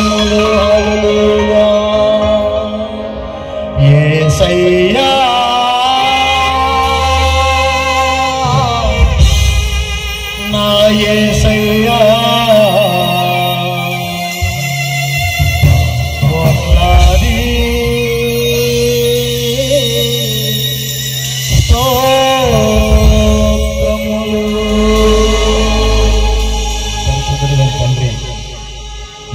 స్తోత్రములు హల్లెలూయా యేసయ్యా నా యేసయ్యా కోట్లాది స్తోత్రములు. పరిశుద్ధుడైన తండ్రి,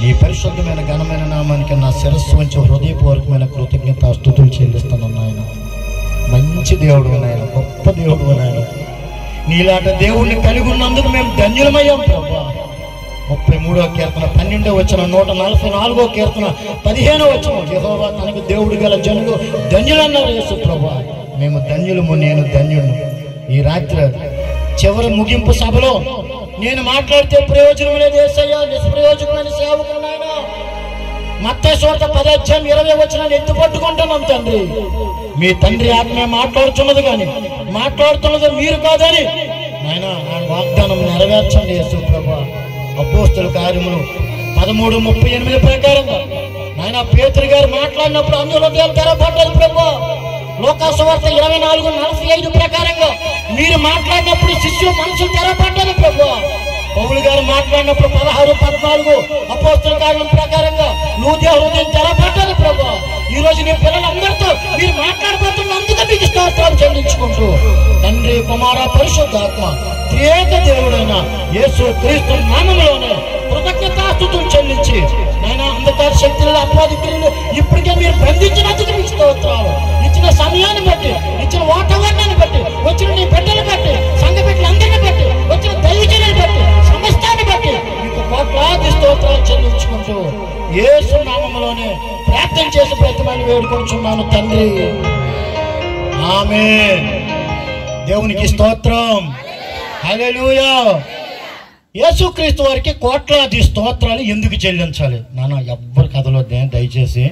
నీ పరిశుద్ధమైన ఘనమైన నామానికి నా శిరస్సు వంచి హృదయపూర్వకమైన కృతజ్ఞత స్తుతులు చెల్లిస్తున్నాను నాయన. మంచి దేవుడు నాయన, గొప్ప దేవుడు నాయన. నీలాంటి దేవుణ్ణి కలిగి ఉన్నందుకు మేము ధన్యులమయ్యాం ప్రభా. 33వ కీర్తన 12వ వచనం, 144వ కీర్తన 15వ వచనం, యెహోవా తనకు దేవుడు గల జనులు ధన్యులన్నారు యేసు ప్రభా. మేము ధన్యులము, నేను ధన్యుడు. ఈ రాత్రి చివరి ముగింపు సభలో నేను మాట్లాడితే ప్రయోజనం లేదు యేసయ్యా, నిష్ప్రయోజకమైన సేవకుడు నాయన. మత్తయి సువార్త 10:20 వచనాన్ని ఎత్తి పట్టుకుంటున్నాం తండ్రి. మీ తండ్రి ఆత్మ మాట్లాడుతున్నది కానీ మాట్లాడుతున్నది మీరు కాదని నాయన ఆ వాగ్దానం నెరవేర్చండి యేసు ప్రభా. అపోస్తల కార్యములు 13:38 ప్రకారంగా నాయన పేతురు గారు మాట్లాడినప్పుడు అందులో తెరపడ్డది ప్రభా. లోకాసు వార్త 24:45 ప్రకారంగా మీరు మాట్లాడినప్పుడు శిష్యుల మనసులు తెరపడ్డది ప్రభా. పౌలు గారు మాట్లాడినప్పుడు 16:14 అపోస్తల కార్యం ప్రకారంగా లూదియా హృదయం తెరపడ్డది ప్రభా. ఈ రోజు నీ పిల్లలందరితో మీరు మాట్లాడబోతున్నందుకు మీకు స్తోత్రాలు చెల్లించుకుంటూ తండ్రి, కుమార, పరిశుద్ధాత్మ త్రియేక దేవుడైన యేసు క్రీస్తు నామములోనే కృతజ్ఞతాస్తుతులు చెల్లించి నాయన అంధకార శక్తులను అపవాది క్రియలు ఇప్పటికే మీరు బంధించినందుకు మీకు స్తోత్రాలు. ఇచ్చిన సమయాన్ని బట్టి, ఇచ్చిన వాతావరణాన్ని బట్టి, వచ్చిన నీ బిడ్డలు బట్టి, సంఘ బిడ్డలందరినీ బట్టి, వచ్చిన దైవజనులను బట్టి, సమస్తాన్ని బట్టి మీకు కోట్లాది స్తోత్రాలు చెల్లించుకుంటూ యేసు నామములోనే ప్రార్థన చేసి ప్రతిమని వేడుకొంచున్నాను తండ్రి. ఆమేన్. దేవునికి స్తోత్రం. హల్లెలూయా. యేసుక్రీస్తు వారికి కోట్లాది స్తోత్రాలు ఎందుకు చెల్లించాలి? నాన్న ఎవ్వరు కదలొద్దే దయచేసి.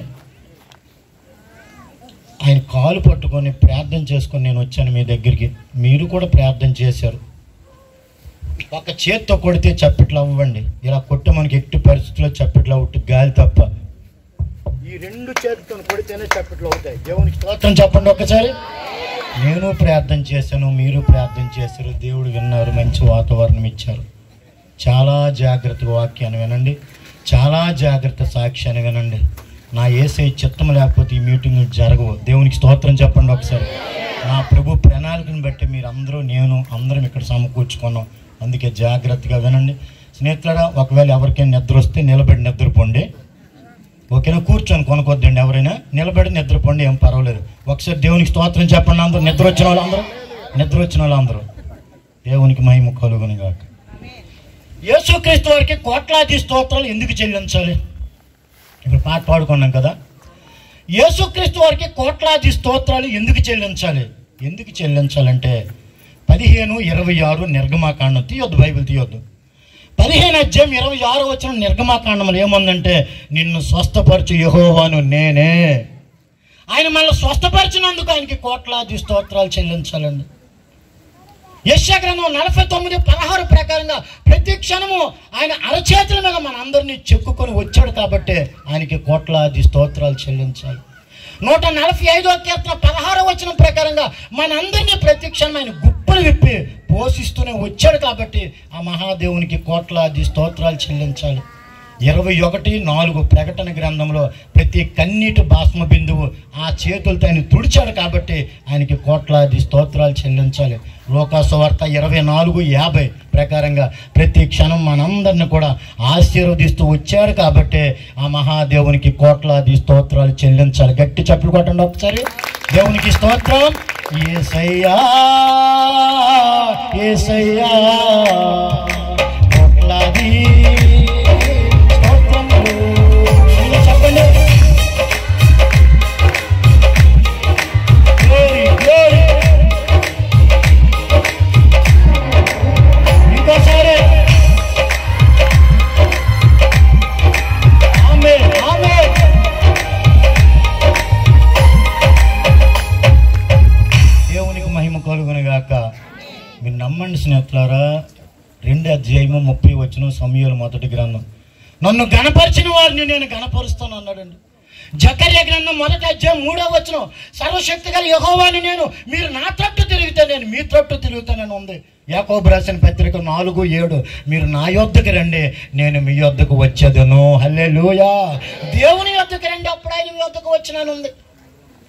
ఆయన కాలు పట్టుకొని ప్రార్థన చేసుకొని నేను వచ్చాను మీ దగ్గరికి. మీరు కూడా ప్రార్థన చేశారు. ఒక చేత్తో కొడితే చప్పట్లు అవ్వండి. ఇలా కొట్టి మనకి ఎట్టి పరిస్థితుల్లో చప్పట్లు అవ్వట్టు గాలి తప్ప. ఈ 2 చేతులతో కొడితేనే చప్పట్లు అవుతాయి. దేవునికి స్తోత్రం చెప్పండి ఒకసారి. నేను ప్రార్థన చేశాను, మీరు ప్రార్థన చేశారు, దేవుడు విన్నారు, మంచి వాతావరణం ఇచ్చారు. చాలా జాగ్రత్తగా వాక్యాన్ని వినండి, చాలా జాగ్రత్త సాక్ష్యాన్ని వినండి. నా యేసయ్య చిత్తం లేకపోతే ఈ మీటింగ్ జరగవు. దేవునికి స్తోత్రం చెప్పండి ఒకసారి. నా ప్రభు ప్రణాళికను బట్టి మీరు అందరూ, నేను అందరం ఇక్కడ సమకూర్చుకున్నాం. అందుకే జాగ్రత్తగా వినండి స్నేహితులారా. ఒకవేళ ఎవరికైనా నిద్ర వస్తే నిలబడి నిద్రపోండి, ఓకేనా? కూర్చొని కొనుక్కొద్దండి. ఎవరైనా నిలబడి నిద్రపోండి, ఏం పర్వాలేదు. ఒకసారి దేవునికి స్తోత్రం చెప్పండి అందరూ. నిద్ర వచ్చిన వాళ్ళందరూ దేవునికి మహిమ కలుగును గాక. యేసుక్రీస్తు వారికి కోట్లాది స్తోత్రాలు ఎందుకు చెల్లించాలి? ఇప్పుడు పాట పాడుకున్నాం కదా. యేసుక్రీస్తు వారికి కోట్లాది స్తోత్రాలు ఎందుకు చెల్లించాలి? ఎందుకు చెల్లించాలంటే 15:26 నిర్గమాకాండం తీయొద్దు, బైబిల్ తీయొద్దు. 15:26 నిర్గమాకాండంలో ఏముందంటే, నిన్ను స్వస్థపరచు యెహోవాను నేనే. ఆయన మనల్ని స్వస్థపరిచినందుకు ఆయనకి కోట్లాది స్తోత్రాలు చెల్లించాలండి. యెషయా గ్రంథం 49:16 ప్రకారంగా ప్రతి క్షణము ఆయన అరచేతుల మీద మన అందరినీ చెక్కుకొని వచ్చాడు కాబట్టి ఆయనకి కోట్లాది స్తోత్రాలు చెల్లించాలి. 145వ కీర్తన 16వ వచనం ప్రకారంగా మనందరినీ ప్రతి క్షణం ఆయన గుప్పలు విప్పి పోషిస్తూనే వచ్చాడు కాబట్టి ఆ మహాదేవునికి కోట్లాది స్తోత్రాలు చెల్లించాలి. 21:4 ప్రకటన గ్రంథంలో ప్రతి కన్నీటి బాష్మ బిందువు ఆ చేతులతో ఆయన తుడిచాడు కాబట్టి ఆయనకి కోట్లాది స్తోత్రాలు చెల్లించాలి. లోకాసు వార్త 24:50 ప్రకారంగా ప్రతి క్షణం మనందరిని కూడా ఆశీర్వదిస్తూ వచ్చాడు కాబట్టి ఆ మహాదేవునికి కోట్లాది స్తోత్రాలు చెల్లించాలి. గట్టి చప్పట్లు కొట్టండి ఒకసారి. దేవునికి స్తోత్రం. యేసయ్యా యేసయ్యా కోట్లాది మీరు నమ్మండి స్నేహితులారా. 2 అధ్యాయము 30 సమూయేలు మొదటి గ్రంథం నన్ను గణపరిచిన వారిని నేను గణపరుస్తాను అన్నాడండి. జకర్యా గ్రంథం 1:3 సర్వశక్తి గల యెహోవాని నేను, మీరు నా తట్టు తిరిగితే నేను మీ తట్టు తిరుగుతానని ఉంది. యాకోబు రాసిన పత్రిక 4:7 మీరు నా యొద్దకు రండి, నేను మీ యొద్దకు వచ్చేదను. హల్లెలూయా. దేవుని యొద్దకు రండి, అప్పుడు ఆయన మీ యొద్దకు వచ్చినానుంది.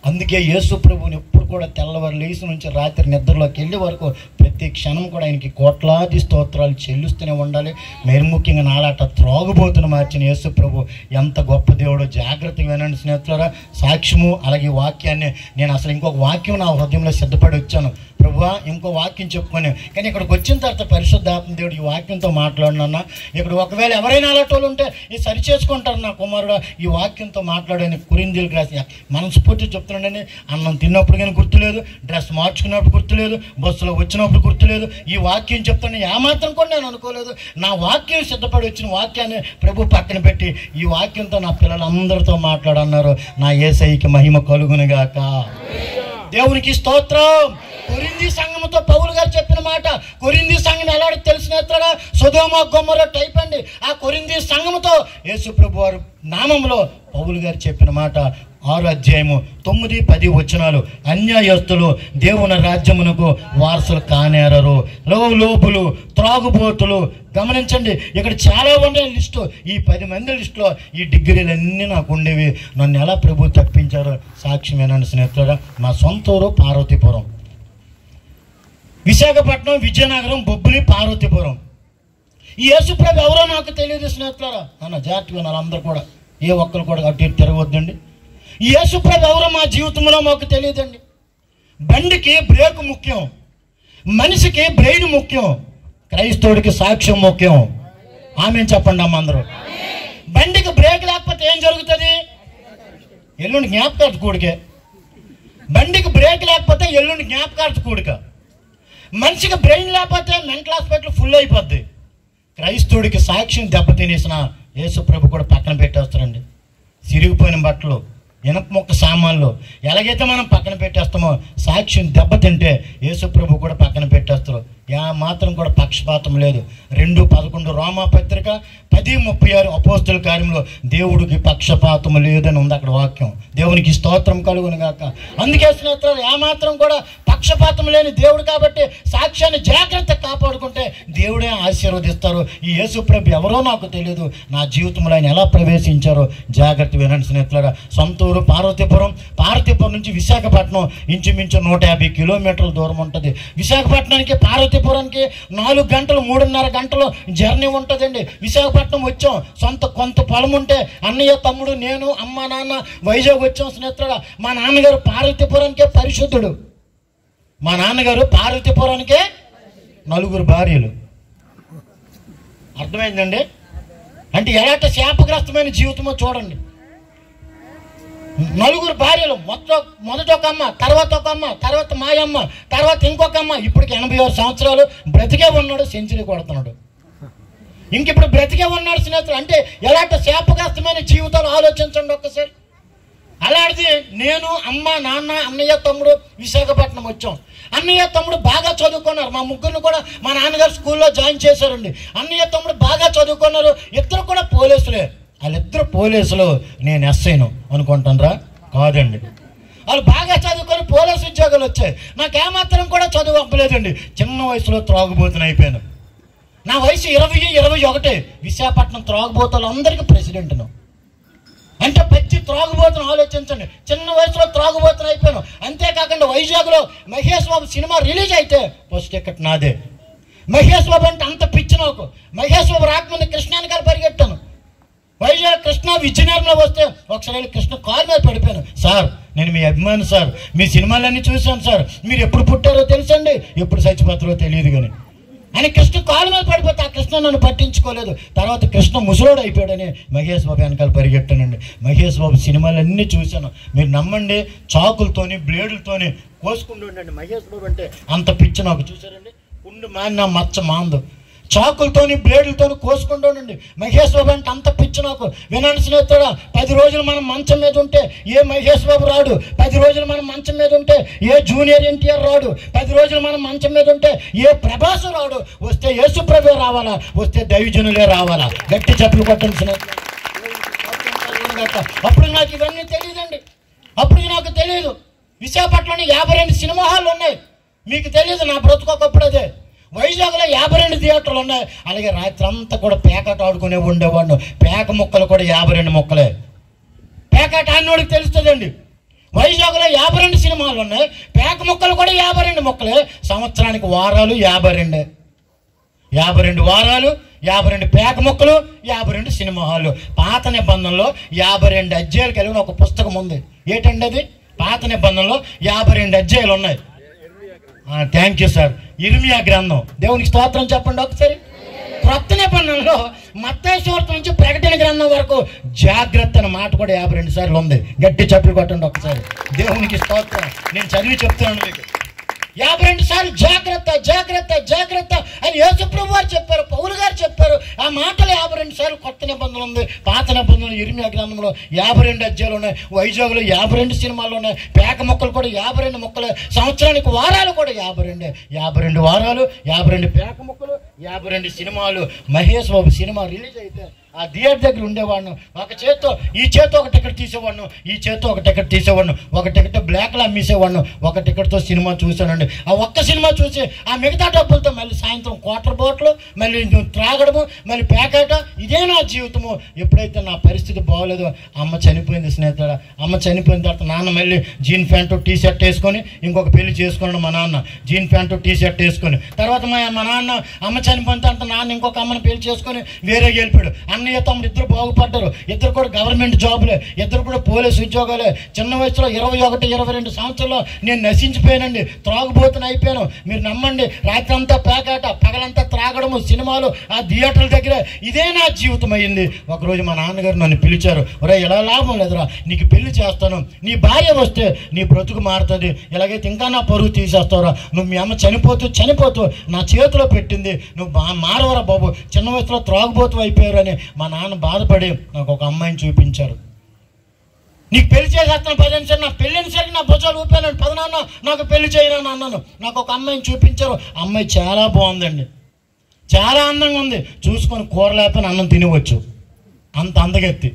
అందుకే యేసు ప్రభువుని ఎప్పుడు కూడా తెల్లవారు లేచి నుంచి రాత్రి నిద్రలోకి వెళ్ళే వరకు ప్రతి క్షణం కూడా ఆయనకి కోట్లాది స్తోత్రాలు చెల్లిస్తూనే ఉండాలి. మరి ముఖ్యంగా నాలాట త్రాగుబోతును మార్చిన యేసు ప్రభు ఎంత గొప్ప దేవుడో జాగ్రత్తగా వినండి స్నేహితులారా. సాక్ష్యము అలాగే వాక్యాన్ని నేను అసలు ఇంకొక వాక్యం నా హృదయంలో సిద్ధపడి వచ్చాను. ప్రభువా ఇంకో వాక్యం చెప్పుకొని, కానీ ఇక్కడికి వచ్చిన తర్వాత పరిశుద్ధాత్మ దేవుడు ఈ వాక్యంతో మాట్లాడినన్నా, ఇక్కడ ఒకవేళ ఎవరైనా అలాంటి ఉంటే ఇది సరి చేసుకుంటారు. నా కుమారుడు ఈ వాక్యంతో మాట్లాడని కొరింథీయులకు రాసి మనస్ఫూర్తి చెప్తున్నాడని. అన్నం తిన్నప్పుడు కానీ గుర్తులేదు, డ్రెస్ మార్చుకున్నప్పుడు గుర్తులేదు, బస్సులో వచ్చినప్పుడు గుర్తులేదు. ఈ వాక్యం చెప్తాను ఏమాత్రం కూడా నేను అనుకోలేదు. నా వాక్యం సిద్ధపడి వచ్చిన వాక్యాన్ని ప్రభు పక్కన పెట్టి ఈ వాక్యంతో నా పిల్లలందరితో మాట్లాడన్నారు. నా యేసయ్యకి మహిమ కలుగునుగాక. దేవునికి స్తోత్రం. కొరింథీ సంఘముతో పౌలు గారు చెప్పిన మాట, కొరింథీ సంఘం ఎలాడో తెలిసినట్లుగా సొదొమ గొమొర్రా టైప్ అండి. ఆ కొరింథీ సంఘముతో యేసు ప్రభు వారు నామంలో పౌలు గారు చెప్పిన మాట 6:9-10 అన్యాయస్తులు దేవుని రాజ్యమునకు వారసులు కానేరరు, లోపులు, త్రాగుబోతులు. గమనించండి, ఇక్కడ చాలా ఉన్నాయి లిస్టు. ఈ 10 మంది లిస్టులో ఈ డిగ్రీలన్నీ నాకు ఉండేవి. నన్ను ఎలా ప్రభు తప్పించారో సాక్ష్యం ఏనండి స్నేహితులారా. మా సొంత ఊరు పార్వతీపురం, విశాఖపట్నం, విజయనగరం, బొబ్బిలి, పార్వతీపురం. ఈ యేసుప్రభు ఎవరో నాకు తెలియదు స్నేహితులారా. అన్న జాగ్రత్తగా వాళ్ళందరూ కూడా ఏ ఒక్కరు కూడా అటు ఇటు తిరగవద్దండి. ఈ యేసుప్రభు ఎవరో మా జీవితంలో మాకు తెలియదండి. బండికి బ్రేక్ ముఖ్యం, మనిషికి బ్రెయిన్ ముఖ్యం, క్రైస్తవుడికి సాక్ష్యం ముఖ్యం. ఆమేన్ చెప్పండి అమ్మ అందరూ. బండికి బ్రేక్ లేకపోతే ఏం జరుగుతుంది? ఎల్లుండి జ్ఞాపకార్థ కూడికే. బండికి బ్రేక్ లేకపోతే ఎల్లుండి జ్ఞాపకార్థ కూడిక. మనిషికి బ్రెయిన్ లేకపోతే మెంటల్ హాస్పిటల్ ఫుల్ అయిపోద్ది. క్రైస్తవుడికి సాక్ష్యం దెబ్బతినేసిన యేసు ప్రభు కూడా పక్కన పెట్టేస్తారండి. సిరిగిపోయిన బట్టలు, ఇనప మొక్క సామాన్లు ఎలాగైతే మనం పక్కన పెట్టేస్తామో సాక్ష్యం దెబ్బతింటే యేసు ప్రభు కూడా పక్కన పెట్టేస్తారు. మాత్రం కూడా పక్షపాతం లేదు. 2:11 రోమా పత్రిక 10:36 అపోస్తుల కార్యంలో దేవుడికి పక్షపాతం లేదని ఉంది అక్కడ వాక్యం. దేవునికి స్తోత్రం కలుగును గాక. అందుకే స్నేహితులు ఏమాత్రం కూడా పక్షపాతం లేని దేవుడు కాబట్టి సాక్ష్యాన్ని జాగ్రత్తగా కాపాడుకుంటే దేవుడే ఆశీర్వదిస్తారు. ఈ యేసు ప్రభు ఎవరో నాకు తెలియదు, నా జీవితంలో ఆయన ఎలా ప్రవేశించారో జాగ్రత్త వినండి స్నేహితులారా. సొంతూరు పార్వతీపురం, పార్వతీపురం నుంచి విశాఖపట్నం ఇంచుమించు 150 కిలోమీటర్ల దూరం ఉంటుంది. విశాఖపట్నానికి పార్వతీపురానికి 4 గంటలు 3.5 గంటలు జర్నీ ఉంటుందండి. విశాఖపట్నం వచ్చాం, కొంత పొలం ఉంటే అన్నయ్య, తమ్ముడు, నేను, అమ్మ, నాన్న వైజాగ్ వచ్చాం స్నేహితుడా. మా నాన్నగారు పార్వతీపురానికే పరిశుద్ధుడు. మా నాన్నగారు పార్వతీపురానికే 4 భార్యలు. అర్థమైందండి? అంటే ఎలాంటి శాపగ్రస్తమైన జీవితమో చూడండి. 4 భార్యలు, మొదట ఒక అమ్మ, తర్వాత ఒక అమ్మ, తర్వాత మా అమ్మ, తర్వాత ఇంకొక అమ్మ. ఇప్పటికి 86 సంవత్సరాలు బ్రతికే ఉన్నాడు, సెంచరీ కొడుతున్నాడు. ఇంకిప్పుడు బ్రతికే ఉన్నాడు స్నేహితుడు. అంటే ఎలాంటి శాపగ్రస్తమైన జీవితాలు ఆలోచించండి ఒక్కసారి. అలాంటిది నేను, అమ్మ, నాన్న, అన్నయ్య, తమ్ముడు విశాఖపట్నం వచ్చాం. అన్నయ్య, తమ్ముడు బాగా చదువుకున్నారు. మా ముగ్గురిని కూడా మా నాన్నగారు స్కూల్లో జాయిన్ చేశారండి. అన్నయ్య, తమ్ముడు బాగా చదువుకున్నారు. ఇద్దరు కూడా పోలీసులే. వాళ్ళిద్దరు పోలీసులు, నేను ఎస్ఐను అనుకుంటానరా? కాదండి. వాళ్ళు బాగా చదువుకొని పోలీసు ఉద్యోగాలు వచ్చాయి. నాకేమాత్రం కూడా చదువు అవ్వలేదండి. చిన్న వయసులో త్రాగుబోతుని అయిపోయాను. నా వయసు 20-21. విశాఖపట్నం త్రాగుబోతులు అందరికీ ప్రెసిడెంట్ను. అంటే పచ్చి త్రాగుబోతును ఆలోచించండి. చిన్న వయసులో త్రాగుబోతుని అయిపోయాను. అంతేకాకుండా వైజాగ్లో మహేష్ బాబు సినిమా రిలీజ్ అయితే ఫస్ట్ టికెట్ నాదే. మహేష్ బాబు అంటే అంత పిచ్చి నాకు. మహేష్ బాబు రాకముందు కృష్ణాని గారు పరిగెట్టాను. వైజాగ్ కృష్ణ విజయనగరంలో వస్తే ఒకసారి కృష్ణ కారు మీద పడిపోయాను. సార్, నేను మీ అభిమాని సార్, మీ సినిమాలన్నీ చూశాను సార్, మీరు ఎప్పుడు పుట్టారో తెలుసండి, ఎప్పుడు చచ్చిపోతారో తెలియదు కానీ అని కృష్ణ కాలు మీద పడిపోతే ఆ కృష్ణ నన్ను పట్టించుకోలేదు. తర్వాత కృష్ణ ముసలోడు అయిపోయాడని మహేష్ బాబు వెనకాల పరిగెట్టానండి. మహేష్ బాబు సినిమాలన్నీ చూశాను. మీరు నమ్మండి, చాకులతోని బ్లేడులతోని కోసుకుంటూ ఉండండి. మహేష్ బాబు అంటే అంత పిచ్చి నాకు. చూసారండి, ఉండు మాన్న మచ్చ మాందు చాకులతోని బ్లేడ్లతోని కోసుకుంటూనండి. మహేష్ బాబు అంటే అంత పిచ్చి నాకు. వినండి స్నేహితుడా, 10 రోజులు మనం మంచం మీద ఉంటే ఏ మహేష్ బాబు రాడు. 10 రోజులు మనం మంచం మీద ఉంటే ఏ జూనియర్ ఎన్టీఆర్ రాడు. 10 రోజులు మనం మంచం మీద ఉంటే ఏ ప్రభాస్ రాడు. వస్తే యేసు ప్రభు రావాలా, వస్తే దైవజనులే రావాలా. గట్టి చెప్పులు కొట్టండి స్నేహితుడా. అప్పుడు నాకు ఇవన్నీ తెలియదండి. అప్పుడు నాకు తెలియదు. విశాఖపట్నంలో 52 సినిమా హాళ్ళు ఉన్నాయి. మీకు తెలియదు. నా బ్రతుకొకప్పుడు అదే. వైజాగ్లో 52 థియేటర్లు ఉన్నాయి. అలాగే రాత్రి అంతా కూడా పేకాట ఆడుకునే ఉండేవాడిని. పేక ముక్కలు కూడా 52 ముక్కలే. పేకాట ఆడినోడికి తెలుస్తుందండి. వైజాగ్లో 52 సినిమాలు ఉన్నాయి. పేక ముక్కలు కూడా 52 ముక్కలే. సంవత్సరానికి వారాలు 52. 52 వారాలు, 52 పేక ముక్కలు, 52 సినిమా హాలు. పాత నిబంధనలో 52 అధ్యాయాలు కలిగిన ఒక పుస్తకం ఉంది. ఏంటండి అది? పాత నిబంధనలో 52 అధ్యాయాలు ఉన్నాయి. Thank you sir. ఇర్మియా గ్రంథం. దేవునికి స్తోత్రం చెప్పండి ఒకసారి. క్రొత్త నిబంధనలో మత్తయి సువార్త నుంచి ప్రకటన గ్రంథం వరకు జాగ్రత్త అనే మాట కూడా 52 సార్లు ఉంది. గట్టి చప్పులు కొట్టండి ఒకసారి. దేవునికి స్తోత్రం. నేను చదివి చెప్తున్నాను మీకు. 52 సార్లు జాగ్రత్త జాగ్రత్త జాగ్రత్త అని యేసుప్రభు వారు చెప్పారు, పౌలు గారు చెప్పారు. ఆ మాటలు 52 సార్లు కొత్త నిబంధనలు ఉంది. పాత నిబంధనలు ఇర్మియా గ్రంథంలో 52 అధ్యాయాలు ఉన్నాయి. వైజాగ్లో 52 సినిమాలు ఉన్నాయి. పేక ముక్కలు కూడా 52 ముక్కలే. సంవత్సరానికి వారాలు కూడా 52. 52 వారాలు, 52 పేక ముక్కలు, 52 సినిమాలు. మహేష్ బాబు సినిమా రిలీజ్ అయితే ఆ థియేటర్ దగ్గర ఉండేవాడిను. ఒక చేత్తో ఈ చేత్తో ఒక టికెట్ తీసేవాడిను, ఈ చేత్తో ఒక టికెట్ తీసేవాడిను. ఒక టికెట్ బ్లాక్లో అమ్మేసేవాడిను, ఒక టికెట్తో సినిమా చూశానండి. ఆ ఒక్క సినిమా చూసి ఆ మిగతా డబ్బులతో మళ్ళీ సాయంత్రం క్వార్టర్ బాటిల్, మళ్ళీ త్రాగడము, మళ్ళీ ప్యాకెట్. ఇదే నా జీవితము. ఎప్పుడైతే నా పరిస్థితి బాగోలేదో అమ్మ చనిపోయింది స్నేహితుడా. అమ్మ చనిపోయిన తర్వాత నాన్న మళ్ళీ జీన్ ప్యాంటు టీ షర్ట్ వేసుకొని ఇంకొక పెళ్లి చేసుకున్నాడు. మా నాన్న జీన్ ప్యాంటు టీ షర్ట్ వేసుకొని తర్వాత మా నాన్న అమ్మ చనిపోయిన తర్వాత నాన్న ఇంకొక అమ్మని పెళ్లి చేసుకొని వేరే వెళ్ళిపోయాడు. అన్నయ్య తమ్ముడు ఇద్దరు బాగుపడ్డారు. ఇద్దరు కూడా గవర్నమెంట్ జాబులే, ఇద్దరు కూడా పోలీసు ఉద్యోగాలే. చిన్న వయసులో 21, 22 సంవత్సరాల్లో నేను నశించిపోయానండి. త్రాగుబోతుని అయిపోయాను. మీరు నమ్మండి. రాత్రి అంతా పేకాట, పగలంతా త్రాగడము, సినిమాలు, ఆ థియేటర్ల దగ్గర. ఇదే నా జీవితం అయ్యింది. ఒకరోజు మా నాన్నగారు నన్ను పిలిచారు. ఒరే, ఎలా లాభం లేదురా, నీకు పెళ్లి చేస్తాను, నీ భార్య వస్తే నీ బ్రతుకు మారుతుంది, ఎలాగైతే ఇంకా నా పరుగు తీసేస్తావురా, నువ్వు మీ అమ్మ చనిపోతూ నా చేతిలో పెట్టింది, నువ్వు మారవరా బాబు, చిన్న వయసులో త్రాగుబోతు అయిపోయారు అని మా నాన్న బాధపడి నాకు ఒక అమ్మాయిని చూపించారు. నీకు పెళ్లి చేసేస్తాను 10 నిమిషాలు. నా పెళ్ళిన సరికి నా భుజాలు ఊపాను. 10 నాన్న నాకు పెళ్లి చేయను అన్నాను. నాకు ఒక అమ్మాయిని చూపించారు. అమ్మాయి చాలా బాగుందండి, చాలా అందంగా ఉంది. చూసుకొని కూర లేకపోయినా అన్నం తినవచ్చు, అంత అందగెత్తి.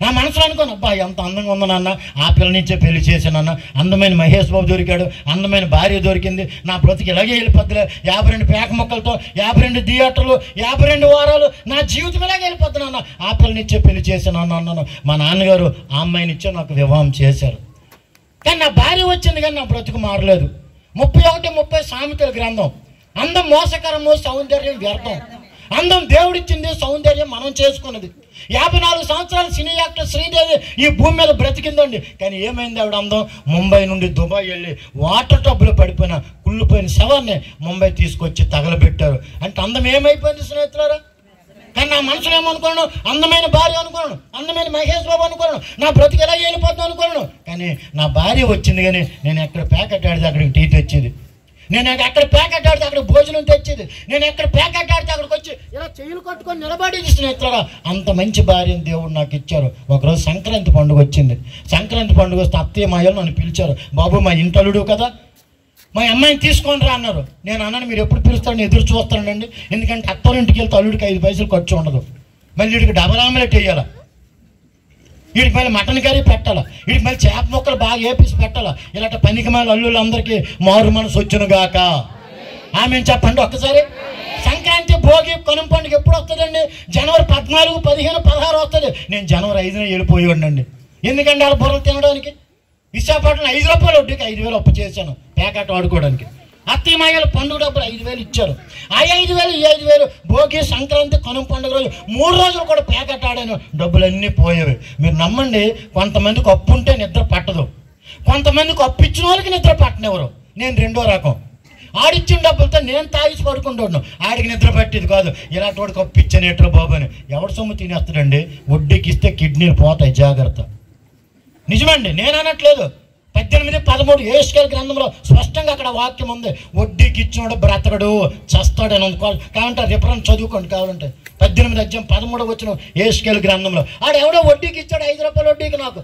నా మనసులో అనుకోను, అబ్బా ఎంత అందంగా ఉందో నాన్న, ఆ పిల్ల నుంచే పెళ్లి చేశానన్న. అందమైన మహేష్ బాబు దొరికాడు, అందమైన భార్య దొరికింది. నా బ్రతికి ఇలాగే వెళ్ళిపోద్దులే. 52 పేక ముక్కలతో, 52 థియేటర్లు, 52 వారాలు, నా జీవితం ఇలాగే వెళ్ళిపోద్దు నాన్న, ఆ పిల్ల నుంచే పెళ్లి చేశాను అన్నాను. మా నాన్నగారు ఆ అమ్మాయిని ఇచ్చే నాకు వివాహం చేశారు. కానీ నా భార్య వచ్చింది, కానీ నా బ్రతుకు మారలేదు. 31, 30 సామెతల గ్రంథం. అందం మోసకరము, సౌందర్యం వ్యర్థం. అందం దేవుడిచ్చింది, సౌందర్యం మనం చేసుకున్నది. 54 సంవత్సరాలు సినీ యాక్టర్ శ్రీదేవి ఈ భూమి మీద బ్రతికిందండి. కానీ ఏమైంది ఆవిడ అందం? ముంబై నుండి దుబాయ్ వెళ్ళి వాటర్ టబ్బులో పడిపోయిన కుళ్ళిపోయిన శవాన్ని ముంబై తీసుకొచ్చి తగలబెట్టారు. అంటే అందం ఏమైపోయింది స్నేహితులారా? కానీ నా మనసులో ఏమనుకున్నాను? అందమైన భార్య అనుకున్నాను, అందమైన మహేష్ బాబు అనుకున్నాను, నా బ్రతికి ఎలా వెళ్ళిపోతాను అనుకున్నాను. కానీ నా భార్య వచ్చింది, కానీ నేను ఎక్కడ ప్యాకెట్ ఆడితే అక్కడికి టీ తెచ్చేది, నేను ఎక్కడ ప్యాకెట్ ఆడితే అక్కడ భోజనం తెచ్చేది, నేను ఎక్కడ ప్యాకెట్ ఆడితే అక్కడికి వచ్చి ఇలా చెయ్యిలు కట్టుకొని నిలబడేది స్నేహితులారా. అంత మంచి భార్యను దేవుడు నాకు ఇచ్చారు. ఒకరోజు సంక్రాంతి పండుగ వచ్చింది. సంక్రాంతి పండుగ వస్తే అత్తయ్య మాయలు నన్ను పిలిచారు. బాబు, మా ఇంటలుడు కదా, మా అమ్మాయిని తీసుకొని రా అన్నారు. నేను అన్నాను, మీరు ఎప్పుడు పిలుస్తారని ఎదురు చూస్తానండి, ఎందుకంటే అత్తోరింటికి వెళ్తే అల్లుడికి 5 పైసలు ఖర్చు ఉండదు, మళ్ళీ వీడికి డబల్ ఆమ్లెట్ వేయాలా, వీడికి మళ్ళీ మటన్ కర్రీ పెట్టాలా, వీడికి మళ్ళీ చేప ముక్కలు బాగా వేపేసి పెట్టాలా. ఇలాంటి పనికి మళ్ళీ అల్లుళ్ళందరికీ మారు మనసు వచ్చును గాక. ఆమె చెప్పండి ఒక్కసారి. సంక్రాంతి, భోగి, కనుమ పండుగ ఎప్పుడు వస్తుందండి? జనవరి 14, 15, 16 వస్తుంది. నేను జనవరి 5న వెళ్ళిపోయాడండి. ఎందుకంటే వాళ్ళ బుర్రలు తినడానికి. విశాఖపట్నం 5 రూపాయలు వడ్డీకి 5,000 అప్పు చేశాను పేకాట ఆడుకోవడానికి. అత్తయ్య మాయలు పండుగ డబ్బులు 5,000 ఇచ్చారు. ఆ 5,000 ఈ 5,000 భోగి, సంక్రాంతి, కనుమ పండుగ రోజు 3 రోజులు కూడా పేకాట ఆడాను. డబ్బులన్నీ పోయేవి. మీరు నమ్మండి, కొంతమందికి అప్పు ఉంటే నిద్ర పట్టదు, కొంతమందికి అప్పు ఇచ్చిన వాళ్ళకి నిద్ర పట్టనివ్వరు. నేను రెండో రకం. ఆడిచ్చిన డబ్బులతో నేను తాగిసి పడుకుంటాను, ఆడికి నిద్ర పట్టేది కాదు. ఇలాంటి వాడికి అప్పు ఇచ్చానేట్రో బాబు అని. ఎవడు సొమ్ము తినేస్తాడండి? వడ్డీకి ఇస్తే కిడ్నీలు పోతాయి, జాగ్రత్త. నిజమండి, నేను అనట్లేదు. 18:13 యెహెజ్కేలు గ్రంథంలో స్పష్టంగా అక్కడ వాక్యం ఉంది. వడ్డీకి ఇచ్చినోడు బ్రతకడు, చస్తాడు అని కావాలంటే రిఫరెన్స్ చదువుకోండి కావాలంటే. 18:13 వచ్చిన యెహెజ్కేలు గ్రంథంలో ఆడెవడో వడ్డీకి ఇచ్చాడు, 5 రూపాయలు వడ్డీకి. నాకు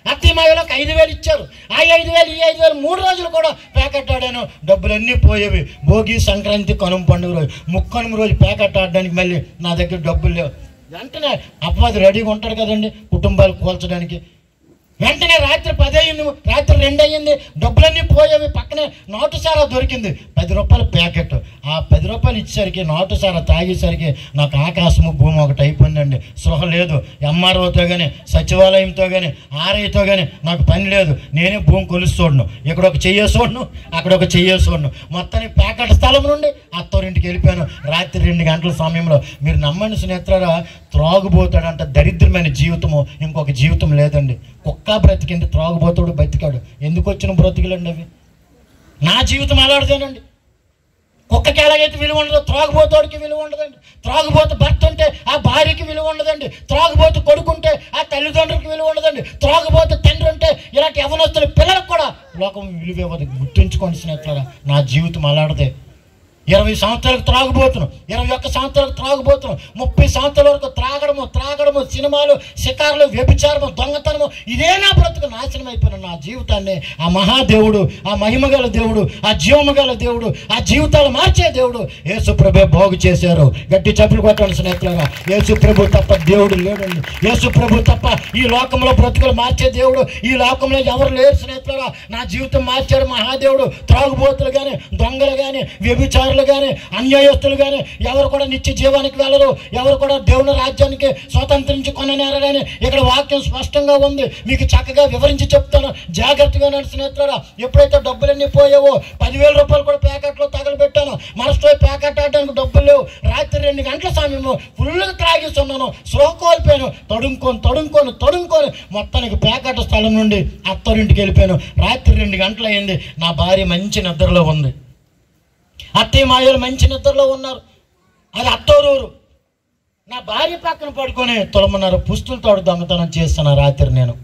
అత్తిమాయలోకి 5,000 ఇచ్చారు. ఆ 5,000 ఈ 5,000 3 రోజులు కూడా ప్యాకెట్ ఆడాను, డబ్బులన్నీ పోయేవి. భోగి, సంక్రాంతి, కనుమ పండుగ రోజు, ముక్కనుమ రోజు ప్యాకెట్ ఆడడానికి మళ్ళీ నా దగ్గర డబ్బులు లేవు. వెంటనే అపవాది రెడీగా ఉంటాడు కదండి కుటుంబాలు కూల్చడానికి. వెంటనే రాత్రి 10 అయ్యింది, రాత్రి 2 అయ్యింది, డబ్బులన్నీ పోయేవి. పక్కనే నాటుసారా దొరికింది, 10 రూపాయల ప్యాకెట్. ఆ 10 రూపాయలు ఇచ్చేసరికి నాటుసారా తాగేసరికి నాకు ఆకాశము భూమి ఒకటి అయిపోయిందండి. సృహ లేదు. ఎంఆర్ఓతో కానీ, సచివాలయంతో కానీ, ఆర్ఐతో కానీ నాకు పని లేదు. నేనే భూమి కొలుసు చూడను, ఇక్కడ ఒక చెయ్యేసోడ్ను, అక్కడ ఒక చెయ్యేసోడ్ను. మొత్తానికి ప్యాకెట్ స్థలం నుండి అత్తోరింటికి వెళ్ళిపోయాను రాత్రి 2 గంటల సమయంలో. మీరు నమ్మండి స్నేహితులారా, త్రాగుబోతాడంట దరిద్రమైన జీవితము, ఇంకొక జీవితం లేదండి. కుక్క బ్రతికింది, త్రాగుబోతాడు బతికాడు. ఎందుకు వచ్చిన బ్రతుకులండి అవి? నా జీవితం అలాంటిదేనండి. కుక్కకి ఎలాగైతే విలువ ఉండదో త్రాగుబోతాడికి విలువ ఉండదండి. త్రాగుబోతు భర్త ఉంటే ఆ భార్యకి విలువ ఉండదండి. త్రాగుబోతు కొడుకుంటే ఆ తల్లిదండ్రులకి విలువ ఉండదండి. త్రాగుబోతు తండ్రి ఉంటే ఇలాంటి యవనస్తుల పిల్లలకు కూడా లోకం విలువ ఇవ్వదు. గుర్తుంచుకోండి స్నేహితులారా, నా జీవితం అలాంటిదే. 20 సంవత్సరాలకు త్రాగుబోతున్నాం, 21 సంవత్సరాలకు త్రాగుబోతున్నాం, 30 సంవత్సరాల వరకు త్రాగడము, సినిమాలు, షికారులు, వ్యభిచారము, దొంగతనము, ఇదే నా బ్రతుకు. నాశనం అయిపోయిన నా జీవితాన్ని ఆ మహాదేవుడు, ఆ మహిమగల దేవుడు, ఆ జీవమగల దేవుడు, ఆ జీవితాలు మార్చే దేవుడు యేసు ప్రభు బాగు చేశారు. గట్టి చప్పులు కొట్టండి స్నేహితులారా. యేసు ప్రభు తప్ప దేవుడు లేడండి. యేసు ప్రభు తప్ప ఈ లోకంలో బ్రతుకులు మార్చే దేవుడు ఈ లోకంలో ఎవరు లేరు స్నేహితులారా. నా జీవితం మార్చాడు మహాదేవుడు. త్రాగుబోతులు కానీ, దొంగలు కానీ, వ్యభిచారులు కానీ, అన్యాయస్తులు కానీ ఎవరు కూడా నిత్య జీవానికి వెళ్ళరు. ఎవరు కూడా దేవుని రాజ్యానికి స్వతంత్రించుకొననేరు అని ఇక్కడ వాక్యం స్పష్టంగా ఉంది. మీకు చక్కగా వివరించి చెప్తాను, జాగ్రత్తగా నన్ను స్నేహితులారా. ఎప్పుడైతే డబ్బులన్నీ పోయావో 10,000 రూపాయలు కూడా ప్యాకెట్లో తగలబెట్టాను. మనసులో ప్యాకెట్ ఆడడానికి డబ్బులు లేవు. రాత్రి 2 గంటల సమయంలో ఫుల్గా త్రాగిస్తున్నాను, స్లో కోల్పోయాను. తడుముకొని మొత్తానికి ప్యాకెట్ స్థలం నుండి అత్తోరింటికి వెళ్ళిపోయాను. రాత్రి 2 గంటలు అయింది. నా భార్య మంచి నిద్రలో ఉంది, అత్తయ్య మాయలు మంచి నిద్రలో ఉన్నారు. అది అత్తోరూరు. నా భార్య పక్కన పడుకొని తొలమన్నారు పుస్తులతో దొంగతనం చేస్తున్నా రాత్రి. నేను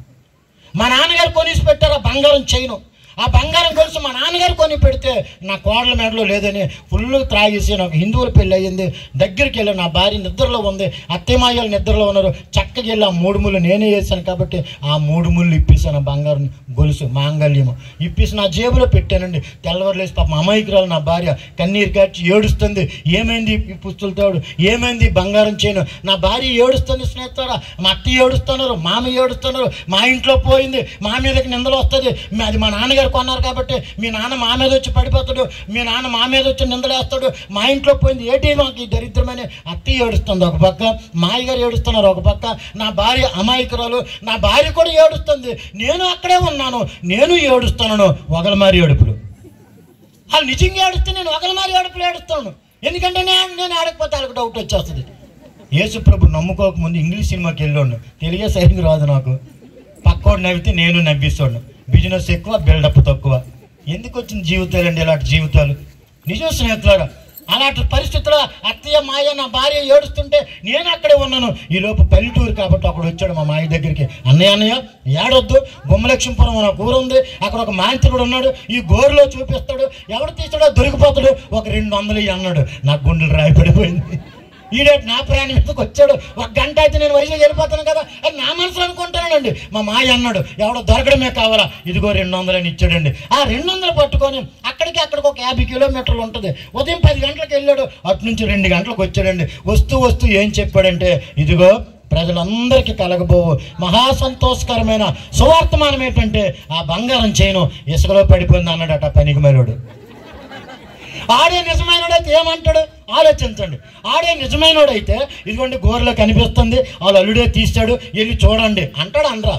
మా నాన్నగారు కొనిసి పెట్టారు ఆ బంగారం చైను. ఆ బంగారం కొలిసి మా నాన్నగారు కొని పెడితే నా కోడల మెడలో లేదని ఫుల్ త్రాగేసి నాకు హిందువుల పెళ్ళి అయ్యింది. దగ్గరికి వెళ్ళి నా భార్య నిద్రలో ఉంది, అత్తమాయలు నిద్రలో ఉన్నారు. చక్కగా వెళ్ళి ఆ 3 ముళ్ళు నేనే వేసాను కాబట్టి ఆ 3 ముళ్ళు ఇప్పేసాను. బంగారం గొలుసు మాంగళ్యము ఇప్పేసి నా జేబులో పెట్టానండి. తెల్లవారులేసి పాపం అమాయకురాలు నా భార్య కన్నీరు కాచి ఏడుస్తుంది. ఏమైంది ఈ పుస్తులతోడు, ఏమైంది బంగారం చేయను? నా భార్య ఏడుస్తుంది స్నేహితురా. మా అత్త ఏడుస్తున్నారు, మామ ఏడుస్తున్నారు. మా ఇంట్లో పోయింది, మా మీదకి నిందలు వస్తుంది. అది మా నాన్నగారు కొన్నారు కాబట్టి మీ నాన్న మా మీద వచ్చి పడిపోతాడు, మీ నాన్న మా మీద వచ్చి నిందలేస్తాడు. మా ఇంట్లో పోయింది ఏంటి మాకు ఈ దరిద్రమైన? అత్తయ్య ఏడుస్తుంది ఒక పక్క, మాయగారు ఏడుస్తున్నారు ఒక పక్క, నా భార్య అమాయకురాలు, నా భార్య కూడా ఏడుస్తుంది. నేను అక్కడే ఉన్నాను, నేను ఏడుస్తున్నాను. వగలమారి ఏడుపులు. వాళ్ళు నిజంగా ఏడుస్తే నేను వగలమారి ఏడుపులు ఏడుస్తాను. ఎందుకంటే నేను ఆడకపోతే వాళ్ళకి డౌట్ వచ్చేస్తుంది. యేసు ప్రభు నమ్ముకోకముందు ఇంగ్లీష్ సినిమాకి వెళ్ళాను. తెలుగే సరిగ్గా రాదు నాకు. పక్కోడు నవ్వితే నేను నవ్విస్తాను. బిజినెస్ ఎక్కువ, బిల్డప్ తక్కువ. ఎందుకు వచ్చిన జీవితాలు అండి ఇలాంటి జీవితాలు? నిజం స్నేహితులారా. అలాంటి పరిస్థితుల్లో అత్తయ్య మాయ నా భార్య ఏడుస్తుంటే నేను అక్కడే ఉన్నాను. ఈలోపు పల్లెటూరు కాబట్టి అక్కడ వచ్చాడు మా మాయ దగ్గరికి. అన్నయ్య ఏడొద్దు, గుమ్మలక్ష్మీపురం నాకు ఊరు ఉంది, అక్కడ ఒక మాంత్రికుడు ఉన్నాడు, ఈ గోరులో చూపిస్తాడు, ఎవడు తీస్తాడో దొరికిపోతాడు, ఒక 200 అన్నాడు. నాకు గుండెలు రాయిపడిపోయింది. ఈడేటి నా ప్రయాణం ఎందుకు వచ్చాడు? 1 గంట అయితే నేను వైజాగ్ వెళ్ళిపోతాను కదా అని నా మనసులో అనుకుంటానండి. మా మాయ అన్నాడు ఎవడో దొరకడమే కావాలా, ఇదిగో 200 అని ఇచ్చాడండి. ఆ 200 పట్టుకొని అక్కడికి ఒక 50 కిలోమీటర్లు ఉంటుంది. ఉదయం 10 గంటలకు వెళ్ళాడు, అటు నుంచి 2 గంటలకు వచ్చాడండి. వస్తూ ఏం చెప్పాడంటే, ఇదిగో ప్రజలందరికీ కలగబోవు మహాసంతోషకరమైన సువార్తమానం ఏంటంటే ఆ బంగారం చేయను ఇసుకలో పడిపోయింది అన్నాడట పనికి మేలుడు. ఆడే నిజమైనడైతే ఏమంటాడు ఆలోచించండి. ఆడే నిజమైనడైతే ఇదిగోండి గోరలో కనిపిస్తుంది, వాళ్ళు అల్లుడే తీస్తాడు, వెళ్ళి చూడండి అంటాడు. అనరా?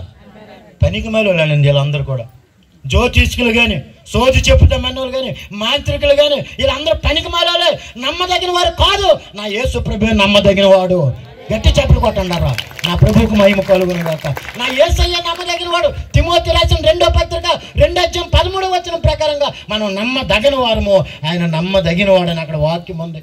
పనికి మేలుడండి వీళ్ళందరూ కూడా. జ్యోతిష్కులు కానీ, సోది చెప్పుతామన్న వాళ్ళు కానీ, మాంత్రికులు కానీ, వీళ్ళందరూ పనికి మారాలే, నమ్మదగిన వారు కాదు. నా యేసు ప్రభువే నమ్మదగిన వాడు. గట్టి చెప్పులు కొట్టండారా. నా ప్రభువుకు మహిమ కలుగును గాక. నా యేసయ్య నమ్మదగిన వాడు. తిమోతి రాసిన 2వ పత్రిక 2వ అధ్యాయం 13వ వచనం ప్రకారంగా మనం నమ్మదగిన వారము, ఆయన నమ్మదగిన వాడని అక్కడ వాక్యం ఉంది.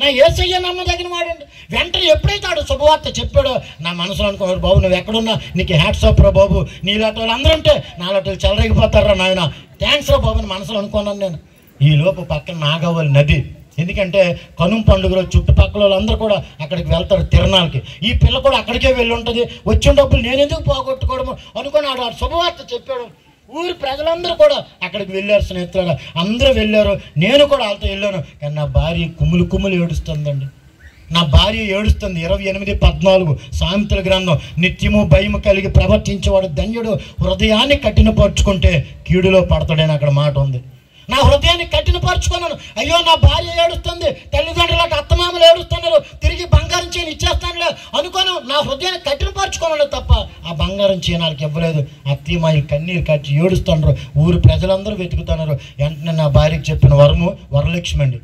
నా యేసయ్య నమ్మదగిన వాడండి. వెంటనే ఎప్పుడైతే ఆడు శుభవార్త చెప్పాడో నా మనసులో అనుకున్నాడు, బాబు నువ్వు ఎక్కడున్నా నీకు హ్యాట్స్ ఆఫ్ రా బాబు, నీలాంటి వాళ్ళు అందరూ ఉంటే నాలాంటి వాళ్ళు చెలరేగిపోతారా నాయన, థ్యాంక్స్ రా బాబు అని మనసులో అనుకున్నాను నేను. ఈ లోపు పక్కన నాగవల్లి నది, ఎందుకంటే కనుమ పండుగలో చుట్టుపక్కల వాళ్ళందరూ కూడా అక్కడికి వెళ్తారు తిరణాలకి. ఈ పిల్ల కూడా అక్కడికే వెళ్ళి ఉంటుంది. వచ్చిన డబ్బులు నేను ఎందుకు పోగొట్టుకోవడము అనుకుని ఆడు శుభవార్త చెప్పాడు. ఊరి ప్రజలందరూ కూడా అక్కడికి వెళ్ళారు, స్నేహితులు అందరూ వెళ్ళారు, నేను కూడా వాళ్ళతో వెళ్ళాను. కానీ నా భార్య కుమ్ములు ఏడుస్తుందండి. నా భార్య ఏడుస్తుంది. 28:14 సామెతల గ్రంథం, నిత్యము భయము కలిగి ప్రవర్తించేవాడు ధన్యుడు, హృదయాన్ని కఠినపరుచుకుంటే కీడులో పడతాడని అక్కడ మాట ఉంది. నా హృదయాన్ని కఠినపరుచుకున్నాను. అయ్యో నా భార్య ఏడుస్తుంది, తల్లిదండ్రులు అత్తమామలు ఏడుస్తున్నారు, తిరిగి బంగారం చేయని ఇచ్చేస్తానులే అనుకోను. నా హృదయాన్ని కఠినపరుచుకున్నాను తప్ప ఆ బంగారం చేయనాలకు ఇవ్వలేదు. అత్తమాయి కన్నీరు కట్టి ఏడుస్తున్నారు. ఊరు ప్రజలందరూ వెతుకుతున్నారు. వెంటనే నా భార్యకి చెప్పిన వరలక్ష్మి అండి,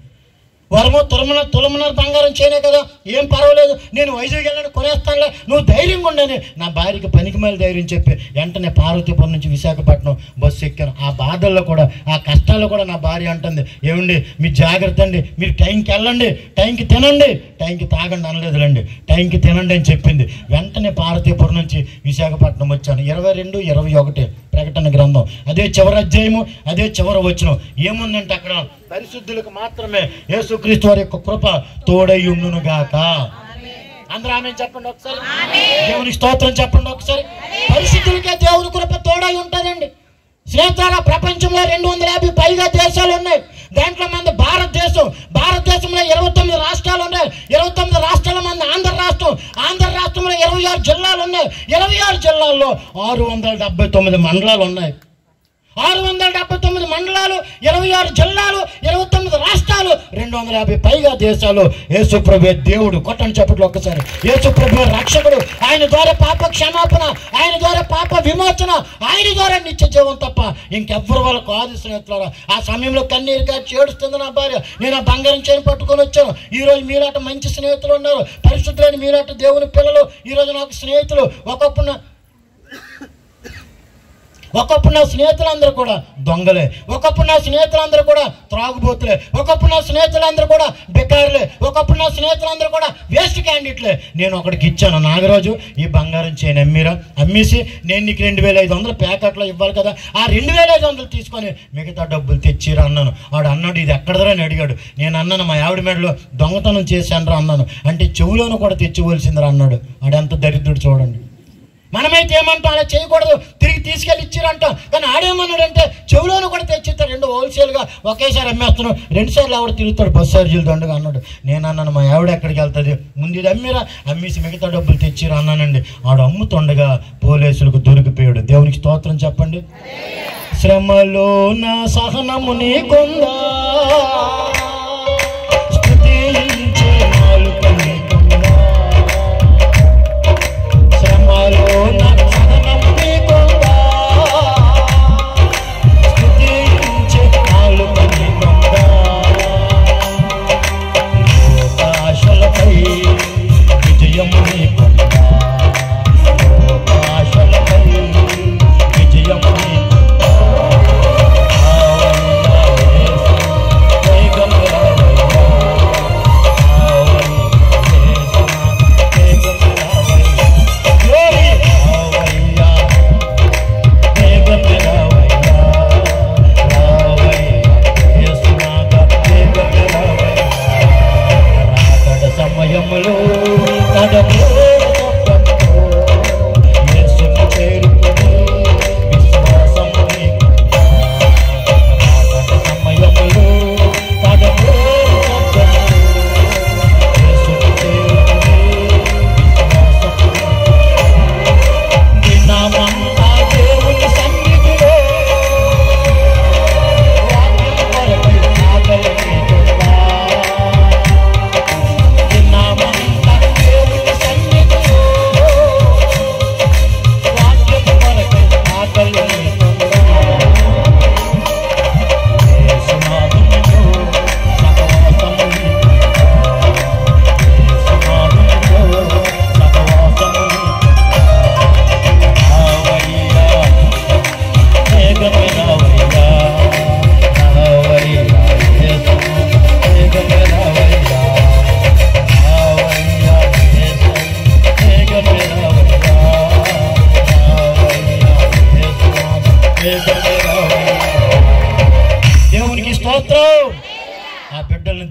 వరము తులమున్నర బంగారం చేయనే కదా, ఏం పర్వాలేదు, నేను వైజాగ్ వెళ్ళాను కొనేస్తానులే, నువ్వు ధైర్యంగా ఉండని నా భార్యకి పనికిమాలి ధైర్యం చెప్పి వెంటనే పార్వతీపురం నుంచి విశాఖపట్నం బస్సు ఎక్కాను. ఆ బాధల్లో కూడా ఆ కష్టాల్లో కూడా నా భార్య అంటుంది, ఏమండి మీరు జాగ్రత్త అండి, మీరు టైంకి వెళ్ళండి, టైంకి తినండి, టైంకి తాగండి అనలేదులండి, టైంకి తినండి అని చెప్పింది. వెంటనే పార్వతీపురం నుంచి విశాఖపట్నం వచ్చాను. 22-21 ప్రకటన గ్రంథం అదే చివరి అధ్యాయము, అదే చివరి వచనం. ఏముందంటే అక్కడ పరిశుద్ధులకు మాత్రమే యేసుక్రీస్తు వారి యొక్క కృప తోడయ్యుండును గాక. అందరూ ఆమేన్ చెప్పండి ఒకసారి. దేవునికి స్తోత్రం చెప్పండి ఒకసారి. పరిశుద్ధులకే దేవుని కృప తోడై ఉంటుందండి. స్నేహితులారా, ప్రపంచంలో 250 పైగా దేశాలు ఉన్నాయి. దాంట్లో మంది భారతదేశంలో 29 రాష్ట్రాలు ఉన్నాయి. 29 రాష్ట్రాల మంది ఆంధ్ర రాష్ట్రంలో 26 జిల్లాలు ఉన్నాయి. 26 జిల్లాల్లో 679 మండలాలు ఉన్నాయి. 679 మండలాలు, 26 జిల్లాలు, 29 రాష్ట్రాలు, 250 పైగా దేశాలు. యేసుప్రభువే దేవుడు. కొట్టని చెప్పట్లు ఒక్కసారి. యేసుప్రభువే రక్షకుడు. ఆయన ద్వారా పాప క్షమాపణ, ఆయన ద్వారా పాప విమోచన, ఆయన ద్వారా నిత్య జీవం తప్ప ఇంకెవ్వరు వాళ్ళు కాదు స్నేహితులారా. ఆ సమయంలో కన్నీరు కాచి ఏడుస్తుంది నా భార్య. నేను ఆ బంగారం చేయని పట్టుకొని వచ్చాను. ఈరోజు మీరాట మంచి స్నేహితులు ఉన్నారు, పరిశుద్ధులైన మీరాట దేవుని పిల్లలు. ఈరోజు నాకు స్నేహితులు. ఒకప్పుడు నా స్నేహితులందరూ కూడా దొంగలే, ఒకప్పుడు నా స్నేహితులందరూ కూడా త్రాగుబోతులే, ఒకప్పుడు నా స్నేహితులందరూ కూడా బెకారులే, ఒకప్పుడు నా స్నేహితులందరూ కూడా వేస్ట్ క్యాండిడేట్లే. నేను ఒకడికి ఇచ్చాను, నాగరాజు ఈ బంగారం చేయని అమ్మేసి నేను నీకు 2500 ప్యాకెట్లో ఇవ్వాలి కదా, ఆ 2500 తీసుకొని మిగతా డబ్బులు తెచ్చిరా అన్నాను. వాడు అన్నాడు ఇది ఎక్కడదరా అని అడిగాడు. నేను అన్నాను మా ఆవిడ మెడలో దొంగతనం చేశాను రా అన్నాను. అంటే చెవులోను కూడా తెచ్చివలసిందిరా అన్నాడు. ఆడెంత దరిద్రుడు చూడండి. మనమైతే ఏమంటాం, అలా చేయకూడదు, తిరిగి తీసుకెళ్ళి ఇచ్చిరంటాం. కానీ ఆడేమన్నాడంటే చెవులోను కూడా తెచ్చిస్తాడు. 2 హోల్సేల్గా ఒకేసారి అమ్మేస్తున్నాడు, 2 సార్లు ఆవిడ తిరుగుతాడు, బస్సు ఛార్జీలు దండగా అన్నాడు. నేను అన్నాను మా ఆవిడ ఎక్కడికి వెళ్తుంది, ముందు ఇది అమ్మేసి మిగతా డబ్బులు తెచ్చిరా అన్నానండి. ఆడు అమ్ముతుండగా పోలీసులకు దొరికిపోయాడు. దేవునికి స్తోత్రం చెప్పండి. శ్రమలో నా సహనము నీకుందా,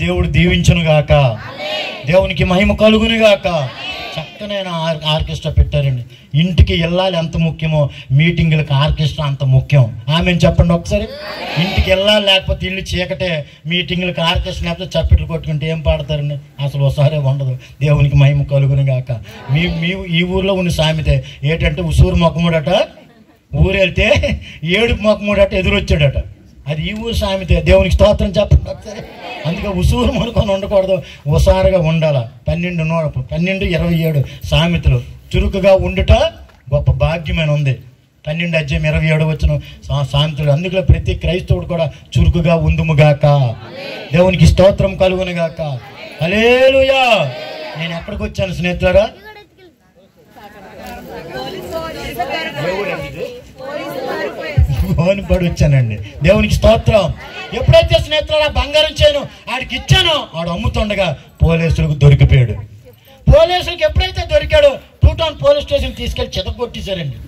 దేవుడు దీవించునుగాక. దేవునికి మహిమ కలుగునుగాక. చక్కనైన ఆర్కెస్ట్రా పెట్టారండి. ఇంటికి వెళ్ళాలి ఎంత ముఖ్యమో మీటింగులకు ఆర్కెస్ట్రా అంత ముఖ్యం. ఆమెను చెప్పండి ఒకసారి. ఇంటికి వెళ్ళాలి, లేకపోతే ఇల్లు చీకటే. మీటింగులకు ఆర్కెస్ట్రా లేకపోతే చప్పట్లు కొట్టుకుంటే ఏం పాడతారండి? అసలు ఒకసారి ఉండదు. దేవునికి మహిమ కలుగునుగాక. మీ ఈ ఊర్లో ఉన్న సామెత ఏంటంటే ఉసూరు మొక్కముడట ఊరు వెళ్తే ఏడుపు మొక్కముడట ఎదురొచ్చాడట. అది ఈ ఊరు సామెత. దేవునికి స్తోత్రం చెప్పండి ఒకసారి. అందుకే ఉసూరు అనుకొని ఉండకూడదు, ఉసారుగా ఉండాల. 12:27 సామెతలు. చురుకుగా ఉండుట గొప్ప భాగ్యమైన ఉంది. 12:27 సామెతలు. అందులో ప్రతి క్రైస్తవుడు కూడా చురుకుగా ఉందుముగాక. దేవునికి స్తోత్రం కలుగునుగాక. హల్లెలూయా. నేను ఎక్కడికి వచ్చాను స్నేహితులారా? పడి వచ్చానండి. దేవునికి స్తోత్రం. ఎప్పుడైతే స్నేహితులారా బంగారం చేయను ఆడికి ఇచ్చానో ఆడు అమ్ముతుండగా పోలీసులకు దొరికిపోయాడు. పోలీసులకు ఎప్పుడైతే దొరికాడో 2 టౌన్ పోలీస్ స్టేషన్ తీసుకెళ్లి చితగొట్టేశారండి.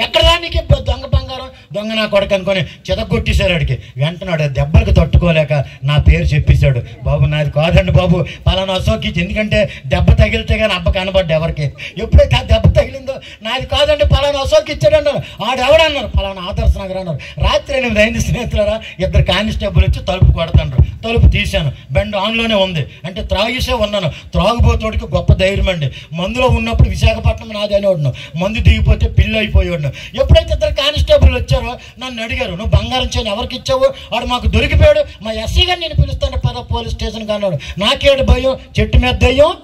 ఎక్కడ దానికి దొంగ బంగారం, దొంగ నా కొడుకు అనుకొని చితగొట్టేశారు. ఆడికి వెంటనే దెబ్బలకు తట్టుకోలేక నా పేరు చెప్పేశాడు. బాబు నాది కాదండి బాబు, పలానా అశోక్. ఎందుకంటే దెబ్బ తగిలితే కానీ అబ్బ కనబడ్డా ఎవరికి. ఎప్పుడైతే ఆ దెబ్బ తగిలిందో నాది కాదండి పలానా అశోక్ ఇచ్చాడు అన్నారు. ఆడెవడన్నారు? పలానా ఆదర్శ నగర్ అన్నారు. రాత్రి 8 అయింది స్నేహితులారా. 2 కానిస్టేబుల్ వచ్చి తలుపు కొడతాండ్రు. తలుపు తీశాను. బెండ్ ఆన్లోనే ఉంది. అంటే త్రాగిసే ఉన్నాను. త్రాగుబోతోడికి గొప్ప ధైర్యం అండి. మందులో ఉన్నప్పుడు విశాఖపట్నం నాది అనేవాడును, మందు దిగిపోతే పిల్లి అయిపోయాడు. ఎప్పుడైతే 2 కానిస్టేబుల్ వచ్చారో నన్ను అడిగారు, నువ్వు బంగారం చేయని ఎవరికి ఇచ్చావు? వాడు మాకు దొరికిపోయాడు, మా ఎస్సీ గారు నేను పిలుస్తాను పద పోలీస్ స్టేషన్కి అన్నాడు. నాకేడు భయం? చెట్టు మీద దయ్యం.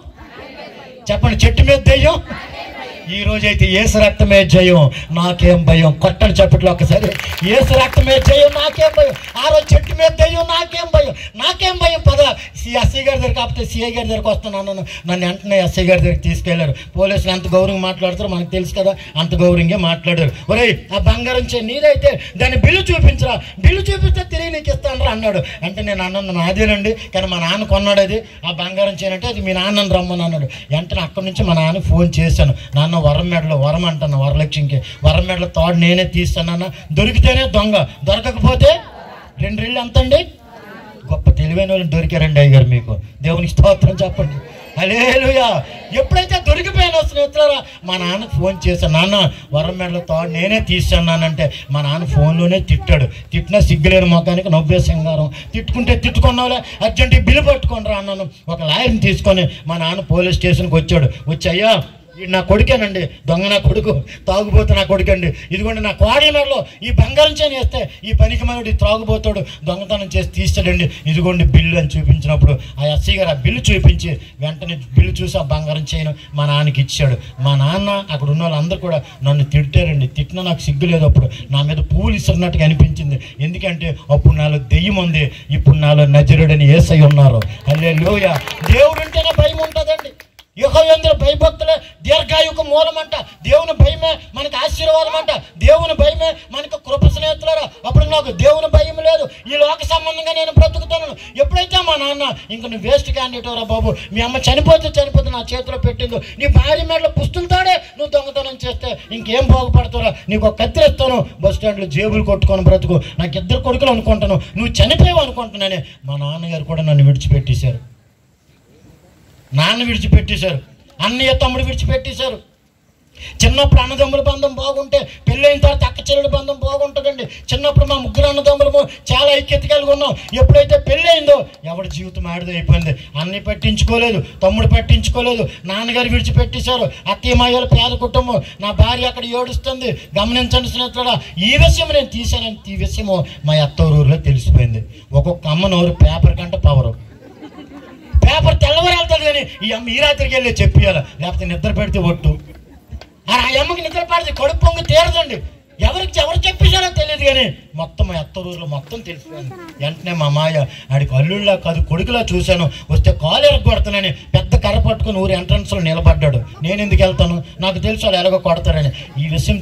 చెప్పండి, చెట్టు మీద దయ్యం. ఈ రోజైతే యేసు రక్తమే జయం, నాకేం భయం. కొట్టని చప్పట్లో ఒకసారి. యేసు రక్తమే జయం, నాకేం భయం. ఆ రోజు చెట్టు మీద దయ్యం, నాకేం భయం, నాకేం భయం. పద ఎస్ఐ గారి దగ్గర, కాకపోతే సిఐ గారి దగ్గరకు వస్తున్నాను. నన్ను వెంటనే ఎస్ఐ గారి దగ్గరికి తీసుకెళ్లారు. పోలీసులు ఎంత గౌరవంగా మాట్లాడతారో మనకు తెలుసు కదా, అంత గౌరవంగా మాట్లాడారు. ఒరేయ్ ఆ బంగారం చేయి నీదైతే దాన్ని బిల్లు చూపించరా, బిల్లు చూపిస్తే తిరిగి నీకు ఇస్తాను అన్నాడు. అంటే నేను అన్నాను నాదేనండి, కానీ మా నాన్న కొన్నాడు అది, ఆ బంగారం చేయనంటే అది మీ నాన్నని రమ్మని అన్నాడు. వెంటనే అక్కడి నుంచి మా నాన్న ఫోన్ చేశాను. నాన్న వరం మెడలో, వరం అంటాను వరలక్ష్మికి, వరం మెడలో తాడు నేనే తీస్తానన్నా. దొరికితేనే దొంగ, దొరకకపోతే 2 రెళ్ళు ఎంతండి? గొప్ప తెలివైన వాళ్ళు దొరికారండి అయ్యగారు మీకు. దేవునికి స్తోత్రం చెప్పండి. హల్లెలూయా. ఎప్పుడైతే దొరికిపోయానో స్నేహితులారా మా నాన్నకు ఫోన్ చేశాను. నాన్న వరం మెడలో తాడు నేనే తీస్తానంటే మా నాన్న ఫోన్లోనే తిట్టాడు. తిట్టినా సిగ్గులేని మొఖానికి నవ్వే సింగారం. తిట్టుకుంటే తిట్టుకున్నావులే, అర్జెంట్ బిల్లు పట్టుకొని రా అన్నాను. ఒక లాయర్ని తీసుకొని మా నాన్న పోలీస్ స్టేషన్కి వచ్చాడు. వచ్చి అయ్యా నా కొడుకేనండి, దొంగ నా కొడుకు, తాగుబోతు నా కొడుకండి, ఇదిగోండి నా కోడల మెడలో ఈ బంగారం చేయని వేస్తే ఈ పనికి మనోడు త్రాగుబోతాడు దొంగతనం చేసి తీస్తాడండి, ఇదిగోండి బిల్లు అని చూపించినప్పుడు ఆ ఎస్ఐ గారు ఆ బిల్లు చూపించి వెంటనే బిల్లు చూసి ఆ బంగారం చేయను మా నాన్నకి ఇచ్చాడు. మా నాన్న అక్కడ ఉన్న వాళ్ళందరూ కూడా నన్ను తిట్టారండి. తిట్టినా నాకు సిగ్గు లేదు. అప్పుడు నా మీద పువ్వులు ఇస్తున్నట్టుగా అనిపించింది. ఎందుకంటే అప్పుడు నాలో దెయ్యం ఉంది, ఇప్పుడు నాలో నజరుడని యేసయ్య ఉన్నారు. హల్లెలూయా. దేవుడు ఉంటేనే భయం ఉంటుందండి. యెహోవాయందు భయభక్తులే దీర్ఘాయుకు మూలమంట. దేవుని భయమే మనకు ఆశీర్వాదం అంట. దేవుని భయమే మనకు కృప స్నేహితులారా. అప్పుడు నాకు దేవుని భయం లేదు, ఈ లోక సంబంధంగా నేను బ్రతుకుతున్నాను. ఎప్పుడైతే మా నాన్న ఇంక నువ్వు వేస్ట్ క్యాండిడేట్ రా బాబు, మీ అమ్మ చనిపోతే నా చేతిలో పెట్టిందో, నీ భార్య మేడలో పుస్తులతోడే నువ్వు దొంగతనం చేస్తే ఇంకేం బాగుపడతావురా, నీకు ఒక కత్తిరిస్తాను, బస్ స్టాండ్లో జేబులు కొట్టుకొని బ్రతుకు, నాకు 2 కొడుకులు అనుకుంటాను, నువ్వు చనిపోయావు అనుకుంటున్నానే. మా నాన్నగారు కూడా నన్ను విడిచిపెట్టేశారు. నాన్న విడిచిపెట్టేశారు, అన్నయ్య తమ్ముడు విడిచిపెట్టేశారు. చిన్నప్పుడు అన్నదమ్ముల బంధం బాగుంటే పెళ్ళైన తర్వాత అక్క చెల్లెల బంధం బాగుంటుందండి. చిన్నప్పుడు మా 3 అన్నదమ్ములము చాలా ఐక్యత కలిగి ఉన్నాం. ఎప్పుడైతే పెళ్ళి అయిందో ఎవరి జీవితం ఆడిది అయిపోయింది. అన్ని పట్టించుకోలేదు, తమ్ముడు పట్టించుకోలేదు, నాన్నగారు విడిచిపెట్టేశారు. అత్తయ్య మాయలు పేద కుటుంబం, నా భార్య అక్కడ ఏడుస్తుంది. గమనించండి స్నేహితుడా, ఈ విషయం నేను తీశానని ఈ విషయము మా అత్తూరులో తెలిసిపోయింది. ఒక్కొక్క అమ్మ నోరు పేపర్ కంటే పవరు. పేపర్ తెల్లవారు వెళ్తుంది కానీ ఈ అమ్మ ఈ రాత్రికి వెళ్ళి చెప్పియాలి, లేకపోతే నిద్ర పెడితే ఒట్టు. ఆ అమ్మకి నిద్ర పడితే కడుపు పొంగి తీరదండి. ఎవరు చెప్పేశారో తెలియదు కానీ మొత్తం మా అత్తూరులో మొత్తం తెలిసిపోయింది. వెంటనే మా మాయ ఆడికి అల్లుళ్ళ కాదు కొడుకులా చూశాను. వస్తే కాలు ఎరగొడతానని పెద్ద కర్ర పట్టుకుని ఊరి ఎంట్రన్స్లో నిలబడ్డాడు. నేను ఎందుకు వెళ్తాను, నాకు తెలుసు వాళ్ళు ఎలాగో కొడతారని. ఈ విషయం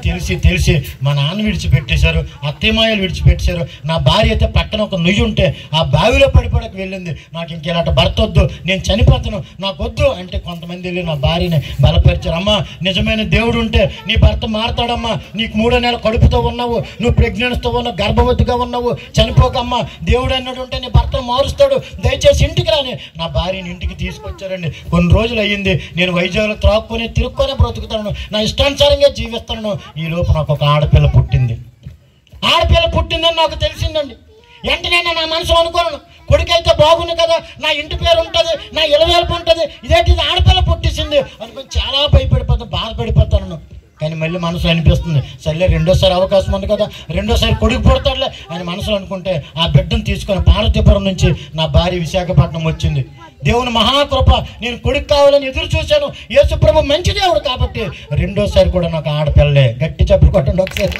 తెలిసి మా నాన్న విడిచిపెట్టేశారు, అత్తయ్యమాయలు విడిచిపెట్టేశారు. నా భార్య అయితే పక్కన ఒక నుయ్యి ఉంటే ఆ బావిలో పడిపోవడానికి వెళ్ళింది. నాకు ఇంకెలాంటి భర్త వద్దు, నేను చనిపోతాను, నాకు వద్దు అంటే కొంతమంది వెళ్ళి నా భార్యని బలపరిచారు. అమ్మా నిజమైన దేవుడు ఉంటే నీ భర్త మారతాడమ్మా, నీకు 3వ నెల కడుపుతో ఉన్నావు, నువ్వు ప్రెగ్నెన్స్తో ఉన్నావు, గర్భవతిగా ఉన్నావు, చనిపోకమ్మా, దేవుడు అన్నాడు ఉంటే నీ భర్తను మారుస్తాడు, దయచేసి ఇంటికి రాని నా భార్యని ఇంటికి తీసుకొచ్చారండి. కొన్ని రోజులు అయ్యింది, నేను వైజాగ్లో త్రాక్కుని తిరుక్కొని బ్రతుకుతాను, నా ఇష్టానుసారంగా జీవిస్తాను. ఈ లోపు నాకు ఒక ఆడపిల్ల పుట్టింది. ఆడపిల్ల పుట్టిందని నాకు తెలిసిందండి. వెంటనే నా మనసులో అనుకోను, కొడుకైతే బాగుంది కదా, నా ఇంటి పేరు ఉంటుంది, నా ఇలవేల్పు ఉంటుంది, ఇదేంటిది ఆడపిల్ల పుట్టేసింది అనుకుని చాలా భయపడిపోతాను, బాధపడిపోతాను. కానీ మళ్ళీ మనసులో అనిపిస్తుంది, సర్లే రెండోసారి అవకాశం ఉంది కదా, రెండోసారి కొడుకు పుడతాడులే అని మనసులో అనుకుంటే ఆ బిడ్డను తీసుకొని పార్వతీపురం నుంచి నా భార్య విశాఖపట్నం వచ్చింది. దేవుని మహాకృప, నేను కొడుకు కావాలని ఎదురు చూశాను. యేసు ప్రభు మంచి దేవుడు కాబట్టి రెండోసారి కూడా నాకు ఆడపిల్లే. గట్టి చప్పుడు కొట్టండి ఒకసారి.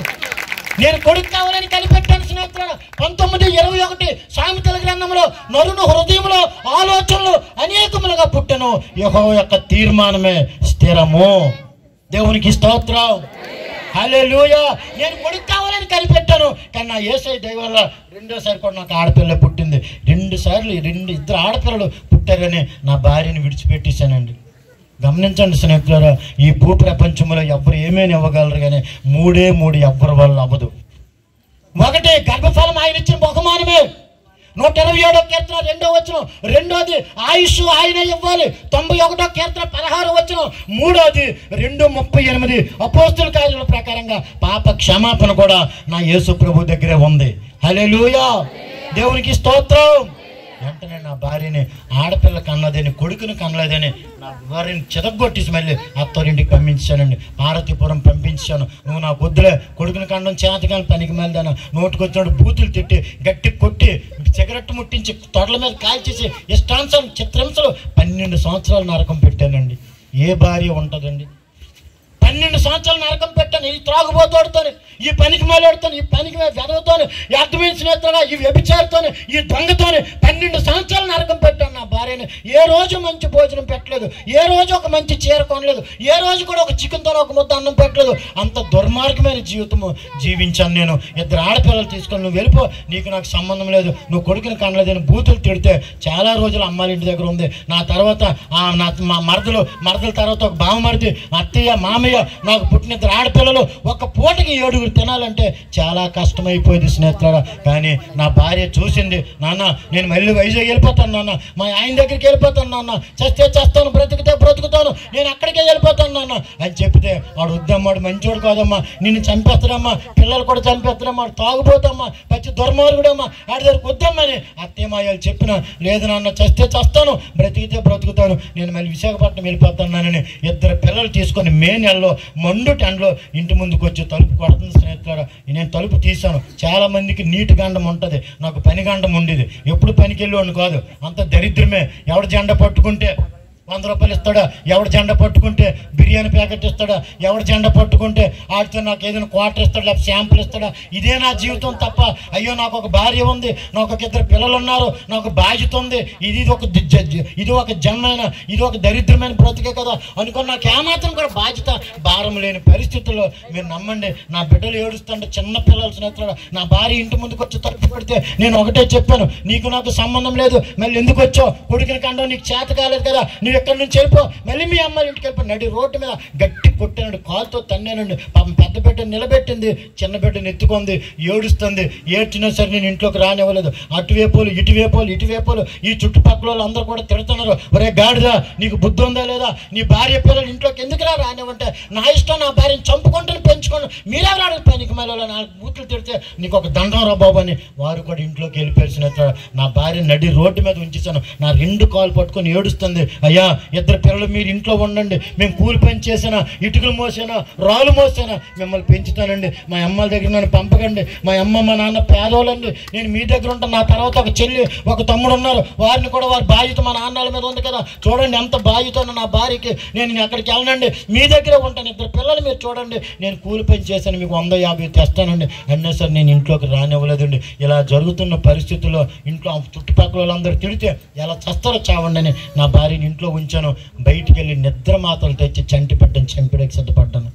నేను కొడుకు కావాలని కనిపెట్టాను స్నేహితులారా. 19:21 సామెతల గ్రంథంలో, నరుని హృదయంలో ఆలోచనలు అనేకములుగా పుట్టెను, యెహోవా యొక్క తీర్మానమే స్థిరము. దేవునికి స్తోత్రం, హల్లెలూయా. నేను కొడుకు కావాలని కనిపెట్టాను, కానీ నా యేసయ్య దయ వల్ల రెండోసారి కూడా నాకు ఆడపిల్ల పుట్టింది. 2 సార్లు 2 ఆడపిల్లలు పుట్టారని నా భార్యని విడిచిపెట్టేశానండి. గమనించండి స్నేహితులారా, ఈ భూ ప్రపంచంలో ఎవ్వరు ఏమేమి ఇవ్వగలరు, కానీ 3 ఎవ్వరి వల్ల అవ్వదు. 1 గర్భఫలం ఆయన ఇచ్చిన బహుమానమే. 127వ కీర్తన 2వ వచనం. 2వది ఆయుష్ ఆయన ఇవ్వాలి. 91వ కీర్తన 16వ వచనం. 3వది 2:38 అపోస్తుల కార్యాల ప్రకారంగా పాప క్షమాపణ కూడా నా యేసు ప్రభు దగ్గరే ఉంది. హల్లెలూయా, దేవునికి స్తోత్రం. వెంటనే నా భార్యని ఆడపిల్ల కన్నదని, కొడుకుని కనలేదని నా భార్యని చితగొట్టేసి మళ్ళీ అత్తోరింటికి పంపించానండి. పార్వతీపురం పంపించాను. నువ్వు నాకు వద్దులే, కొడుకుని కనడం చేతకాని పనికి మళ్ళీ నోటుకొచ్చాడు బూతులు తిట్టి గట్టి కొట్టి సిగరెట్ ముట్టించి తొడల మీద కాల్చేసి ఇష్టాంశాలు చిత్రహింసలు 12 సంవత్సరాలు నరకం పెట్టానండి. ఏ భార్య ఉంటుందండి? 12 సంవత్సరాలు నరకం పెట్టాను. ఈ త్రాగుబోతోడుతోని, ఈ పనికి మేలాడుతాను, ఈ పనికి వెదవుతోని, ఈ అర్థమైన స్నేహితుడా, ఈ వ్యభిచారితోని, ఈ దొంగతోని 12 సంవత్సరాలు నరకం పెట్టాను నా భార్యని. ఏ రోజు మంచి భోజనం పెట్టలేదు, ఏ రోజు ఒక మంచి చీర కొనలేదు, ఏ రోజు కూడా ఒక చికెన్తో ఒక ముద్ద అన్నం పెట్టలేదు. అంత దుర్మార్గమైన జీవితము జీవించాను నేను. 2 ఆడపిల్లలు తీసుకొని నువ్వు వెళ్ళిపో, నీకు నాకు సంబంధం లేదు, నువ్వు కొడుకుని కనలేదని బూతులు తిడితే చాలా రోజులు అమ్మాయి ఇంటి దగ్గర ఉంది. నా తర్వాత మా మరదల తర్వాత ఒక బావమరిది, అత్తయ్య, మామయ్య, నాకు పుట్టిన 2 ఆడపిల్లలు. ఒక పూటకి 7 తినాలంటే చాలా కష్టమైపోయింది స్నేహితులారా. కానీ నా భార్య చూసింది, నాన్న నేను మళ్ళీ వైజాగ్ వెళ్ళిపోతాను నాన్న, మా ఆయన దగ్గరికి వెళ్ళిపోతాను నాన్న, చస్తే చేస్తాను, బ్రతికితే బ్రతుకుతాను, నేను అక్కడికే వెళ్ళిపోతాను నాన్న అని చెప్తే, వాడు వద్దమ్మాడు, మంచోడు కాదమ్మా, నిన్ను చంపేస్తాడమ్మా, పిల్లలు కూడా చంపేస్తాడమ్మా, తాగుపోతామ్మా, పచ్చి దుర్మార్గుడమ్మా, వాడి దగ్గరికి వద్దమ్మని అత్తేమాయాలు చెప్పిన, లేదు నాన్న చస్తే చేస్తాను, బ్రతికితే బ్రతుకుతాను, నేను మళ్ళీ విశాఖపట్నం వెళ్ళిపోతానని 2 పిల్లలు తీసుకొని మే నెలలో మండు టెండలో ఇంటి ముందుకు వచ్చి తలుపు కొడుతుంది స్నేహితులారా. నేను తలుపు తీశాను. చాలా మందికి నీటి గండం ఉంటుంది, నాకు పని గండం ఉండేది. ఎప్పుడు పనికి వెళ్ళేవాడిని కాదు, అంత దరిద్రమే. ఎవడు జెండా పట్టుకుంటే 100 రూపాయలు ఇస్తాడా, ఎవడు జెండా పట్టుకుంటే బిర్యానీ ప్యాకెట్ ఇస్తాడా, ఎవడు జెండా పట్టుకుంటే ఆడితో నాకు ఏదైనా క్వార్టర్ ఇస్తాడా, లేకపోతే శాంపుల్ ఇస్తాడా. ఇదే నా జీవితం తప్ప, అయ్యో నాకు ఒక భార్య ఉంది, నాకు ఒక 2 పిల్లలు ఉన్నారు, నాకు బాధ్యత ఉంది, ఇది ఒక జన్మైన, ఇది ఒక దరిద్రమైన బ్రతికే కదా అనుకుని నాకు ఏమాత్రం కూడా బాధ్యత భారం లేని పరిస్థితుల్లో మీరు నమ్మండి, నా బిడ్డలు ఏడుస్తుంటే, చిన్న పిల్లలు స్నేహితులు, నా భార్య ఇంటి ముందుకు వచ్చి తలుపు పెడితే నేను ఒకటే చెప్పాను, నీకు నాకు సంబంధం లేదు, మళ్ళీ ఎందుకు వచ్చావు, కొడుకుని కండం నీకు చేత కాలేదు కదా, ఎక్కడి నుంచి వెళ్ళిపో, మళ్ళీ మీ అమ్మాయి ఇంటికి వెళ్ళిపో. నడి రోడ్డు మీద గట్టి కొట్టానండి, కాలుతో తన్నానండి. పాపం పెద్ద బిడ్డను నిలబెట్టింది, చిన్న బిడ్డను ఎత్తుకుంది, ఏడుస్తుంది. ఏడ్చినా సరే నేను ఇంట్లోకి రానివ్వలేదు. అటువైపులు ఇటువైపులు ఈ చుట్టుపక్కల వాళ్ళు అందరూ కూడా తిడుతున్నారు, ఒరే గాడిదా నీకు బుద్ధి ఉందా లేదా, నీ భార్య పిల్లలు ఇంట్లోకి ఎందుకు రానివ్వంటే, నా ఇష్టం, నా భార్యను చంపుకుంటాను పెంచుకోండి, మీరే రాడు పనికి మళ్ళీ నాకు బూతులు తిడితే నీకు ఒక దండం రా బాబు అని వారు కూడా ఇంట్లోకి వెళ్ళిపోయారు. నా భార్య నడి రోడ్డు మీద ఉంచేసాను. నా 2 కాళ్ళు పట్టుకొని ఏడుస్తుంది, అయ్యా 2 పిల్లలు మీరు ఇంట్లో ఉండండి, మేము కూలి పని చేసినా, ఇటుకలు మోసానా, రాళ్ళు మోసానా మిమ్మల్ని పెంచుతానండి, మా అమ్మల దగ్గర నన్ను పంపకండి, మా అమ్మ మా నాన్న పేదోళ్ళండి, నేను మీ దగ్గర ఉంటాను. నా తర్వాత ఒక చెల్లి ఒక తమ్ముడు ఉన్నారు, వారిని కూడా వారి బాధ్యత మా నాన్నల మీద ఉంది కదా, చూడండి ఎంత బాధ్యత నా భార్యకి, నేను అక్కడికి వెళ్ళనండి, మీ దగ్గరే ఉంటాను, 2 పిల్లలు మీరు చూడండి, నేను కూలి పని చేశాను, మీకు 150 తెస్తానండి అన్నా సరే నేను ఇంట్లోకి రానివ్వలేదండి. ఇలా జరుగుతున్న పరిస్థితుల్లో ఇంట్లో చుట్టుపక్కల వాళ్ళందరూ తిడితే ఎలా చస్తారో చావండి అని నా భార్యని ఇంట్లో ఉంచాను. బయటికి వెళ్ళి నిద్ర మాతలు తెచ్చి చంటి పెట్టని చంపిడకి సిద్ధపడ్డాను.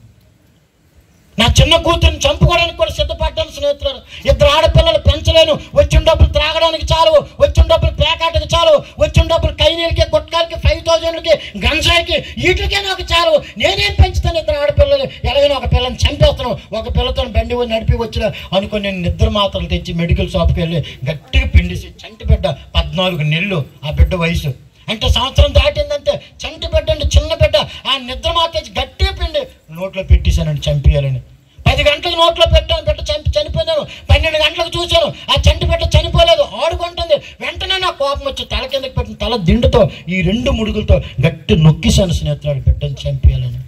నా చిన్న కూతురిని చంపుకోవడానికి కూడా సిద్ధపడ్డాను స్నేహితులు. 2 ఆడపిల్లలు పెంచాలి భరించలేను, వచ్చిన డబ్బులు త్రాగడానికి చాలు, వచ్చిన డబ్బులు పేకాటకి చాలు, వచ్చిన డబ్బులు కైనీలకి, గుట్కాలకి, 5,000కి, గంజాయికి, వీటికే నాకు చాలు, నేనేం పెంచుతాను ఇద్దరు ఆడపిల్లలు, ఎలాగైనా ఒక పిల్లని చంపేస్తాను, ఒక పిల్లతో బండి నడిపి వచ్చిన అనుకుని నేను నిద్ర మాత్రలు తెచ్చి మెడికల్ షాప్కి వెళ్ళి గట్టిగా పిండిసి చంటి బిడ్డ 14 నెలలు ఆ బిడ్డ వయసు, అంటే సంవత్సరం దాటిందంటే చంటి బిడ్డ అంటే చిన్న బిడ్డ, ఆ నిద్ర మాత్రం గట్టిగా పిండి నోట్లో పెట్టేశానండి చంపేయాలని. 10 గంటలకు నోట్లో పెట్టాను, బిడ్డ చనిపోయినాను. 12 గంటలకు చూశాను, ఆ చంటి బిడ్డ చనిపోలేదు, ఆడుకుంటుంది. వెంటనే నా కోపం వచ్చి తల కిందకి పెట్టిన తల దిండుతో ఈ 2 ముడుగులతో గట్టి నొక్కిశాను స్నేహితుడు బిడ్డను చంపేయాలని.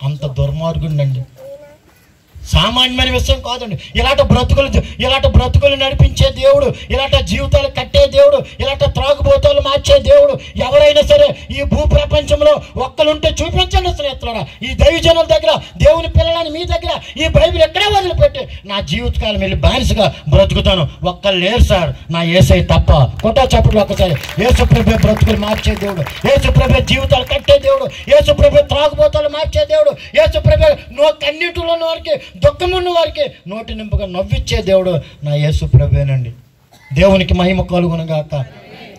అంత దుర్మార్గుండండి, సామాన్యమైన విషయం కాదండి. ఇలాంటి బ్రతుకులు నడిపించే దేవుడు, ఇలాంటి జీవితాలు కట్టే దేవుడు, ఇలాంటి త్రాగుబోతాలు మార్చే దేవుడు ఎవరైనా సరే ఈ భూ ప్రపంచంలో ఒక్కలుంటే చూపించండి స్నేహితులారా. ఈ దైవజనుల దగ్గర, దేవుని పిల్లలని మీ దగ్గర ఈ బైబిల్ ఎక్కడే వదిలిపెట్టి నా జీవితకాలం వెళ్ళి బానిసగా బ్రతుకుతాను. ఒక్కరు లేరు సార్, నా యేసయ్య తప్ప. కొట్టా చప్పట్లు ఒక్కసారి. యేసుప్రభు బ్రతుకులు మార్చే దేవుడు, యేసుప్రభు జీవితాలు కట్టే దేవుడు, యేసుప్రభు త్రాగుబోతాలు మార్చే దేవుడు, యేసుప్రభు కన్నీటిలో వారికి, దుఃఖమున్న వారికి నోటి నింపుగా నవ్విచ్చే దేవుడు నా యేసు ప్రభువేనండి. దేవునికి మహిమ కలుగును గాక.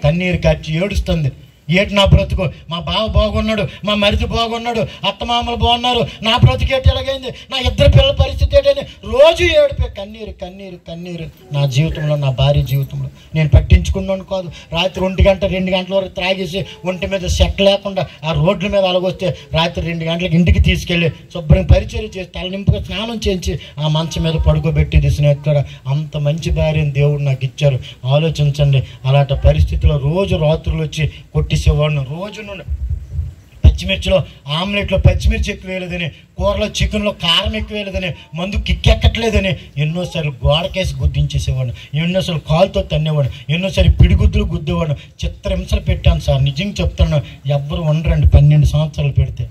కన్నీరు కార్చి ఏడుస్తుంది, ఏటి నా బ్రతుకు, మా బావ బాగున్నాడు, మా మరిది బాగున్నాడు, అత్తమామలు బాగున్నారు, నా బ్రతుకు ఏటి ఎలాగైంది, నా 2 పిల్లల పరిస్థితి ఏంటని రోజు ఏడిపోయి కన్నీరు కన్నీరు కన్నీరు. నా జీవితంలో, నా భార్య జీవితంలో నేను పట్టించుకున్నాను కాదు. రాత్రి 1 గంట 2 గంటల వరకు త్రాగేసి ఒంటి మీద సెట్ లేకుండా ఆ రోడ్ల మీద అలాగొస్తే రాత్రి 2 గంటలకు ఇంటికి తీసుకెళ్ళి శుభ్రం పరిచయం చేసి తల నింపుగా స్నానం చేయించి ఆ మంచం మీద పడుకోబెట్టేది స్నేహితుడు. అంత మంచి భార్యను దేవుడు నాకు ఇచ్చారు. ఆలోచించండి, అలాంటి పరిస్థితిలో రోజు రాత్రులు వచ్చి కొట్టేసేవాడిని. రోజు నుండి పచ్చిమిర్చిలో ఆమ్లెట్లో పచ్చిమిర్చి ఎక్కువ వేయలేదని, కూరలో చికెన్లో కారం ఎక్కువ వేయలేదని, మందు కిక్కెక్కట్లేదని ఎన్నోసార్లు గోడకేసి గుద్దించేసేవాడిని, ఎన్నోసార్లు కాలుతో తన్నేవాడిని, ఎన్నోసారి పిడిగుద్దులు గుద్దేవాడిని. చిత్రహింసలు పెట్టాను సార్, నిజంగా చెప్తాను. ఎవ్వరు ఉండరండి 12 సంవత్సరాలు పెడితే.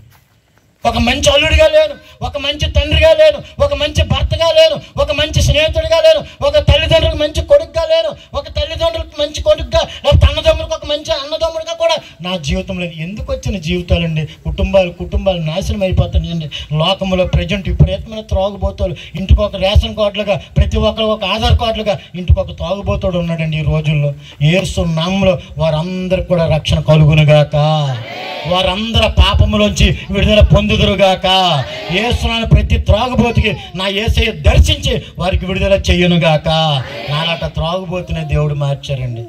ఒక మంచి అల్లుడిగా లేను, ఒక మంచి తండ్రిగా లేను, ఒక మంచి భర్తగా లేను, ఒక మంచి స్నేహితుడిగా లేను, ఒక తల్లిదండ్రులకు మంచి కొడుకుగా లేను, ఒక తల్లిదండ్రులకు మంచి కొడుకుగా, లేకపోతే అన్నదమ్ములకు ఒక మంచి అన్నదమ్ముడిగా కూడా నా జీవితం లేదు. ఎందుకు వచ్చిన జీవితాలండి? కుటుంబాలు నాశనం అయిపోతున్నాయండి. లోకంలో ప్రజెంట్ విపరీతమైన త్రాగుబోతాలు, ఇంటికి ఒక రేషన్ కార్డులుగా, ప్రతి ఒక్కరు ఒక ఆధార్ కార్డులుగా ఇంటికి ఒక త్రాగుబోతాడు ఉన్నాడండి ఈ రోజుల్లో. యేసు నామములో వారందరికి కూడా రక్షణ కలుగునుగాక, వారందరి పాపములోంచి విడుదల పొందుదురుగాక. యేసునామమున ప్రతి త్రాగుబోతుకి నా యేసయ్య దర్శించి వారికి విడుదల చెయ్యునుగాక. నాలాట త్రాగుబోతునే దేవుడు మార్చారండి.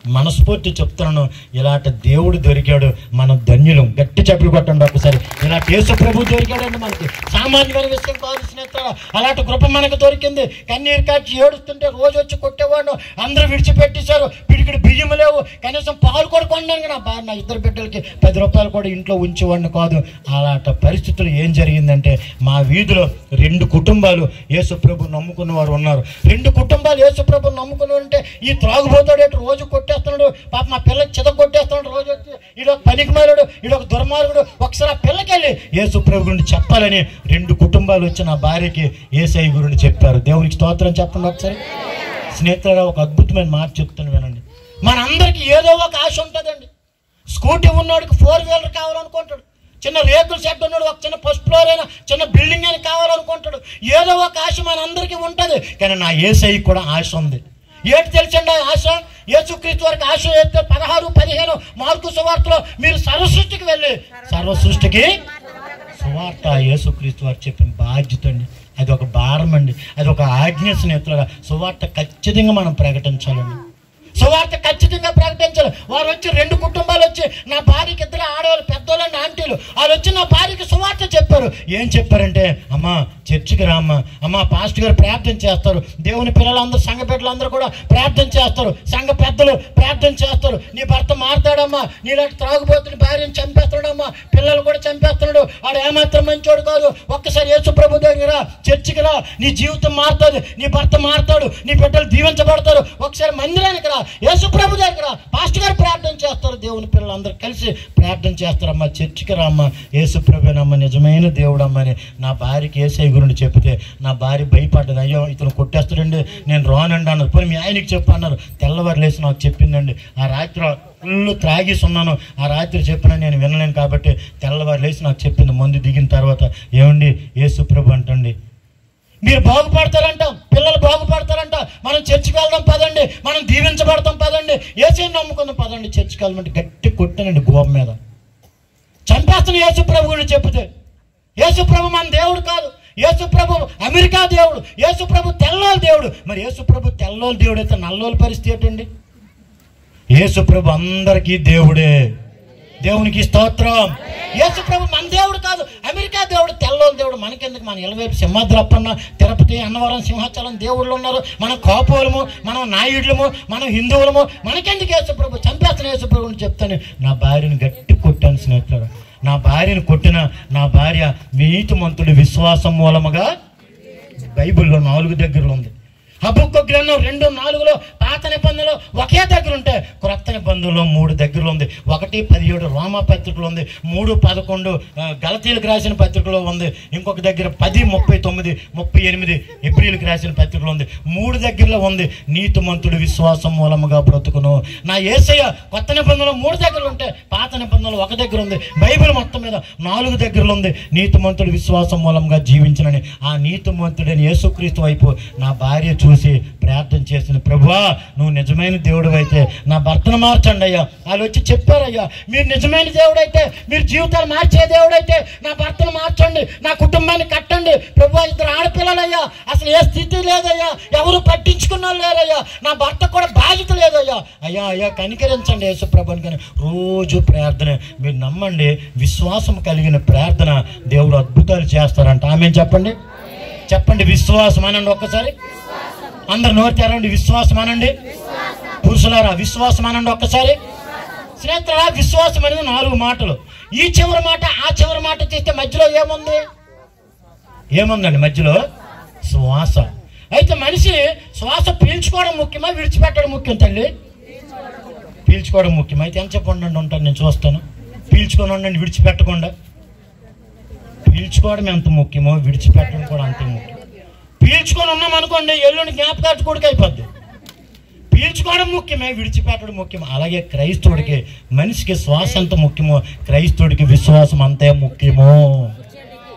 మనస్ఫూర్తి చెప్తున్నాను, ఇలాంటి దేవుడు దొరికాడు, మనం ధన్యులం. గట్టి చప్పట్లు కొట్టండి ఒకసారి. ఇలాంటి యేసు ప్రభు దొరికాడండి మనకి, సామాన్యమైన విషయం కాదు స్నేహితుడా. అలాంటి కృప మనకు దొరికింది. కన్నీరు కార్చి ఏడుస్తుంటే రోజు వచ్చి కొట్టేవాడు, అందరూ విడిచిపెట్టేశారు. పిడికిడి బియ్యం లేవు, కనీసం పాలు కూడా కొనడానికి నా 2 బిడ్డలకి 10 రూపాయలు కూడా ఇంట్లో ఉంచేవాడిని కాదు. అలాంటి పరిస్థితులు ఏం జరిగిందంటే, మా వీధిలో 2 కుటుంబాలు యేసు ప్రభు నమ్ముకున్న వారు ఉన్నారు. 2 కుటుంబాలు యేసు ప్రభు నమ్ముకుని ఉంటే ఈ త్రాగుబోతాడు రోజు కొట్టేస్తున్నాడు. పాప మా పిల్లకి చిత కొట్టేస్తున్నాడు. రోజు వచ్చి ఈడొక పనికిమాలుడు, ఈడొక దుర్మార్గుడు. ఒకసారి ఆ పిల్లకి వెళ్ళి యేసు ప్రభు గురించి చెప్పాలని 2 కుటుంబాలు వచ్చి నా భార్యకి యేసయ్య గురించి చెప్పారు. దేవునికి స్తోత్రం చెప్పండి ఒకసారి. స్నేహితులారా, ఒక అద్భుతమైన మాట చెప్తాను వినండి. మనందరికీ ఏదో ఒక ఆశ ఉంటుందండి. స్కూటీ ఉన్నవాడికి 4 వీలర్ కావాలనుకుంటాడు, చిన్న రేకుల షెడ్ ఉన్నాడు, ఒక చిన్న ఫస్ట్ ఫ్లోర్ అయినా చిన్న బిల్డింగ్ అయినా కావాలనుకుంటాడు. ఏదో ఒక ఆశ మనందరికీ ఉంటుంది. కానీ నా యేసయ్యకి కూడా ఆశ ఉంది. ఏంటి తెలుసండి ఆ ఆశ? యేసుక్రీస్తు వారికి ఆశ అయితే 16-15 మార్కు సువార్తలో మీరు సర్వసృష్టికి వెళ్ళి సర్వసృష్టికి సువార్త యేసుక్రీస్తు వారు చెప్పిన బాధ్యత అండి. అది ఒక భారం అండి, అది ఒక ఆజ్ఞ స్నేహితులుగా. సువార్త ఖచ్చితంగా మనం ప్రకటించాలండి, సువార్త ఖచ్చితంగా ప్రకటించాలి. వారు వచ్చి 2 కుటుంబాలు వచ్చి నా భార్యకి 2 ఆడవాళ్ళు, పెద్దోళ్ళండి, ఆంటీలు. వాళ్ళు వచ్చి నా భార్యకి సువార్త చెప్పారు. ఏం చెప్పారంటే, అమ్మా చర్చికి రామ్మా, అమ్మా పాస్టర్ గారు ప్రార్థన చేస్తారు, దేవుని పిల్లలందరూ, సంఘ బిడ్డలందరూ కూడా ప్రార్థన చేస్తారు, సంఘ పెద్దలు ప్రార్థన చేస్తారు. నీ భర్త మారుతాడమ్మా, నీలాంటి త్రాగుబోతుని భార్యను చంపేస్తున్నాడమ్మా, పిల్లలు కూడా చంపేస్తున్నాడు, వాడు ఏమాత్రం మంచోడు కాదు. ఒక్కసారి యేసు ప్రభు దగ్గర చర్చికి రా, నీ జీవితం మారుతుంది, నీ భర్త మారుతాడు, నీ బిడ్డలు దీవించబడతారు. ఒకసారి మందిరానికి రా, యేసు ప్రభు దగ్గర పాస్టర్ గారు ప్రార్థన చేస్తారు, దేవుని పిల్లలు అందరూ కలిసి ప్రార్థన చేస్తారమ్మా, చర్చికి రామ్మా, యేసు ప్రభునమ్మ నిజమైన దేవుడు అమ్మని నా భార్యకి యేసయ్య గురించి చెప్తే నా భార్య భయపడ్డది. అయ్యో ఇతను కొట్టేస్తాడండి, నేను రానండి అన్నారు. పోనీ మీ ఆయనకి చెప్పు అన్నారు. తెల్లవారు లేసి నాకు చెప్పిందండి. ఆ రాత్రి ఫుల్ త్రాగేసి ఉన్నాను, ఆ రాత్రి చెప్పినా నేను వినలేను కాబట్టి తెల్లవారు లేసి నాకు చెప్పింది. మందు దిగిన తర్వాత, ఏమండి యేసు ప్రభు అంటండి, మీరు బాగుపడతారంటాం, పిల్లలు బాగుపడతారంట, మనం చర్చికి వెళ్దాం పదండి, మనం దీవించబడతాం పదండి, యేసుని నమ్ముకుందాం పదండి, చర్చికి వెళ్ళమంటే గట్టి కొట్టానండి గోప మీద. చంపేస్తాను యేసు ప్రభు గురించి చెప్తే. యేసు ప్రభు మన దేవుడు కాదు, యేసు ప్రభు అమెరికా దేవుడు, యేసు ప్రభు తెల్లోళ్ళ దేవుడు. మరి యేసు ప్రభు తెల్లోళ్ళ దేవుడు అయితే నల్లోళ్ళ పరిస్థితి ఏంటండి? యేసు ప్రభు అందరికీ దేవుడే. దేవునికి స్తోత్రం. యేసు ప్రభు మన దేవుడు కాదు, అమెరికా దేవుడు, తెల్లోళ్ళ దేవుడు. మనకెందుకు? మన ఇలవైపు సింహాద్రప్పన్న, తిరుపతి, అన్నవరం, సింహాచలం దేవుళ్ళు ఉన్నారు. మనం కాపోలము, మనం నాయుడులము, మనం హిందువులము. మనకెందుకు యేసు ప్రభు? చంపేస్తాను యేసు ప్రభుని చెప్తాను. నా భార్యను గట్టి కొట్టాను స్నేహితుడు. నా భార్యను కొట్టిన నా భార్య నీతిమంతుడి విశ్వాసం మూలముగా బైబిల్లో 4 దగ్గరలో ఉంది. హబక్కూకు గ్రంథం 2:4 పాత నిబంధనలో ఒకే దగ్గర ఉంటే, క్రొత్త నిబంధనలో 3 దగ్గరలో ఉంది. 1:17 రోమా పత్రికలో ఉంది, 3:11 గలతీలకు రాసిన పత్రికలో ఉంది, ఇంకొక దగ్గర 10:39, 38 ఎబ్రీలకు రాసిన పత్రికలో ఉంది. 3 దగ్గరలో ఉంది. నీతిమంతుడు విశ్వాసం మూలముగా బ్రతుకును. నా యేసయ్య కొత్త నిబంధనలో 3 దగ్గరలు ఉంటే, పాత నిబంధనలో 1 దగ్గర ఉంది. బైబిల్ మొత్తం మీద 4 దగ్గరలో ఉంది. నీతిమంతుడు విశ్వాసం మూలంగా జీవించనని. ఆ నీతిమంతుడని యేసుక్రీస్తు వైపు నా భార్య చూసి ప్రార్థన చేసింది. ప్రభువా, నువ్వు నిజమైన దేవుడు అయితే నా భర్తను మార్చండి అయ్యా. వాళ్ళు వచ్చి చెప్పారయ్యా, మీరు నిజమైన దేవుడు అయితే, మీరు జీవితాలు మార్చే దేవుడు అయితే నా భర్తను మార్చండి, నా కుటుంబాన్ని కట్టండి. ప్రభువా, 2 ఆడపిల్లలయ్యా, అసలు ఏ స్థితి లేదయ్యా, ఎవరు పట్టించుకున్న లేరయ్యా, నా భర్త కూడా బాధ్యత లేదయ్యా, అయ్యా అయ్యా కనికరించండి యేసు ప్రభుని. కానీ రోజు ప్రార్థన. మీరు నమ్మండి, విశ్వాసం కలిగిన ప్రార్థన దేవుడు అద్భుతాలు చేస్తారంట. ఆమె చెప్పండి, చెప్పండి విశ్వాసం అనండి ఒక్కసారి. అందరు నోరు తెరండి, విశ్వాసం అనండి. పురుషులారా విశ్వాసం అనండి ఒక్కసారి. స్నేహితులారా, విశ్వాసం అనేది 4 మాటలు. ఈ చివరి మాట ఆ చివరి మాట చేస్తే మధ్యలో ఏముంది? ఏముందండి మధ్యలో? శ్వాస. అయితే మనిషి శ్వాస పీల్చుకోవడం ముఖ్యమా, విడిచిపెట్టడం ముఖ్యం? తల్లి, పీల్చుకోవడం ముఖ్యం. అయితే ఎంత చెప్పండి ఉంటాను, నేను చూస్తాను. పీల్చుకొని ఉండండి, విడిచిపెట్టకుండా. పీల్చుకోవడం ఎంత ముఖ్యమో విడిచిపెట్టడం కూడా అంతే ముఖ్యం. పీల్చుకొని ఉన్నాం అనుకోండి, ఎల్లుండి జ్ఞాపకార్థ కొడుకు అయిపోద్ది. పీల్చుకోవడం ముఖ్యమే, విడిచిపెట్టడం ముఖ్యం. అలాగే క్రైస్తవుడికి, మనిషికి శ్వాస ఎంత ముఖ్యమో క్రైస్తవుడికి విశ్వాసం అంతే ముఖ్యమో.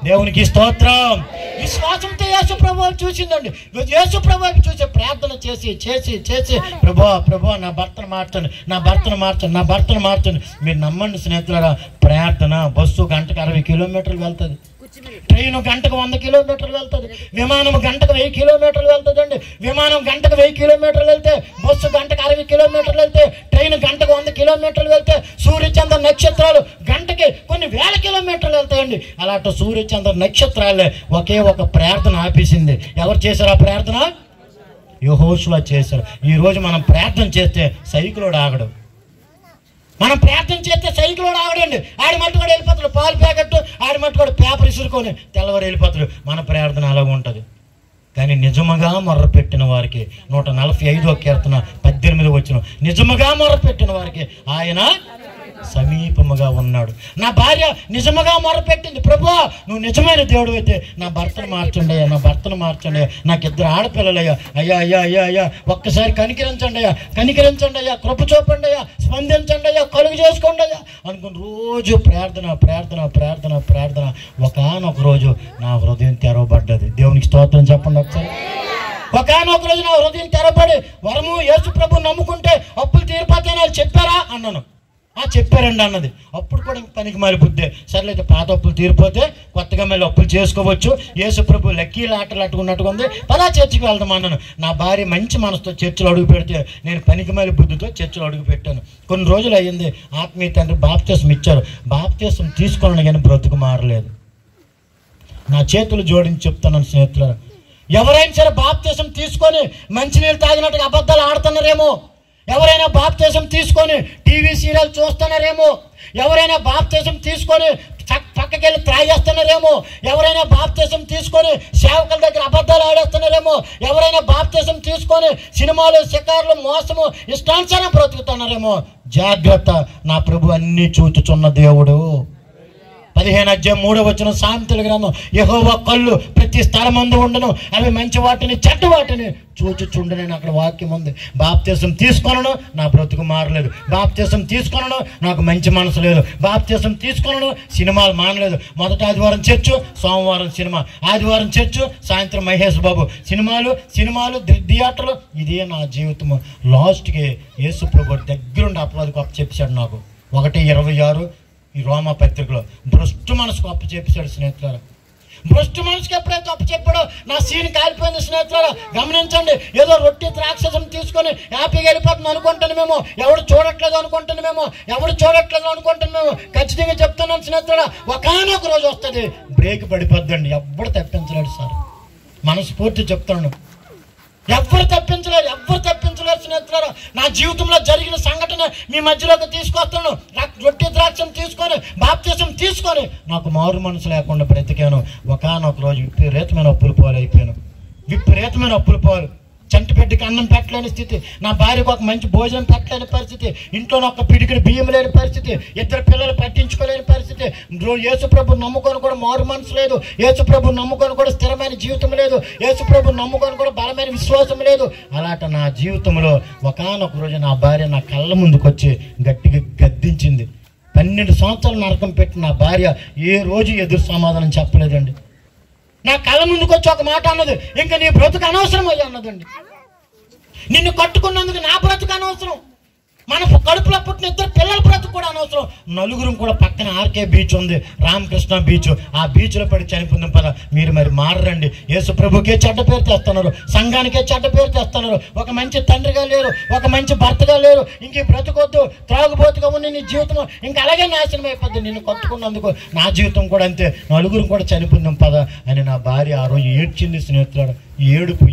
దేవునికి స్తోత్రం. విశ్వాసంతో యేసు ప్రభువు చూసిందండి. యేసు ప్రభువు చూసి ప్రార్థన చేసి చేసి చేసి ప్రభువా ప్రభువా నా భర్తను మార్చండి, నా భర్తను మార్చండి, నా భర్తను మార్చండి. మీరు నమ్మండి స్నేహితులారా, ప్రార్థన. బస్సు గంటకు 60 కిలోమీటర్లు వెళ్తుంది, ట్రైన్ గంటకు 100 కిలోమీటర్లు వెళ్తుంది, విమానం గంటకు 1000 కిలోమీటర్లు వెళ్తుందండి. విమానం గంటకు 1000 కిలోమీటర్లు వెళ్తే, బస్సు గంటకు 60 కిలోమీటర్లు వెళ్తే, ట్రైన్ గంటకు 100 కిలోమీటర్లు వెళ్తే, సూర్యచంద్ర నక్షత్రాలు గంటకి కొన్ని వేల కిలోమీటర్లు వెళ్తాయండి. అలాంటి సూర్యచంద్ర నక్షత్రాలే ఒకే ఒక ప్రార్థన ఆపేసింది. ఎవరు చేశారు ఆ ప్రార్థన? యెహోషువ చేశారు. ఈరోజు మనం ప్రార్థన చేస్తే సైకిలోడు ఆగడు. మనం ప్రార్థన చేస్తే సైకిలోడు ఆగడండి. ఆడి మట్టు కూడా వెళ్ళిపోతాడు, పాలు ప్యాకెట్, ఆడి మట్టు కూడా పేపర్ ఇసురుకొని తెల్లవారు వెళ్ళిపోతాడు. మన ప్రార్థన అలాగ ఉంటుంది. కానీ నిజముగా మొర్రపెట్టిన వారికి 145వ కీర్తన 18 వచనం, నిజముగా మొర్రపెట్టిన వారికి ఆయన సమీపముగా ఉన్నాడు. నా భార్య నిజముగా మొరపెట్టింది, ప్రభువా నువ్వు నిజమైన దేవుడు అయితే నా భర్తను మార్చండి అయ్యా, నా భర్తను మార్చండి అయ్యా, నాకు 2 ఆడపిల్లలయ్యా, అయ్యా అయ్యా అయ్యా అయ్యా ఒక్కసారి కనికరించండి అయ్యా, కనికరించండి అయ్యా, కృప చూపండి అయ్యా, స్పందించండి అయ్యా, కలుగు చేసుకోండి అయ్యా అనుకుని రోజు ప్రార్థన ప్రార్థన ప్రార్థన ప్రార్థన. ఒకానొక రోజు నా హృదయం తెరవబడ్డది. దేవునికి స్తోత్రం చెప్పండి ఒకసారి. ఒకానొక రోజు నా హృదయం తెరవబడి, వరము యేసు ప్రభు నమ్ముకుంటే అప్పులు తీరిపోతాయని చెప్పారా అన్నాను. చెప్పారండి అన్నది. అప్పుడు కూడా పనికి మారి బుద్ధే. సర్లేదు, పాత అప్పులు తీరిపోతే కొత్తగా మళ్ళీ అప్పులు చేసుకోవచ్చు, యేసు ప్రభు లక్కీలు ఆటలు అట్టుకున్నట్టుగా ఉంది, పలా చర్చికి వెళ్దాం అన్నాను. నా భార్య మంచి మనసుతో చర్చలు అడుగు పెడితే నేను పనికి మారి బుద్ధితో చర్చలు అడుగు పెట్టాను. కొన్ని రోజులు అయ్యింది, ఆత్మీయ తండ్రి బాప్తిసం ఇచ్చారు. బాప్తిసం తీసుకున్నాను కానీ బ్రతుకు మారలేదు. నా చేతులు జోడించి చెప్తున్నాను స్నేహితులారా, ఎవరైనా సరే బాప్తిసం తీసుకొని మంచినీళ్ళు తాగినట్టుగా అబద్ధాలు ఆడుతున్నారేమో, ఎవరైనా బాప్తిసం తీసుకొని టీవీ సీరియల్ చూస్తున్నారేమో, ఎవరైనా బాప్తిసం తీసుకొని పక్కకెళ్ళి త్రాగేస్తున్నారేమో, ఎవరైనా బాప్తిసం తీసుకొని సేవకుల దగ్గర అబద్ధాలు ఆడేస్తున్నారేమో, ఎవరైనా బాప్తిసం తీసుకొని సినిమాలు షికారులు మోసము ఇష్టానుసారం బ్రతుకుతున్నారేమో. జాగ్రత్త, నా ప్రభు అన్నీ చూచుచున్న దేవుడు. 15:3 సామెతల గ్రంథం, యెహోవా కళ్ళు ప్రతి స్థలమందు ఉండను, అవి మంచి వాటిని చెడ్డ వాటిని చూచుచుండనని అక్కడ వాక్యం ఉంది. బాప్తిసం తీసుకొనను, నా బ్రతుకు మారలేదు. బాప్తిసం తీసుకొనను, నాకు మంచి మనసు లేదు. బాప్తిసం తీసుకొనను, సినిమాలు మానలేదు. మొదట ఆదివారం చర్చు, సోమవారం సినిమా, ఆదివారం చర్చు, సాయంత్రం మహేష్ బాబు సినిమాలు థియేటర్లు. ఇదే నా జీవితము. లాస్ట్కి యేసు ప్రభు దగ్గరుండి అపవాదికి అప్పచెప్పాడు నాకు. 1:26 ఈ రోమా పత్రికలో భ్రష్టు మనసుకు అప్పచెప్పాడు స్నేహితులారా. భ్రష్టు మనసుకి ఎప్పుడైతే అప్పచెప్పాడో నా సీన్ కాలిపోయింది స్నేహితులారా. గమనించండి, ఏదో రొట్టె ద్రాక్షసం తీసుకొని హ్యాపీగా వెళ్ళిపోతుంది అనుకుంటాను మేము, ఎవడు చూడట్లేదు అనుకుంటాను. ఖచ్చితంగా చెప్తున్నాను స్నేహితులారా, ఒకానొక రోజు వస్తుంది, బ్రేక్ పడిపోద్దండి. ఎవ్వడు తప్పించలేడు సార్, మనస్ఫూర్తి చెప్తున్నాను. ఎవ్వరు తప్పించలేరు స్నేహితులారా. నా జీవితంలో జరిగిన సంఘటన మీ మధ్యలోకి తీసుకొస్తాను. రొట్టె ద్రాక్షం తీసుకొని బాప్తిసం తీసుకొని నాకు మారు మనసు లేకుండా బ్రతికాను. ఒకానొక రోజు విపరీతమైన అప్పులు పాలు. చంటి బిడ్డకి అన్నం పెట్టలేని స్థితి, నా భార్యకు ఒక మంచి భోజనం పెట్టలేని పరిస్థితి, ఇంట్లో ఒక పిడికిడి బియ్యం లేని పరిస్థితి, 2 పిల్లలు పట్టించుకోలేని పరిస్థితి. యేసుప్రభు నమ్ముకొని కూడా మారు మనసు లేదు. యేసుప్రభు నమ్ముకొని కూడా స్థిరమైన జీవితం లేదు. యేసుప్రభు నమ్ముకొని కూడా బలమైన విశ్వాసం లేదు. అలాంటి నా జీవితంలో ఒకానొక రోజు నా భార్య నా కళ్ళ ముందుకు వచ్చి గట్టిగా గద్దించింది. 12 సంవత్సరాలు నరకం పెట్టి నా భార్య ఏ రోజు ఎదురు సమాధానం చెప్పలేదండి. నా కళ్ళ ముందుకు వచ్చి ఒక మాట అన్నది, ఇంకా నీ బ్రతుకు అనవసరం అయ్యి అన్నదండి. నిన్ను కట్టుకున్నందుకు నా బ్రతుకు అనవసరం, మన కడుపులో పుట్టిన 2 పిల్లల బ్రతుకు కూడా అనవసరం. నలుగురం కూడా పక్కన ఆర్కే బీచ్ ఉంది, రామకృష్ణ బీచ్, ఆ బీచ్లో పడి చనిపోయిందాం పద. మీరు మరి మారండి. యేసు ప్రభుకే చెడ్డ పేరు తెస్తున్నారు, సంఘానికే చెడ్డ పేరు తెస్తున్నారు. ఒక మంచి తండ్రిగా లేరు, ఒక మంచి భర్తగా లేరు. ఇంక బ్రతుకొద్దు, త్రాగుబోతుగా ఉన్న నీ జీవితం ఇంకా అలాగే నాశనం అయిపోద్ది. నిన్ను కట్టుకున్నందుకు నా జీవితం కూడా అంతే, నలుగురం కూడా చనిపోయిందాం పద అని నా భార్య ఆ రోజు ఏడ్చింది స్నేహితులాడు. ఏడుపు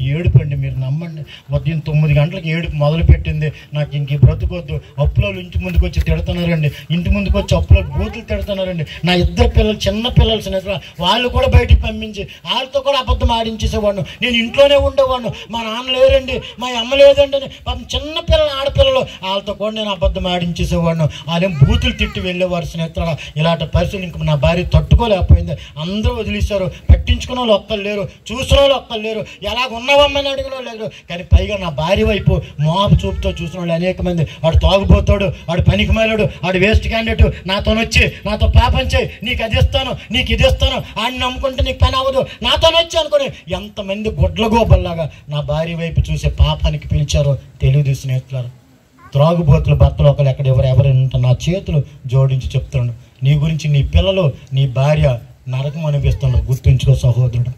అండి, మీరు నమ్మండి. ఉదయం 9 గంటలకు ఏడుపు మొదలుపెట్టింది. నాకు ఇంక బ్రతుకొద్దు. అప్పులో ఇంటి ముందుకు వచ్చి తిడుతున్నారండి, ఇంటి ముందుకు వచ్చి అప్పులో బూతులు తిడుతున్నారండి. నా 2 పిల్లలు, చిన్న పిల్లలు స్నేహితులు, వాళ్ళు కూడా బయటికి పంపించి వాళ్ళతో కూడా అబద్ధం ఆడించేసేవాడిను. నేను ఇంట్లోనే ఉండేవాడిను. మా నాన్న లేరండి, మా అమ్మ లేదండి అని పాపం చిన్న పిల్లలు, ఆడపిల్లలు, వాళ్ళతో కూడా నేను అబద్ధం ఆడించేసేవాడిను. వాళ్ళేం బూతులు తిట్టి వెళ్ళేవారు స్నేహితులు. ఇలాంటి పరిస్థితులు ఇంక నా భార్య తట్టుకోలేకపోయింది. అందరూ వదిలేశారు, పట్టించుకున్న వాళ్ళు ఒక్కరు లేరు, చూసిన వాళ్ళు ఒక్కరు లేరు, ఎలాగ ఉన్నావమ్మని అడిగిన వాళ్ళు లేరు. కానీ పైగా నా భార్య వైపు మోహపు చూపుతో చూసిన వాళ్ళు అనేక మంది. వాడు తాగుబోతాడు, వాడు పనికి మాలాడు, వాడు వేస్ట్ క్యాండిడేట్, నాతో పాపం చేయి, నీకు అది ఇస్తాను, నీకు ఇది ఇస్తాను, ఆడిని నమ్ముకుంటే నీకు పని అవ్వదు, నాతోనొచ్చి అనుకుని ఎంతమంది గుడ్లగోబల్లాగా నా భార్య వైపు చూసే పాపానికి పిలిచారో తెలియదు స్నేహితులారు. త్రాగుబోతుల భర్తలు ఒకరు ఎక్కడ ఎవరైనా నా చేతులు జోడించి చెప్తున్నాడు, నీ గురించి నీ పిల్లలు, నీ భార్య నరకం అనిపిస్తున్నాడు. గుర్తుంచుకో సహోదరుడు,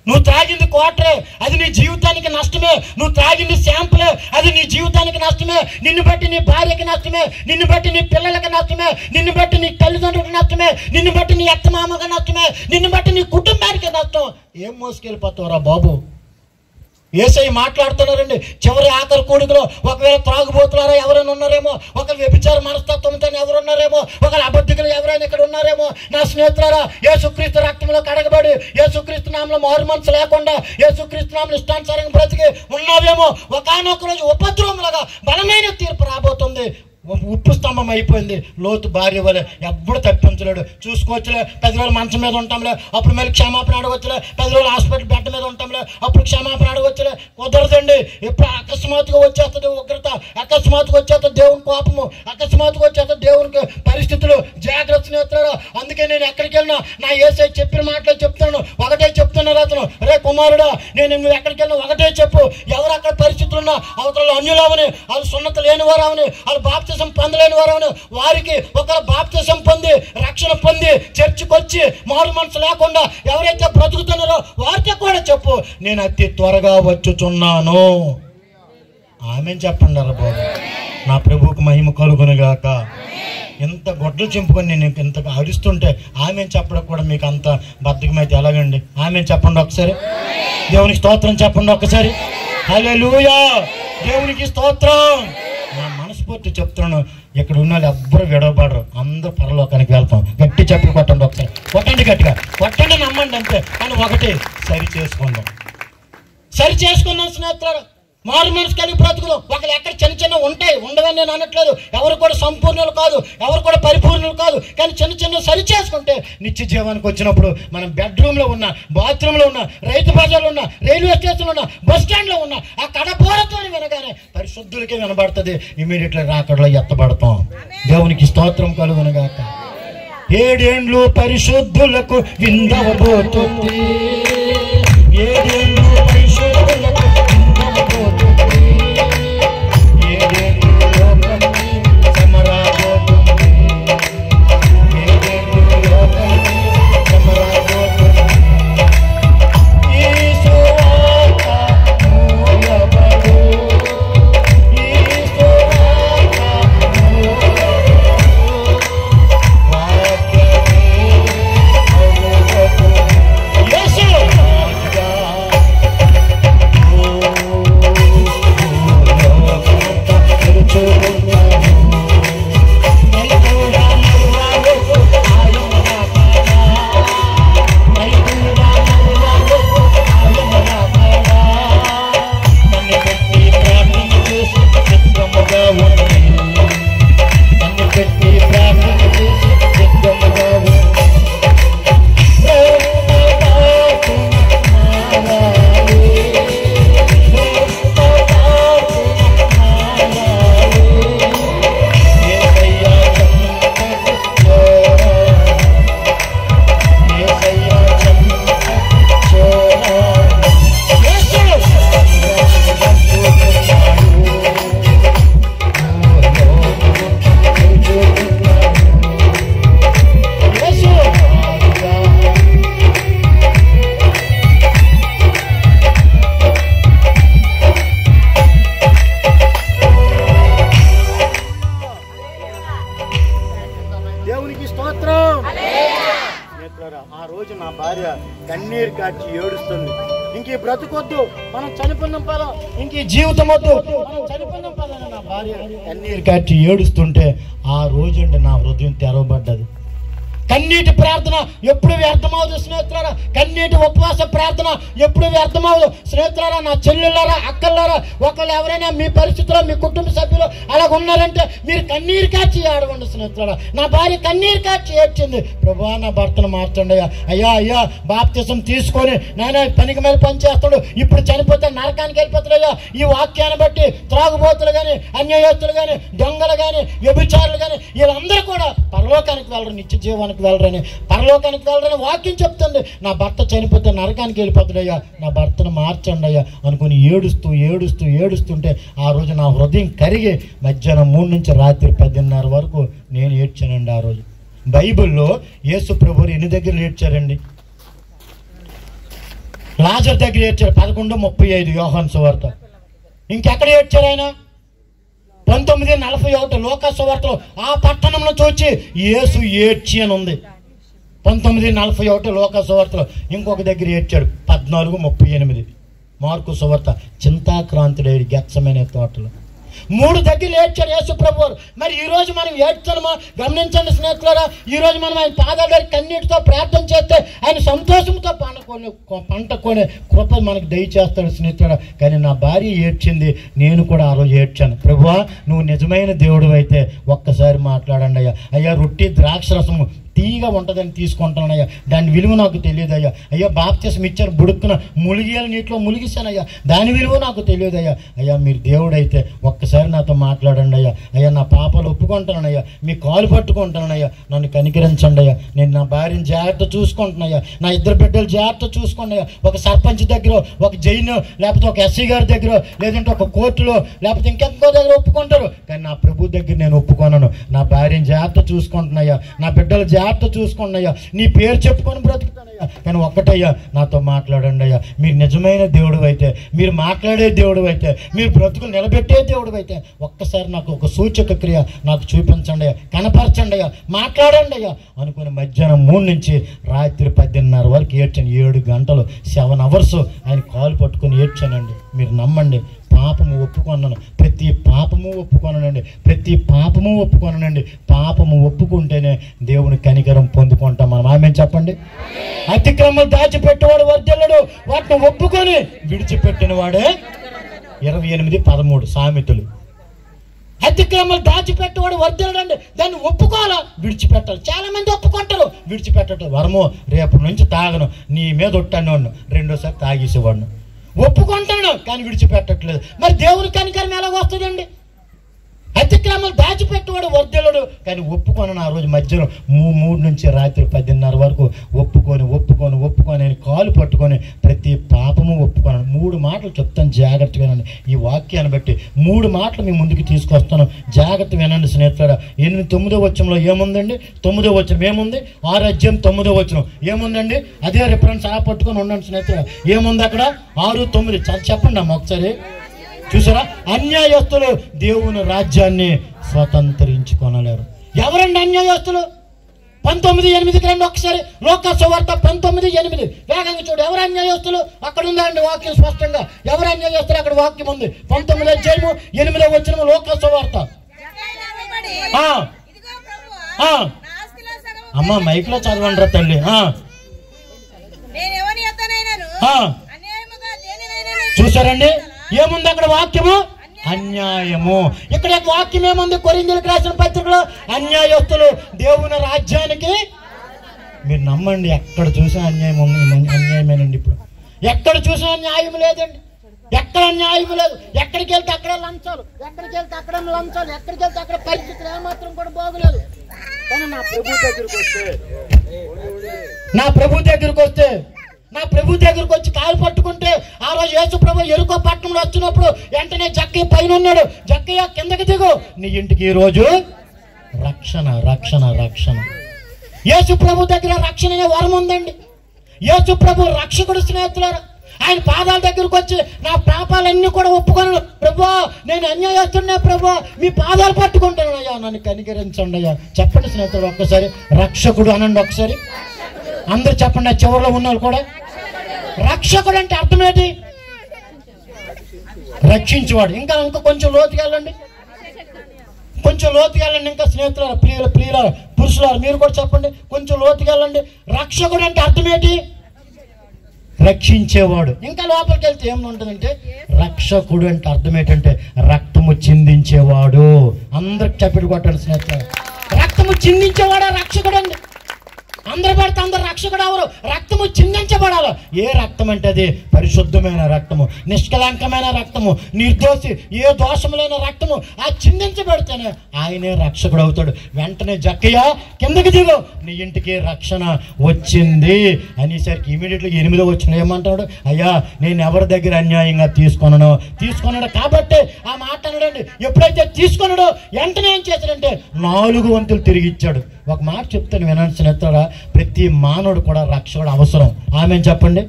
నువ్వు త్రాగింది క్వార్టరే, అది నీ జీవితానికి నష్టమే. నువ్వు త్రాగింది శాంపులే, అది నీ జీవితానికి నష్టమే. నిన్ను బట్టి నీ భార్యకి నష్టమే, నిన్ను బట్టి నీ పిల్లలకి నష్టమే, నిన్ను బట్టి నీ తల్లిదండ్రులకు నష్టమే, నిన్ను బట్టి నీ అత్తమామకి నష్టమే, నిన్ను బట్టి నీ కుటుంబానికి నష్టం. ఏం మోసుకెళ్ళిపోతావురా బాబు? యేసయ్య మాట్లాడుతున్నారండి. చివరి ఆఖరి కూడికలో ఒకవేళ త్రాగుబోతున్నారా ఎవరైనా ఉన్నారేమో, ఒక వ్యభిచార మనస్తత్వంతో ఎవరున్నారేమో, ఒక అబద్ధికులు ఎవరైనా ఇక్కడ ఉన్నారేమో. నా స్నేహితులారా, యేసుక్రీస్తు రక్తంలో కడగబడి యేసుక్రీస్తు నామములో మారు మనసు లేకుండా యేసుక్రీస్తు నామములో ఇష్టానుసారంగా బ్రతికి ఉన్నావేమో. ఒకానొక రోజు ఉపద్రవంలాగా బలమైన తీర్పు రాబోతుంది. ఉప్పు స్తంభం అయిపోయింది లోతు భార్య వలె. ఎవ్వడు తప్పించలేడు. చూసుకోవచ్చులే, 10 రోజులు మంచం మీద ఉంటాంలే, అప్పుడు మళ్ళీ క్షమాపణ అడగొచ్చులే. 10 రోజులు హాస్పిటల్ బెడ్ మీద ఉంటాంలే, అప్పుడు క్షమాపణ అడగొచ్చులే. కుదరదండి. ఎప్పుడు అకస్మాత్తుగా వచ్చేస్తుంది ఉగ్రత, అకస్మాత్తుగా వచ్చేస్తుంది దేవుని కోపము, అకస్మాత్తుగా వచ్చేస్తుంది దేవునికి పరిస్థితులు. జాగ్రత్త స్నేహితులారా. అందుకే నేను ఎక్కడికి వెళ్ళినా నా యేసయ్య చెప్పిన మాటలే చెప్తున్నాను. ఒకటే చెప్తున్నారు అతను, రే కుమారుడా, నువ్వు ఎక్కడికి వెళ్ళినా ఒకటే చెప్పు. ఎవరు అక్కడ పరిస్థితులు ఉన్నా, అవతల అన్యులవని, వాళ్ళు సున్నత లేని వారు అవని, వాళ్ళు బాప్తిసం పొందలేని వారు అవని, వారికి ఒక బాప్తిసం పొంది రక్షణ పొంది చర్చికి వచ్చి మారు మనసు లేకుండా ఎవరైతే బ్రతుకుతున్నారో వారితో కూడా చెప్పు, నేను అతి త్వరగా వచ్చుచున్నాను. ఆమెన్ చెప్పండి రా బాబు. నా ప్రభువుకు మహిమ కలుగునుగాక. ఎంత గొడ్లు చింపుకొని నేను ఇంత అరుస్తుంటే ఆమెన్ చెప్పడం కూడా మీకు అంత బద్ధకమైతే ఎలాగండి? ఆమెన్ చెప్పండి ఒకసారి. దేవునికి స్తోత్రం చెప్పండి ఒకసారి. హల్లెలూయా, దేవునికి స్తోత్రం. నా మనస్ఫూర్తి చెప్తున్నాను, ఇక్కడ ఉన్న వాళ్ళు ఎవ్వరు విడవబడరు, అందరూ పరలోకానికి వెళ్తాం. గట్టి చెప్పి కొట్టండి ఒకసారి, కొట్టండి గట్టిగా, కొట్టండి, నమ్మండి అంతే. కానీ ఒకటి సరి చేసుకుందాం స్నేహితులారా. మారు మనసు కలిగి బ్రతుకుదాం. ఒకళ్ళు ఎక్కడ చిన్న చిన్న ఉంటాయి, ఉండవని నేను అనట్లేదు. ఎవరు కూడా సంపూర్ణులు కాదు, ఎవరు కూడా పరిపూర్ణులు కాదు. కానీ చిన్న చిన్న సరి చేసుకుంటే నిత్య జీవానికి వచ్చినప్పుడు మనం బెడ్రూమ్లో ఉన్నా, బాత్రూంలో ఉన్నా, రైతు బజార్లో ఉన్నా, రైల్వే స్టేషన్లో ఉన్నా, బస్ స్టాండ్లో ఉన్నా, ఆ కడబోరతో వినగానే పరిశుద్ధులకే వినబడుతుంది. ఇమీడియట్గా రాకడలో ఎత్తబడతాం. దేవునికి స్తోత్రం కలుగునుగాక. 7 ఏండ్లు పరిశుద్ధులకు విందవబోతుంది. 7 ఏండ్లు పరిశుద్ధులకు విందవబోతుంది. 7 ఏండ్లు లోకాన్ని సమరాబోతుంది. 7 ఏండ్లు లోకాన్ని సమరాబోతుంది. ఈ సువార్త మూయబడు, ఈ సువార్త మూయబడు. ఆ రోజు నా భార్య కన్నీరు కార్చి ఏడుస్తుంది. ఇంక ఈ బ్రతుకొద్దు, మనం చనిపోయిన పదం, ఇంక ఈ జీవితం వద్దు, మనం చనిపోయిన పదం. నా భార్య కన్నీరు కార్చి ఏడుస్తుంటే ఆ రోజు అండి నా హృదయం తెరవబడ్డది. కన్నీటి ప్రార్థన ఎప్పుడు వ్యర్థమవుదు స్నేహితులారా. కన్నీటి ఉపవాస ప్రార్థన ఎప్పుడు వ్యర్థమవుదు స్నేహితులారా. నా చెల్లెళ్ళారా, అక్కల్లారా, ఒకళ్ళు ఎవరైనా మీ పరిస్థితిలో మీ కుటుంబ సభ్యులు అలాగ ఉన్నారంటే మీరు కన్నీరు కాచి ఆడవండి స్నేహితులారా. నా భార్య కన్నీరు కాచి ఏడ్చింది, ప్రభువా నా భర్తను మార్చండి అయ్యా. అయ్యా అయ్యా బాప్తిసం తీసుకొని నాయన పనికి మీద పని చేస్తాడు, ఇప్పుడు చనిపోతే నరకానికి వెళ్ళిపోతాడు అయ్యా. ఈ వాక్యాన్ని బట్టి త్రాగుబోతులు కానీ, అన్యాయస్తులు కానీ, దొంగలు కానీ, వ్యభిచారులు కానీ వీళ్ళందరూ కూడా పరలోకానికి వెళ్ళరు, నిత్య జీవానికి వెళ్ళరని, పరలోకానికి వెళ్ళరని వాక్యం చెప్తుంది. నా భర్త చనిపోతే నరకానికి వెళ్ళిపోతాడయ్యా, నా భర్తను మార్చండి అయ్యా అనుకుని ఏడుస్తూ ఏడుస్తూ ఏడుస్తుంటే ఆ రోజు నా హృదయం కరిగి మధ్యాహ్నం 3 నుంచి రాత్రి 10:30 వరకు నేను ఏడ్చానండి. ఆ రోజు బైబిల్లో యేసు ప్రభువు ఎన్ని దగ్గర ఏడ్చారండి? లాజర్ దగ్గర ఏడ్చారు 11:35 యోహాను సువార్త. ఇంకెక్కడ ఏడ్చారు ఆయన? 19:41 లూకా సువార్తలో ఆ పట్టణంలో చూచి యేసు ఏడ్చి అని ఉంది. 19:41 లూకా సువార్తలో. ఇంకొక దగ్గర ఏడ్చాడు 14:38 మార్కు సువార్త. చింతాక్రాంతుడైన గెత్సెమనే తోటలో 3 దగ్గర ఏడ్చాడు యేసు ప్రభువారు. మరి ఈ రోజు మనం ఏడ్చామా? గమనించండి స్నేహితులారా. ఈ రోజు మనం ఆయన పాదాల దగ్గర కన్నీటితో ప్రార్థన చేస్తే ఆయన సంతోషంతో పంట కొనే కృప మనకు దయచేస్తాడు స్నేహితులారా. కానీ నా భార్య ఏడ్చింది, నేను కూడా ఆ రోజు ఏడ్చాను. ప్రభువా నువ్వు నిజమైన దేవుడు అయితే ఒక్కసారి మాట్లాడండి అయ్యా. అయ్యా రొట్టి ద్రాక్ష రసము తీగా ఉంటుందని తీసుకుంటానయ్యా, దాని విలువ నాకు తెలియదయ్యా. అయ్యా బాప్తిసం ఇచ్చారు, బుడుక్కున ములిగియాల నీటిలో ములిగిస్తానయ్యా, దాని విలువ నాకు తెలియదయ్యా. అయ్యా మీరు దేవుడైతే ఒక్కసారి నాతో మాట్లాడండి అయ్యా. అయ్యా నా పాపాలు ఒప్పుకుంటానయ్యా, మీ కాలు పట్టుకుంటానయ్యా, నన్ను కనికరించండి అయ్యా. నేను నా భార్యను జాగ్రత్త చూసుకుంటున్నాయ్యా, నా 2 బిడ్డలు జాగ్రత్త చూసుకున్నాయ్యా. ఒక సర్పంచ్ దగ్గర, ఒక జైలు, లేకపోతే ఒక ఎస్సీ గారి దగ్గర, లేదంటే ఒక కోర్టులో, లేకపోతే ఇంకెంకో దగ్గర ఒప్పుకుంటారు. కానీ నా ప్రభు దగ్గర నేను ఒప్పుకోనను. నా భార్యను జాగ్రత్త చూసుకుంటున్నాయ్యా, నా బిడ్డలు జాగ్రత్త చూసుకోండియ్యా, నీ పేరు చెప్పుకొని బ్రతుకుతానయ్యా. కానీ ఒక్కటయ్యా నాతో మాట్లాడండి అయ్యా. మీరు నిజమైన దేవుడు అయితే, మీరు మాట్లాడే దేవుడు అయితే, మీరు బ్రతుకులు నిలబెట్టే దేవుడు అయితే ఒక్కసారి నాకు ఒక సూచక క్రియ నాకు చూపించండి అయ్యా, కనపరచండి అయ్యా, మాట్లాడండి అయ్యా అనుకుని మధ్యాహ్నం 3 నుంచి రాత్రి 10:30 వరకు ఏడ్చాను. 7 గంటలు 7 అవర్స్ ఆయన కాలు పట్టుకొని ఏడ్చానండి. మీరు నమ్మండి, పాపము ఒప్పుకొన్నాను, ప్రతి పాపము ఒప్పుకొనండి, ప్రతి పాపము ఒప్పుకొనండి. పాపము ఒప్పుకుంటేనే దేవుని కనికరం పొందుకుంటాం మనం. ఆమె చెప్పండి. అతిక్రమం దాచిపెట్టేవాడు వర్ధిల్లడు, వాటిని ఒప్పుకొని విడిచిపెట్టిన వాడే 28:13 సామెతలు. అతిక్రమాలు దాచిపెట్టేవాడు వర్ధిల్లడండి, దాన్ని ఒప్పుకోవాలా, విడిచిపెట్టాలి. చాలా మంది ఒప్పుకుంటారు, విడిచిపెట్టడం. వరమో రేపు నుంచి తాగను, నీ మీద ఒట్టాను, రెండోసారి తాగేసేవాడిను. ఒప్పుకుంటాను కానీ విడిచిపెట్టట్లేదు. మరి దేవుని కనికరం ఎలాగ వస్తుందండి? అతిక్రమాలు దాచిపెట్టేవాడు వర్ధిల్లడు, కానీ ఒప్పుకొని ఆ రోజు మధ్యాహ్నం 3 నుంచి రాత్రి 10:30 వరకు ఒప్పుకొని అని కాలు పట్టుకొని ప్రతి పాపము ఒప్పుకొని 3 మాటలు చెప్తాను, జాగ్రత్తగా వినండి. ఈ వాక్యాన్ని బట్టి 3 మాటలు మీ ముందుకు తీసుకొస్తాను, జాగ్రత్త వినండి స్నేహితులారా. 9వ వచనంలో ఏముందండి? 9వ వచనం ఏముంది? 6వ అధ్యాయం 9వ వచనం ఏముందండి? అదే రిఫరెన్స్ అలా పట్టుకొని ఉండండి స్నేహితులారా. ఏముంది అక్కడ? 6, 9 చెప్పండి అమ్మ ఒకసారి. చూసారా? అన్యాయస్తులు దేవుని రాజ్యాన్ని స్వతంత్రించుకొనలేరు. ఎవరండి అన్యాయస్తులు? 19:8 రండి ఒకసారి. లోకాసు వార్త 19:8 వేగంగా చూడు. ఎవరు అన్యాయస్తులు? అక్కడ ఉందండి వాక్యం స్పష్టంగా. ఎవరు అన్యాయస్తులు? అక్కడ వాక్యం ఉంది. 19వ అధ్యాయము 8వ వచనం లోకాసు వార్త. అమ్మ మైక్లో చదవండి తల్లి. చూసారండి ఏముంది అక్కడ వాక్యము? అన్యాయము. ఇక్కడ వాక్యం ఏముంది? కొరింథీయులకు రాసిన పత్రికలో అన్యాయస్తులు దేవుని రాజ్యానికి. మీరు నమ్మండి, ఎక్కడ చూసినా అన్యాయం ఉంది. అన్యాయమేనండి. ఇప్పుడు ఎక్కడ చూసినా న్యాయం లేదండి. ఎక్కడ న్యాయం లేదు. ఎక్కడికి వెళ్తే అక్కడ లంచాలు, ఎక్కడికి వెళ్తే అక్కడ లంచాలు, ఎక్కడికి వెళ్తే అక్కడ పరిస్థితులు ఏమాత్రం కూడా బాగులేదు. కానీ నా ప్రభు దగ్గరకు వచ్చి కాలు పట్టుకుంటే, ఆ రోజు యేసు ప్రభు ఎరుకో పట్టణంలో వచ్చినప్పుడు వెంటనే జక్కయ్య పైన ఉన్నాడు. జక్కయ్య కిందకి దిగు, నీ ఇంటికి ఈ రోజు రక్షణ. యేసు ప్రభు దగ్గర రక్షణ అనే వరం ఉందండి. యేసు ప్రభు రక్షకుడు స్నేహితులారా. ఆయన పాదాల దగ్గరకు వచ్చి నా పాపాలన్నీ కూడా ఒప్పుకొను ప్రభు, నేను అన్యాయస్తున్నా ప్రభు, మీ పాదాలు పట్టుకుంటానయ్యా, నన్ను కనికరించండి అయ్యా. చెప్పండి స్నేహితుడు ఒక్కసారి, రక్షకుడు అనండి ఒకసారి. అందరు చెప్పండి, చివరిలో ఉన్నవాళ్ళు కూడా. రక్షకుడు అంటే అర్థం ఏంటి? రక్షించేవాడు. ఇంకా కొంచెం లోతుకి వెళ్ళండి, ఇంకా స్నేహితులారా, ప్రియుల పురుషులారు మీరు కూడా చెప్పండి, కొంచెం లోతుకి వెళ్ళండి. రక్షకుడు అంటే అర్థం ఏంటి? రక్షించేవాడు. ఇంకా లోపలికి వెళ్తే ఏముంటుందంటే, రక్షకుడు అంటే అర్థం ఏంటంటే రక్తము చిందించేవాడు. అందరికి చెప్పి కొట్టండి స్నేహితులారా, రక్తము చిందించేవాడు రక్షకుడు అండి. అందరు పడితే అందరు రక్షకుడు ఎవరు? రక్తము చిందించబడాలి. ఏ రక్తం అంటే అది పరిశుద్ధమైన రక్తము, నిష్కలంకమైన రక్తము, నిర్దోషి, ఏ దోషములైన రక్తము. ఆ చిందించబడితేనే ఆయనే రక్షకుడు అవుతాడు. వెంటనే జక్కయ్య కిందకి దిగు, నీ ఇంటికి రక్షణ వచ్చింది అనేసరికి ఇమీడియట్గా 8వ వచనం ఏమంటాడు? అయ్యా, నేను ఎవరి దగ్గర అన్యాయంగా తీసుకున్నాడు కాబట్టి ఆ మాట అన్నాడండి. ఎప్పుడైతే తీసుకున్నాడో వెంటనే ఏం చేశాడంటే 4 వంతులు తిరిగి ఇచ్చాడు. ఒక మాట చెప్తాను వినండి స్నేహితుడా, ప్రతి మానవుడు కూడా రక్షకుడు అవసరం. ఆమె చెప్పండి.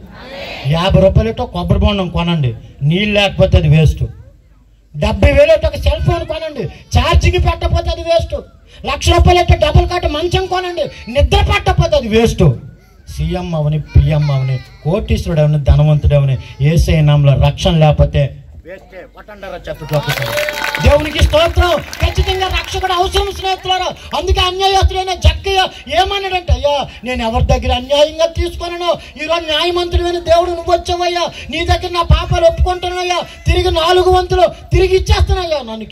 50 రూపాయలతో కొబ్బరి బొండం కొనండి, నీళ్ళు లేకపోతే అది వేస్ట్. 70,000 ఒక సెల్ ఫోన్ కొనండి, ఛార్జింగ్ పెట్టకపోతే అది వేస్ట్. 1,00,000 రూపాయలతో డబుల్ కట్ మంచం కొనండి, నిద్ర పట్టకపోతే అది వేస్ట్. సీఎం అవని, పిఎం అవని, కోటీశ్వరుడు అవని, ధనవంతుడు అవని, యేసయ్య నామములో రక్షణ లేకపోతే దేవునికి స్తోత్రం. ఖచ్చితంగా రక్షకుడు అవసరం స్నేహితులారా. అందుకే అన్యాయస్తుడైన జక్కయ్య ఏమన్నాడంటే, అయ్యా, నేను ఎవరి దగ్గర అన్యాయంగా తీసుకున్నాను, ఈరోజు న్యాయమంతుడైన దేవుడు నువ్వు వచ్చావయ్యా, నీ దగ్గర నా పాపాలు ఒప్పుకుంటున్నాయ్యా, తిరిగి 4 వంతులు తిరిగి ఇచ్చేస్తున్నాయ్యా, నన్ను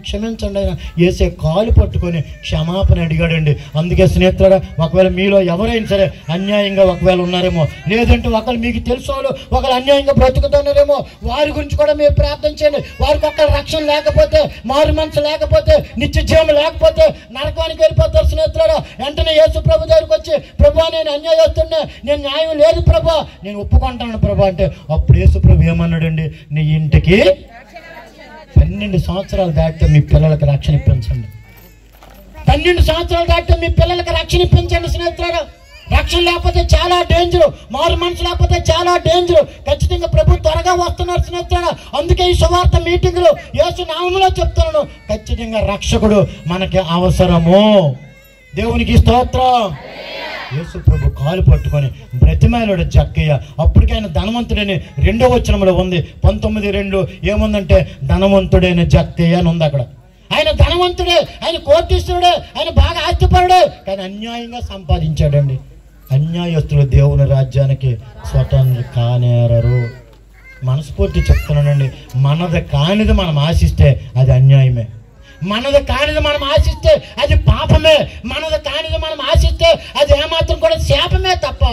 క్షమించండి అయినా వేసే కాలు పట్టుకొని క్షమాపణ అడిగాడండి. అందుకే స్నేహితులారా, ఒకవేళ మీలో ఎవరైనా సరే అన్యాయంగా ఒకవేళ ఉన్నారేమో, లేదంటే ఒకళ్ళు మీకు తెలుసు ఒకళ్ళు అన్యాయంగా బ్రతుకుతున్నారేమో, వారి గురించి కూడా మీరు ప్రార్థన చేయండి. వారికి ఒక్క రక్షణ లేకపోతే, మారు మనసు లేకపోతే, నిత్య జీవం లేకపోతే నరకానికి వెళ్ళిపోతారు స్నేహితులారా. వెంటనే యేసు ప్రభు దగ్గరికి వచ్చి, ప్రభు నేను అన్యాయస్తున్నా, నేను న్యాయం లేదు ప్రభు, నేను ఒప్పుకుంటాను ప్రభు అంటే, అప్పుడు యేసు ప్రభు ఏమన్నాడండి? నీ ఇంటికి 12 సంవత్సరాలు దాటితే మీ పిల్లలకి రక్షణ ఇప్పించండి. 12 సంవత్సరాలు దాటితే మీ పిల్లలకి రక్షణ ఇప్పించండి స్నేహితులారా. రక్షణ లేకపోతే చాలా డేంజర్, మారు మనసు లేకపోతే చాలా డేంజర్. ఖచ్చితంగా ప్రభు త్వరగా వస్తున్నారు స్నేహితులారా. అందుకే ఈ సువార్త మీటింగ్లో యేసు నామములో చెప్తున్నాను, ఖచ్చితంగా రక్షకుడు మనకి అవసరము. దేవునికి స్తోత్రం. యేసు ప్రభు కాలు పట్టుకొని బ్రతిమాలాడు జక్కయ్య. అప్పటికైనా ధనవంతుడని 2వ వచనంలో ఉంది. 19:2 ఏముందంటే ధనవంతుడైన జక్కయ్య అని ఉంది అక్కడ. ఆయన ధనవంతుడే, ఆయన కోటీశ్వరుడే, ఆయన బాగా ఆస్తిపరుడే, కానీ అన్యాయంగా సంపాదించాడండి. అన్యాయస్తులు దేవుని రాజ్యానికి స్వతంత్రులు కానేరరు. మనస్ఫూర్తి చెప్తున్నానండి, మనది కానిది మనం ఆశిస్తే అది అన్యాయమే. మనది కానిది మనం ఆశిస్తే అది పాపమే. మనది కానిది మనం ఆశిస్తే అది ఏమాత్రం కూడా శాపమే తప్ప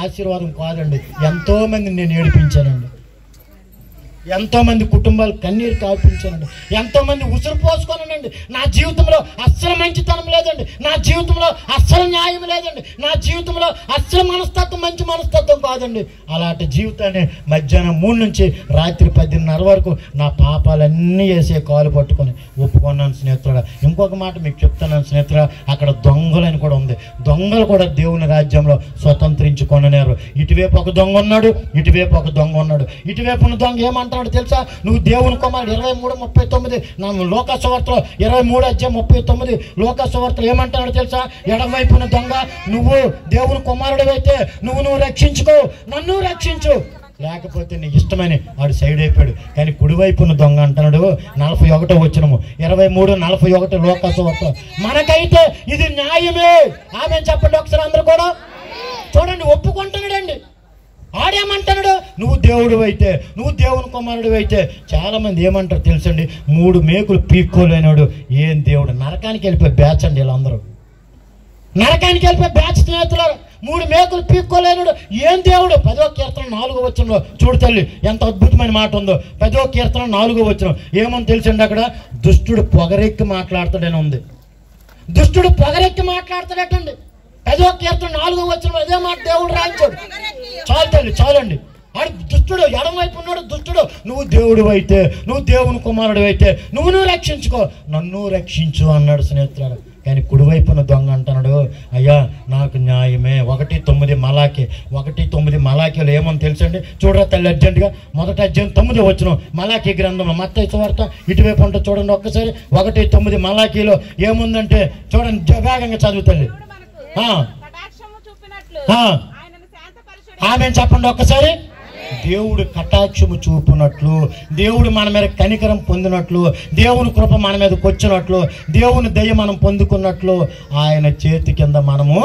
ఆశీర్వాదం కాదండి. ఎంతోమంది నేను ఏడిపించానండి, ఎంతోమంది కుటుంబాలు కన్నీరు కాల్పించానండి, ఎంతోమంది ఉసురు పోసుకోనండి. నా జీవితంలో అస్సలు మంచితనం లేదండి, నా జీవితంలో అస్సలు న్యాయం లేదండి, నా జీవితంలో అస్సలు మనస్తత్వం మంచి మనస్తత్వం కాదండి. అలాంటి జీవితాన్ని మధ్యాహ్నం 3 నుంచి రాత్రి 10:30 వరకు నా పాపాలన్నీ వేసే కాలు పట్టుకొని ఒప్పుకున్నాను స్నేహితుడా. ఇంకొక మాట మీకు చెప్తున్నాను స్నేహితుడా, అక్కడ దొంగలని కూడా ఉంది. దొంగలు కూడా దేవుని రాజ్యంలో స్వతంత్రించుకొనలేరు. ఇటువైపు ఒక దొంగ ఉన్నాడు, ఇటువైపు ఒక దొంగ ఉన్నాడు. ఇటువైపు ఉన్న దొంగ ఏమంటాడు తెలుసా? నువ్వు దేవుని కుమారుడు. 23:39 నా లోకా సువార్తలో 23:39 లోకా సువార్తలో ఏమంటాడు తెలుసా? ఎడమవైపున దొంగ, నువ్వు దేవుని కుమారుడు అయితే నువ్వు రక్షించుకో, నన్ను రక్షించు, లేకపోతే నీ ఇష్టమని వాడు సైడ్ అయిపోయాడు. కానీ కుడివైపున దొంగ అంటున్నాడు 41వ వచనము 23:41 లోకా సువార్త. మనకైతే ఇది న్యాయమే. ఆమె చెప్పండి ఒకసారి అందరూ కూడా చూడండి, ఒప్పుకుంటున్నాడండి. ఆడేమంటున్నాడు? నువ్వు దేవుడు అయితే, నువ్వు దేవుని కుమారుడు అయితే. చాలా మంది ఏమంటారు తెలుసండి, 3 మేకులు పీక్కోలేనాడు ఏం దేవుడు. నరకానికి వెళ్ళిపోయి బ్యాచ్ అండి వీళ్ళందరూ, నరకానికి వెళ్ళిపోయి బ్యాచ్ స్నేహితులు. 3 మేకులు పీక్కోలేనాడు ఏం దేవుడు. 10వ కీర్తన 4వ వచనంలో చూడు తల్లి ఎంత అద్భుతమైన మాట ఉందో. 10వ కీర్తన 4వ వచనం ఏమని తెలుసండి, అక్కడ దుష్టుడు పొగరెక్కి మాట్లాడతాడని ఉంది. దుష్టుడు పొగరెక్కి మాట్లాడతాడటండి. 10వ కీర్తన 4వ వచనం అదే మాట దేవుడు రాయించాడు. చాలు తల్లి చాలండి. ఆడు దుష్టుడు, ఎడమవైపు ఉన్నాడు దుష్టుడు. నువ్వు దేవుడు అయితే, నువ్వు దేవుని కుమారుడు అయితే నువ్వు రక్షించుకో, నన్ను రక్షించు అన్నాడు స్నేహితులారా. కానీ కుడివైపున దొంగ అంటున్నాడు, అయ్యా నాకు న్యాయమే. 1:9 మలాకి 1:9 మలాకీలో ఏమని తెలుసండి? చూడరా తల్లి అర్జెంటుగా 1వ అధ్యాయం 9వ వచనం మలాకీ గ్రంథంలో మత్తయి సువార్త ఇటువైపు ఉంటుంది చూడండి ఒక్కసారి. 1:9 మలాకీలో ఏముందంటే చూడండి, వేగంగా చదువు తల్లి. ఆమె చెప్పండి ఒక్కసారి. దేవుడు కటాక్షము చూపునట్లు, దేవుడు మన మీద కనికరం పొందినట్లు, దేవుని కృప మన మీదకి వచ్చినట్లు, దేవుని దయ మనం పొందుకున్నట్లు ఆయన చేతి కింద మనము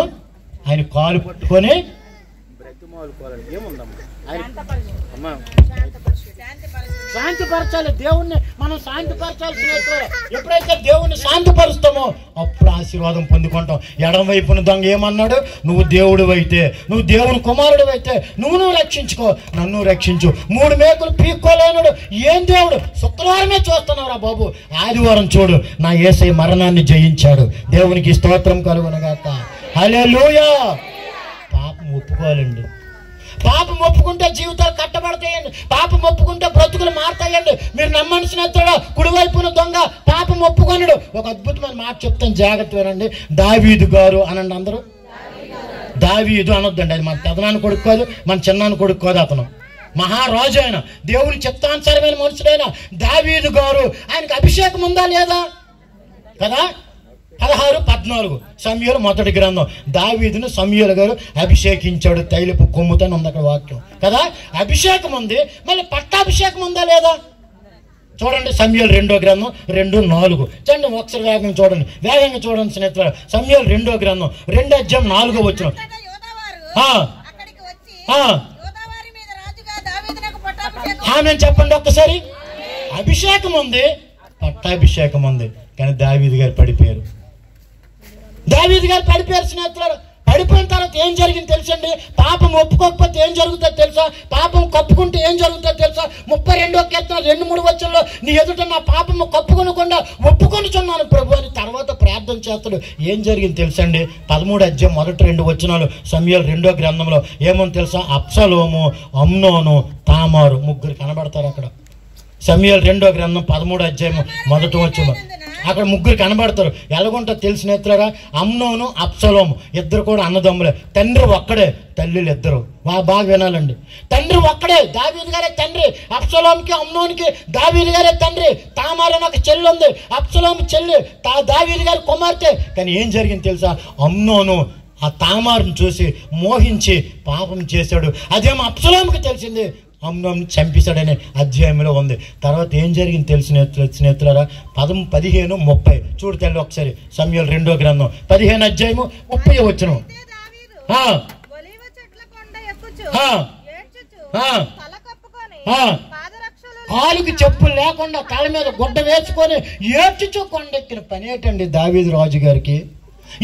ఆయన కాలు పట్టుకొని శాంతిపరచాలి. దేవుణ్ణి మనం శాంతిపరచాలి స్నేహితులు. ఎప్పుడైతే దేవుణ్ణి శాంతిపరుస్తామో అప్పుడు ఆశీర్వాదం పొందుకుంటాం. ఎడమవైపున దొంగ ఏమన్నాడు? నువ్వు దేవుడు అయితే, నువ్వు దేవుని కుమారుడు అయితే నువ్వు రక్షించుకో, నన్ను రక్షించు. 3 మేకులు పీక్కోలేనుడు ఏం దేవుడు. శుక్రవారమే చూస్తున్నావురా బాబు, ఆదివారం చూడు నా యేసయ్య మరణాన్ని జయించాడు. దేవునికి స్తోత్రం కలుగునుగాక. హల్లెలూయా. పాపం ఒప్పుకోవాలండి. పాపం ఒప్పుకుంటే జీవితాలు కట్టబడతాయండి. పాపం ఒప్పుకుంటే బ్రతుకులు మారుతాయండి. మీరు నమ్మని స్నేహితుడా, కుడివైపున దొంగ పాపం ఒప్పుకొనడు. ఒక అద్భుతమైన మాట చెప్తాను, జాగ్రత్త వినండి. దావీదు గారు అనండి అందరూ. దావీదు అనొద్దండి, అది మన పెదనాన్న కొడుకు కాదు, మన చిన్నాన్న కొడుకు కాదు. అతను మహారాజు, ఆయన దేవుని చిత్తానుసారమైన మనుషుడైన దావీదు గారు. ఆయనకు అభిషేకం ఉందా లేదా కదా? 16-14 సమూయేలు మొదటి గ్రంథం. దావీదును సమూయేలు గారు అభిషేకించాడు తైలపు కొమ్ముతో ఉంది అక్కడ వాక్యం కదా. అభిషేకం ఉంది, మళ్ళీ పట్టాభిషేకం ఉందా లేదా చూడండి. సమూయేలు 2వ గ్రంథం 2:4 చూడండి. ఒకసారి వేగంగా చూడండి స్నేహితులు. సమూయేలు 2వ గ్రంథం 2వ అధ్యాయం 4వ వచనం. ఆమె చెప్పండి ఒక్కసారి. అభిషేకం ఉంది, పట్టాభిషేకం ఉంది, కానీ దావీదు గారు పడిపోయారు. స్నేహితులారా. పడిపోయిన తర్వాత ఏం జరిగింది తెలుసండి? పాపం ఒప్పుకోకపోతే ఏం జరుగుతుందో తెలుసా? పాపం కప్పుకుంటే ఏం జరుగుతుందో తెలుసా? 32వ కీర్తన 2-3 వచనంలో నీ ఎదుట నా పాపము కప్పుకొనకుండా ఒప్పుకొనుచున్నాను ప్రభు అని తర్వాత ప్రార్థన చేస్తాడు. ఏం జరిగింది తెలుసండి? 13వ అధ్యాయం 1-2 వచనాలు సమూయేలు 2వ గ్రంథంలో ఏమని తెలుసా? అబ్షాలోము, అమ్నోను, తామారు ముగ్గురు కనబడతారు అక్కడ. సమూయేలు 2వ గ్రంథం 13వ అధ్యాయం 1వ వచనం. అక్కడ ముగ్గురు కనబడతారు. ఎలాగుంటో తెలిసిన ఎత్తులారా? అమ్నోను, అబ్షాలోము ఇద్దరు కూడా అన్నదమ్ములే. తండ్రి ఒక్కడే, తల్లులు ఇద్దరు. బాగా వినాలండి. తండ్రి ఒక్కడే, దావీదు గారే తండ్రి. అబ్షాలోముకి అమ్నోనికి దావీదు గారే తండ్రి. తామారు అని ఒక చెల్లి ఉంది, అబ్షాలోము చెల్లి, దావీదు గారి కుమార్తె. కానీ ఏం జరిగింది తెలుసా? అమ్నోను ఆ తామారుని చూసి మోహించి పాపం చేశాడు. అదేమో అబ్షాలోముకి తెలిసింది, అమ్నోను చంపేశాడనే అధ్యాయంలో ఉంది. తర్వాత ఏం జరిగింది తెలిసిన స్నేహితులారా? 15-30 చూడు తల్లి ఒకసారి. సమూయేలు 2వ గ్రంథం 15వ అధ్యాయము 30వ వచనం. కాలుకి చెప్పులు లేకుండా తల మీద గుడ్డ వేసుకొని ఏడ్చుచూ కొండెక్కిన పని ఏంటండి దావీదు రాజు గారికి?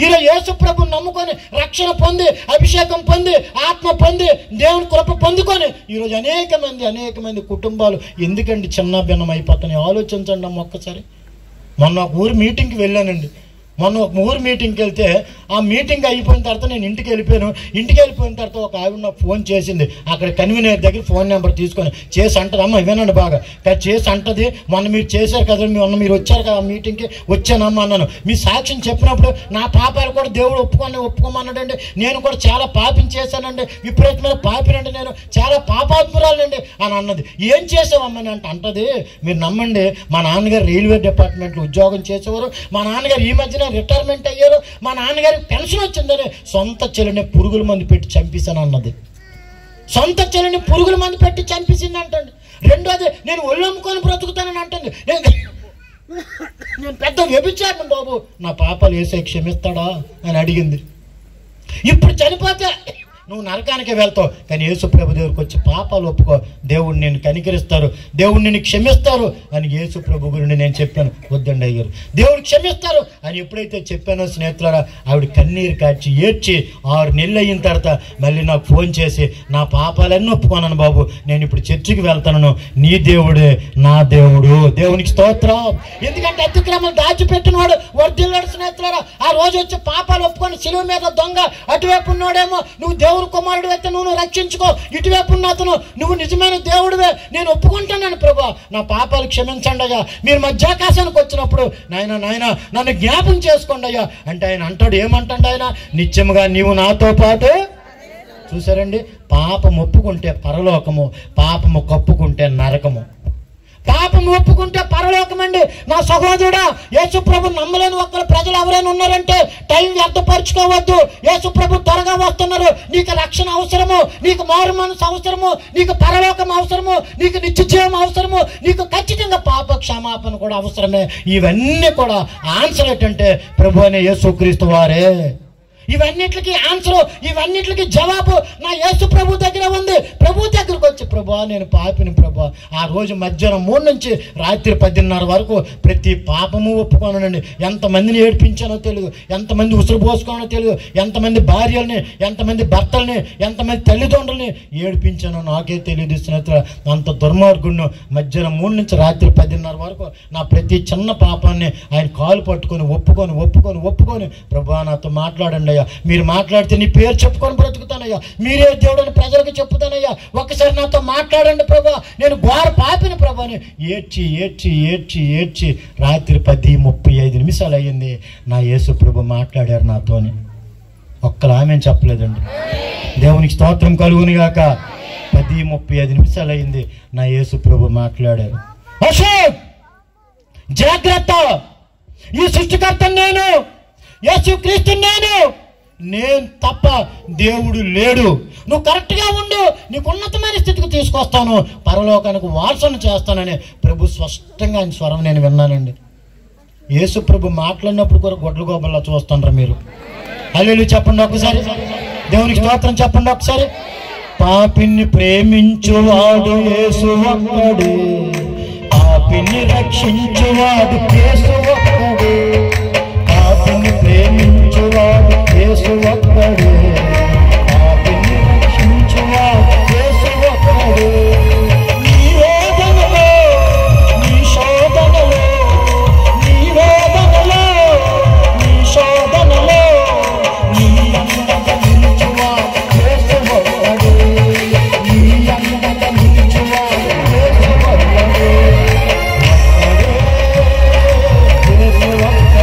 ఈరోజు యేసు ప్రభుని నమ్ముకొని రక్షణ పొంది, అభిషేకం పొంది, ఆత్మ పొంది, దేవుని కృప పొందుకొని ఈరోజు అనేక మంది కుటుంబాలు ఎందుకండి చిన్న భిన్నం అయిపోతున్నాయి? ఆలోచించండి అమ్మ ఒక్కసారి. మొన్న ఒక ఊరు మీటింగ్కి వెళ్ళానండి. మొన్న ఒక ఊరు మీటింగ్కి వెళ్తే ఆ మీటింగ్ అయిపోయిన తర్వాత నేను ఇంటికి వెళ్ళిపోయాను. ఇంటికి వెళ్ళిపోయిన తర్వాత ఒక ఆవిడ నాకు ఫోన్ చేసింది. అక్కడ కన్వీనర్ దగ్గర ఫోన్ నెంబర్ తీసుకొని చేసి అంటది, అమ్మ వినండి బాగా చేసి అంటది, మొన్న మీరు చేశారు కదా, మొన్న మీరు వచ్చారు కదా ఆ మీటింగ్కి, వచ్చానమ్మా అన్నాను. మీ సాక్ష్యం చెప్పినప్పుడు నా పాపాలు కూడా దేవుడు ఒప్పుకోమన్నాడండి. నేను కూడా చాలా పాపం చేశానండి, విపరీతమైన పాపినండి, నేను చాలా పాపాత్మురాలండి అని అన్నది. ఏం చేసావమ్మని అంటది, మీరు నమ్మండి, మా నాన్నగారు రైల్వే డిపార్ట్మెంట్లో ఉద్యోగం చేసేవారు. మా నాన్నగారు ఈ మధ్యన రిటైర్మెంట్ అయ్యారు. మా నాన్నగారికి పెన్షన్ వచ్చిందని సొంత చెల్లిని పురుగుల మందు పెట్టి చంపేశాను అన్నది. సొంత చెల్లిని పురుగుల మందు పెట్టి చంపేసింది అంటండి. రెండోది, నేను ఒళ్ళమ్ముకొని బ్రతుకుతానని అంటుంది. నేను పెద్ద వ్యభిచారిని బాబు, నా పాపాలు యేసు క్షమిస్తాడా అని అడిగింది. ఇప్పుడు చనిపోతే నువ్వు నరకానికి వెళ్తావు, కానీ యేసు ప్రభు దగ్గరికి వచ్చి పాపాలు ఒప్పుకో, దేవుడు నేను కనికరిస్తారు, దేవుడు నేను క్షమిస్తారు అని యేసు ప్రభు గురించి నేను చెప్పాను. వద్దండి అయ్యారు, దేవుడు క్షమిస్తారు అని ఎప్పుడైతే చెప్పానో స్నేహితులారా, ఆవిడ కన్నీరు కాచి ఏడ్చి 6 నెలలు అయిన తర్వాత మళ్ళీ నాకు ఫోన్ చేసి, నా పాపాలన్నీ ఒప్పుకోనను బాబు, నేను ఇప్పుడు చర్చికి వెళ్తాను, నీ దేవుడే నా దేవుడు. దేవునికి స్తోత్రం. ఎందుకంటే అతిక్రమం దాచిపెట్టిన వాడు వర్ధిల్లాడు స్నేహితులారా. ఆ రోజు వచ్చి పాపాలు ఒప్పుకొని సిలువ మీద దొంగ అటువైపు ఉన్నాడేమో, నువ్వు దేవుడు కుమారుడు అయితే నువ్వు రక్షించుకో, ఇటువైపు ఉన్న అతను నువ్వు నిజమైన దేవుడివే, నేను ఒప్పుకుంటానని ప్రభా నా పాపాలు క్షమించండి అయ్యా. మీరు మధ్యాకాశానికి వచ్చినప్పుడు నాయన నన్ను జ్ఞాపం చేసుకోండి అయ్యా అంటే ఆయన అంటాడు, ఏమంటాడు ఆయన, నిత్యముగా నీవు నాతో పాటు. చూసారండి, పాపం ఒప్పుకుంటే పరలోకము, పాపము కప్పుకుంటే నరకము. పాపం ఒప్పుకుంటే పరలోకమండి. నా సహోదరుడా, యేసు ప్రభు నమ్మలేని ఒక్కరు ప్రజలు ఎవరైనా ఉన్నారంటే టైం వ్యర్థపరచుకోవద్దు. యేసు ప్రభు త్వరగా వస్తున్నారు. నీకు రక్షణ అవసరము, నీకు మారు మనసు అవసరము, నీకు పరలోకం అవసరము, నీకు నిత్య జీవం అవసరము, నీకు ఖచ్చితంగా పాప క్షమాపణ కూడా అవసరమే. ఇవన్నీ కూడా ఆన్సర్ ఏంటంటే ప్రభు అనే యేసుక్రీస్తు వారే. ఇవన్నిటికి ఆన్సర్, ఇవన్నిటికి జవాబు నా యేసు ప్రభు దగ్గర ఉంది. ప్రభు దగ్గరకు వచ్చి, ప్రభా నేను పాపిని ప్రభా, ఆ రోజు మధ్యాహ్నం 3 నుంచి రాత్రి 10:30 వరకు ప్రతి పాపము ఒప్పుకోనండి. ఎంతమందిని ఏడ్పించానో తెలియదు, ఎంతమంది ఉసురు పోసుకోనో తెలియదు, ఎంతమంది భార్యల్ని, ఎంతమంది భర్తల్ని, ఎంతమంది తల్లిదండ్రుల్ని ఏడ్పించానో నాకే తెలియదు స్నేహితులు. అంత దుర్మార్గుడిను. మధ్యాహ్నం 3 నుంచి రాత్రి 10:30 వరకు నా ప్రతి చిన్న పాపాన్ని ఆయన కాలు పట్టుకొని ఒప్పుకొని ప్రభా నాతో మాట్లాడండి అయ్యా, మీరు మాట్లాడితే నీ పేరు చెప్పుకొని బ్రతుకుతానయ్యా, మీరే దేవుడని ప్రజలకు చెప్పుతానయ్యా, ఒక్కసారి నాతో మాట్లాడండి ప్రభా, నేను ఘోర పాపిని ప్రభా అని ఏడ్చి రాత్రి 10:35 అయ్యింది. నా యేసు ప్రభు మాట్లాడారు నాతోని. ఒక్కలా ఆమె చెప్పలేదండి. దేవునికి స్తోత్రం కలుగుని గాక. 10:35 అయింది. నా యేసు ప్రభు మాట్లాడారు, అశోక్ జాగ్రత్త, ఈ సృష్టికర్త నేను, యేసుక్రీస్తు నేను తప్ప దేవుడు లేడు, నువ్వు కరెక్ట్గా ఉండు, నీకు ఉన్నతమైన స్థితికి తీసుకొస్తాను, పరలోకానికి వారసును చేస్తానని ప్రభు స్పష్టంగా ఆయన స్వరం నేను విన్నానండి. యేసు ప్రభు మాట్లాడినప్పుడు కూడా గొడ్ల గోబల్లా చూస్తుండ్రా మీరు? హల్లెలూయా చెప్పండి ఒకసారి, దేవునికి స్తోత్రం చెప్పండి ఒకసారి. పాపిని ప్రేమించువాడు యేసు ఒక్కడే, పాపిని రక్షించువాడు యేసు ఒక్కడే, పాపిని ప్రేమించువాడు యేసు ఒక్కడే, పాపిని రక్షించువాడు యేసు ఒక్కడే. నీ వేదనలో, నీ శోధనలో, నీ వేదనలో, నీ శోధనలో నీ అండగా నిలుచువాడు యేసు ఒక్కడే, నీ అండగా నిలుచువాడు యేసు ఒక్కడే, యేసు ఒక్కడే.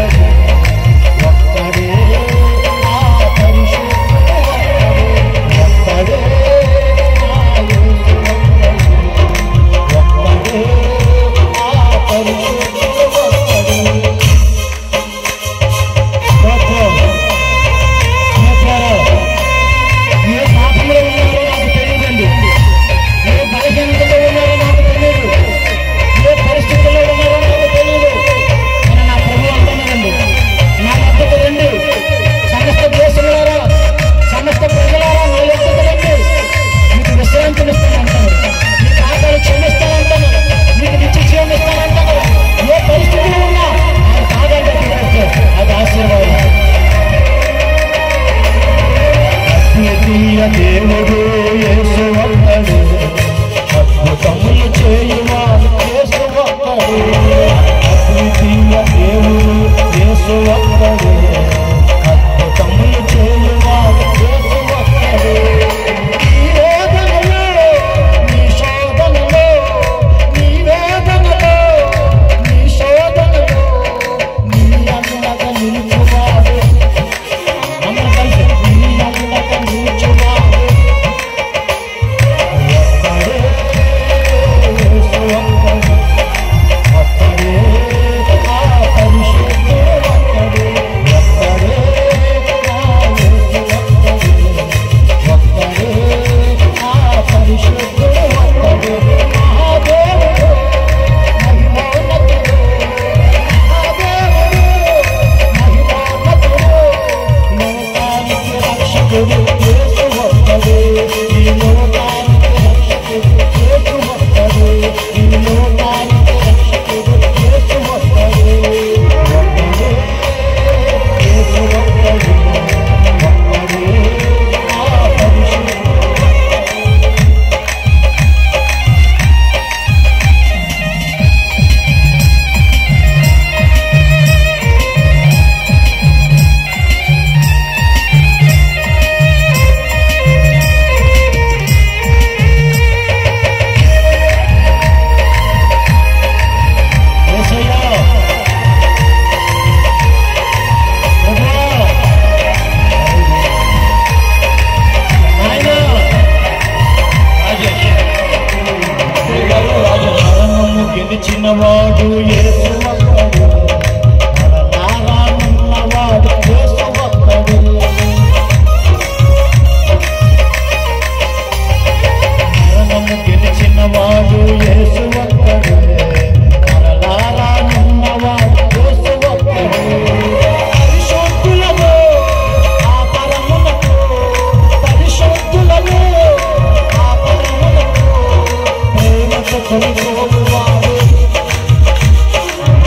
కొనిపోవాడు,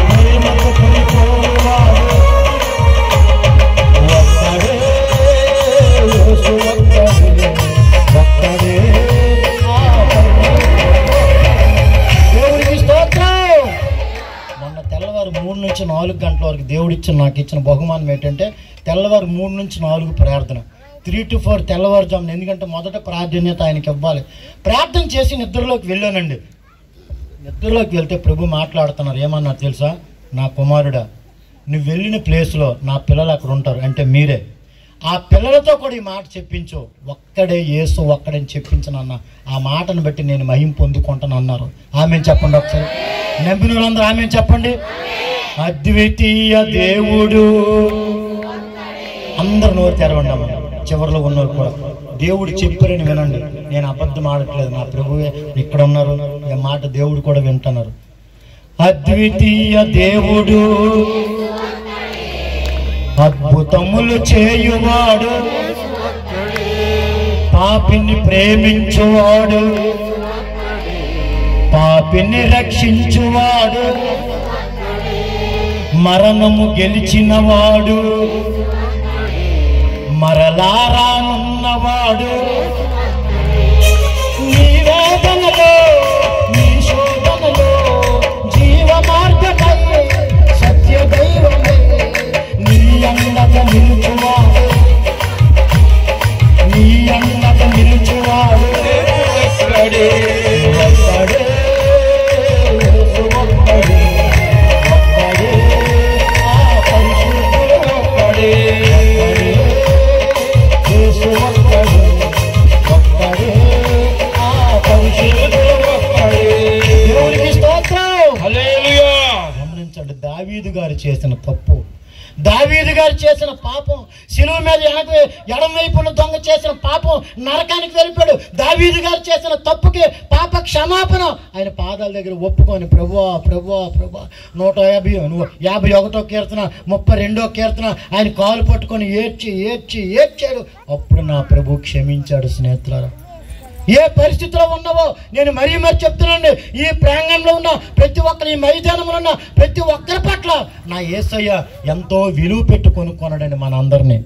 ప్రేమతో కొనిపోవాడు ఒక్కడే, యేసు ఒక్కడే, ఒక్కడే. దేవుడికి స్తోత్రం. మొన్న తెల్లవారు 3 నుంచి 4 గంటల వరకు దేవుడిచ్చిన నాకు ఇచ్చిన బహుమానం ఏంటంటే తెల్లవారు 3 నుంచి 4 ప్రార్థన, 3 to 4 తెల్లవారుజామున. ఎందుకంటే మొదట ప్రాధాన్యత ఆయనకి ఇవ్వాలి. ప్రార్థన చేసి నిద్రలోకి వెళ్ళానండి. నిద్రలోకి వెళ్తే ప్రభు మాట్లాడుతున్నారు. ఏమన్నారు తెలుసా? నా కుమారుడా, నువ్వు వెళ్ళిన ప్లేస్లో నా పిల్లలు అక్కడ ఉంటారు, అంటే మీరే. ఆ పిల్లలతో కూడా ఈ మాట చెప్పించు, ఒక్కడే యేసు ఒక్కడని చెప్పించనన్న. ఆ మాటను బట్టి నేను మహిమ పొందుకుంటాను అన్నారు. ఆమె చెప్పండి ఒకసారి. నమ్మిన వాళ్ళందరూ ఆమె చెప్పండి. అద్వితీయ దేవుడు. అందరు నోరు తెరవండి అమ్మ, చివరిలో ఉన్నవారు కూడా. దేవుడు చెప్పారని వినండి. నేను అబద్ధం ఆడట్లేదు, నా ప్రభువే ఇక్కడ ఉన్నారు. ఈ మాట దేవుడు కూడా వింటున్నారు. అద్వితీయ దేవుడు, అద్భుతములు చేయువాడు, పాపిని ప్రేమించువాడు, పాపిని రక్షించువాడు, మరణము గెలిచినవాడు, మరలా రానున్నవాడు. నీ వేదనలో, నీ శోధనలో జీవ మార్గమై సత్య దైవమై నీ అన్నత నిలుచువాడు, నీ అన్నత నిలుచువాడు ఒక్కడే, ఒక్కడే, యేసు ఒక్కడే, ఒక్కడే, ఆ పరిశుద్ధుడు ఒక్కడే, యేసు ఒక్కడే, ఒక్కడే, ఆ పరిశుద్ధుడు ఒక్కడే. దేవునికి స్తోత్రం. హల్లెలూయా. గమనించండి, దావీదు గారు చేసిన తప్పు, దావీదు గారు చేసిన పాపం, శిలువ మీద ఎడమవైపున దొంగ చేసిన పాపం, నరకానికి వెళ్ళిపోయాడు. దావీదు గారు చేసిన తప్పుకి పాప క్షమాపణ ఆయన పాదాల దగ్గర ఒప్పుకొని, ప్రభువా ప్రభువా ప్రభువా 151వ కీర్తన 32వ కీర్తన ఆయన కాలు పట్టుకొని ఏడ్చి ఏడ్చి ఏడ్చాడు. అప్పుడు నా ప్రభు క్షమించాడు. స్నేహితులారా, ఏ పరిస్థితిలో ఉన్నావో నేను మరీ చెప్తున్నానండి. ఈ ప్రాంగణంలో ఉన్న ప్రతి ఒక్కరు, ఈ మైదానంలో ఉన్న ప్రతి ఒక్కరి పట్ల నా యేసయ్య ఎంతో విలువ పెట్టి కొనుక్కున్నాడండి మన అందరినీ.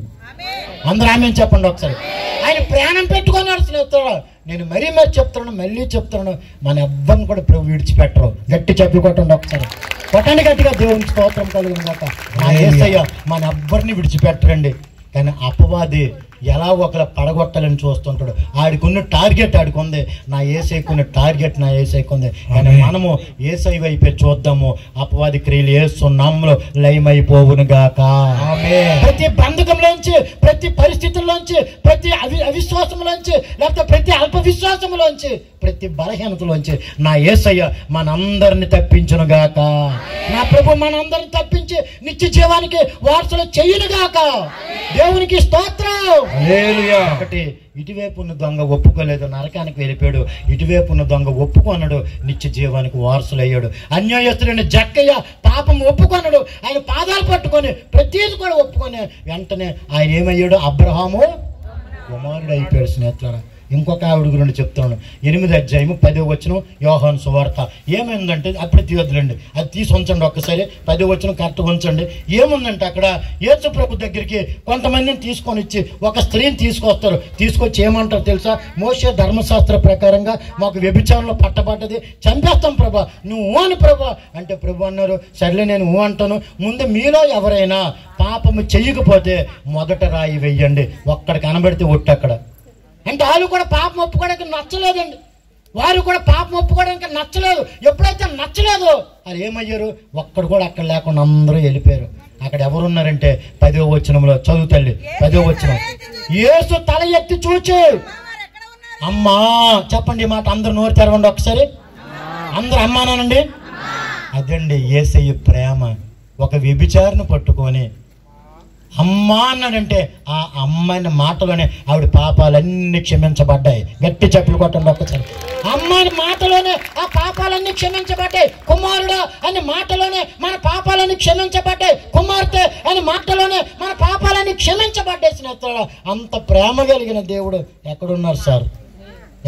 అందరూ ఆమె చెప్పండి ఒకసారి. ఆయన ప్రాణం పెట్టుకున్నాడు. స్నేహితుడు, నేను మరీ చెప్తున్నాను, మళ్ళీ చెప్తున్నాను, మన ఎవ్వరిని కూడా ప్రభు విడిచిపెట్టరు. గట్టి చెప్పి కొట్టండి ఒకసారి, కొట్టండి గట్టిగా. దేవునికి స్తోత్రం కలుగును గాక. నా యేసయ్య మన ఎవ్వరిని విడిచిపెట్టరండి. కానీ అపవాది ఎలా ఒకలా పడగొట్టాలని చూస్తుంటాడు. ఆడికున్న టార్గెట్ ఆడికి ఉంది, నా యేసయ్యకున్న టార్గెట్ నా యేసయ్యకు ఉంది. కానీ మనము యేసయ్య వైపే చూద్దాము. అపవాది క్రియలు యేసు నామములో లయమైపోవును గాక. ప్రతి బంధకంలోంచి, ప్రతి పరిస్థితుల్లోంచి, ప్రతి అవిశ్వాసంలోంచి, లేకపోతే ప్రతి అల్ప విశ్వాసంలోంచి, ప్రతి బలహీనతలోంచి నా యేసయ్య మనందరిని తప్పించును గాక. నా ప్రభు మనందరిని తప్పించి నిత్య జీవానికి వారసులు చెయ్యును గాక. దేవునికి స్తోత్రం. ఒకటి, ఇటువైపు ఉన్న దొంగ ఒప్పుకోలేదు, నరకానికి వెళ్ళిపోయాడు. ఇటువైపు ఉన్న దొంగ ఒప్పుకొన్నాడు, నిత్య జీవానికి వారసులు అయ్యాడు. అన్యాయస్తుడైన జక్కయ్య పాపం ఒప్పుకొన్నాడు. ఆయన పాదాలు పట్టుకొని ప్రతిదీ కూడా ఒప్పుకొని వెంటనే ఆయన ఏమయ్యాడు? అబ్రహాము కుమారుడు అయిపోయాడు. స్నేహితులారా, ఇంకొక ఆవిడ గురించి చెప్తున్నాను. 8వ అధ్యాయము 10వ వచనం యోహాను సువార్త. ఏమైందంటే, అప్పుడు తీయొద్దులండి, అది తీసి ఉంచండి ఒక్కసారి. 10వ వచనం కరెక్ట్గా ఉంచండి. ఏముందంటే, అక్కడ యేసు ప్రభు దగ్గరికి కొంతమందిని తీసుకొని వచ్చి ఒక స్త్రీని తీసుకొస్తారు. తీసుకొచ్చి ఏమంటారు తెలుసా? మోషే ధర్మశాస్త్ర ప్రకారంగా మాకు వ్యభిచారంలో పట్టబడ్డది, చంపేస్తాం ప్రభా, నువ్వు అని ప్రభా అంటే, ప్రభు అన్నారు, సర్లే నేను అంటాను, ముందు మీలో ఎవరైనా పాపము చెయ్యకపోతే మొదట రాయి వెయ్యండి. ఒక్కడికి కనబడితే ఒట్టు అక్కడ. అంటే వాళ్ళు కూడా పాపం ఒప్పుకోవడానికి నచ్చలేదండి. వారు కూడా పాపం ఒప్పుకోవడానికి నచ్చలేదు. ఎప్పుడైతే నచ్చలేదు, అది ఏమయ్యారు? ఒక్కడు కూడా అక్కడ లేకుండా అందరూ వెళ్ళిపోయారు. అక్కడ ఎవరున్నారంటే 10వ వచనంలో చదువు తల్లి. 10వ వచనం, యేసు తల ఎత్తి చూచి అమ్మా, చెప్పండి ఈ మాట, అందరూ నోరు తెరవండి ఒకసారి. అందరూ అమ్మానండి. అదండి యేసయ్య ప్రేమ. ఒక వ్యభిచారిని పట్టుకొని అమ్మా అన్నాడంటే, ఆ అమ్మాయిని మాటలోనే ఆవిడ పాపాలన్నీ క్షమించబడ్డాయి. గట్టి చెప్పులు కొట్టండి ఒక్కసారి. అమ్మాయిని మాటలోనే ఆ పాపాలన్నీ క్షమించబడ్డాయి. కుమారుడు అని మాటలోనే మన పాపాలన్నీ క్షమించబడ్డాయి. కుమార్తె అని మాటలోనే మన పాపాలన్నీ క్షమించబడ్డాయి. స్నేహితుడు, అంత ప్రేమ కలిగిన దేవుడు ఎక్కడున్నారు సార్?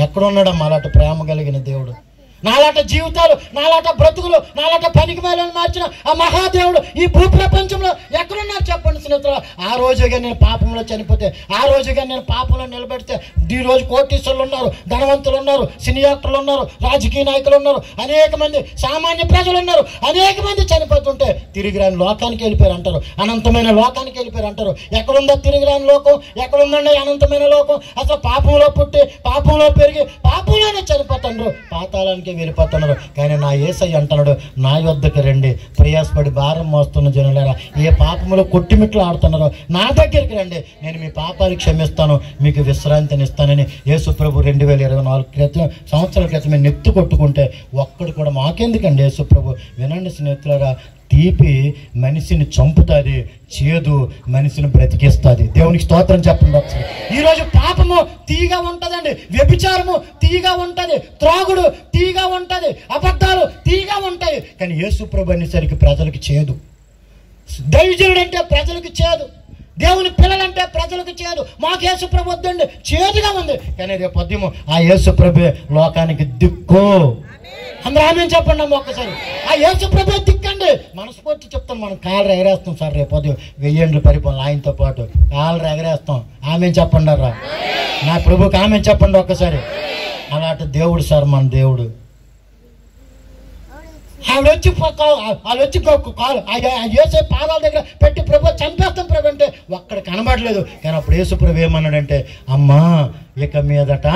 ఎక్కడున్నాడమ్మా అలాంటి ప్రేమ కలిగిన దేవుడు? నాలాట జీవితాలు, నాలాట బ్రతుకులు, నాలాట పనికి మేలను మార్చిన ఆ మహాదేవుడు ఈ భూప్రపంచంలో ఎక్కడున్నారు చెప్పండి స్నేహితులు. ఆ రోజుగా నేను పాపంలో చనిపోతే, ఆ రోజుగా నేను పాపంలో నిలబెడితే ఈ రోజు కోటీశ్వరులు ఉన్నారు, ధనవంతులు ఉన్నారు, సినీ యాక్టర్లు ఉన్నారు, రాజకీయ నాయకులు ఉన్నారు, అనేక మంది సామాన్య ప్రజలు ఉన్నారు, అనేక మంది చనిపోతుంటే తిరిగి రాని లోకానికి వెళ్ళిపోయారు అంటారు, అనంతమైన లోకానికి వెళ్ళిపోయారు అంటారు. ఎక్కడుందో తిరిగి రాని లోకం? ఎక్కడుందండి అనంతమైన లోకం? అసలు పాపంలో పుట్టి, పాపంలో పెరిగి, పాపంలోనే చనిపోతున్నారు, పాతాళానికి వెళ్ళిపోతున్నారు. కానీ నా యేసయ్య అంటున్నాడు, నా యొద్దకు రండి ప్రయాసపడి భారం మోస్తున్న జనులారా, ఏ పాపములో కొట్టిమిట్లు ఆడుతున్నారో నా దగ్గరికి రండి, నేను మీ పాపాలు క్షమిస్తాను, మీకు విశ్రాంతిని ఇస్తానని యేసు ప్రభు 2024 సంవత్సరాల క్రితమే నెత్తి కొట్టుకుంటే ఒక్కడు కూడా మాకెందుకండి యేసు ప్రభు. వినండి స్నేహితులారా, తీపి మనిషిని చంపుతుంది, చేదు మనిషిని బ్రతికిస్తుంది. దేవునికి స్తోత్రం చెప్పండి ఒకసారి. ఈరోజు పాపము తీగా ఉంటుందండి, వ్యభిచారము తీగా ఉంటుంది, త్రాగుడు తీగా ఉంటుంది, అబద్ధాలు తీగా ఉంటాయి. కానీ యేసు ప్రభు అనేసరికి ప్రజలకు చేదు. దైవజనుడు అంటే ప్రజలకు చేదు, దేవుని పిల్లలంటే ప్రజలకు చేదు. మాకు యేసు ప్రభు వద్దండి, చేదుగా ఉంది. కానీ రేపు పొద్దుము ఆ యేసు ప్రభు లోకానికి దిక్కు. అందరూ ఆమె చెప్పండి అమ్మ ఒక్కసారి. ఆ యేసు ప్రభు దిక్కండి. మనస్ఫూర్తి చెప్తాం, మనం కాళ్ళు ఎగరేస్తాం సార్ రేపు పొద్దు 1000 ఏళ్ళు పరిపాలన ఆయనతో పాటు కాళ్ళు ఎగరేస్తాం. ఆమె చెప్పండి రా, నా ప్రభుకి ఆమె చెప్పండి ఒక్కసారి. అలాంటి దేవుడు సార్ మన దేవుడు. ఆవిడొచ్చి కాలు యేసు పాదాల దగ్గర పెట్టి ప్రభు చంపేస్తాం ప్రభు అంటే ఒక్కడ కనబడలేదు. కానీ అప్పుడు యేసు ప్రభు ఏమన్నాడంటే, అమ్మా ఇక మీదట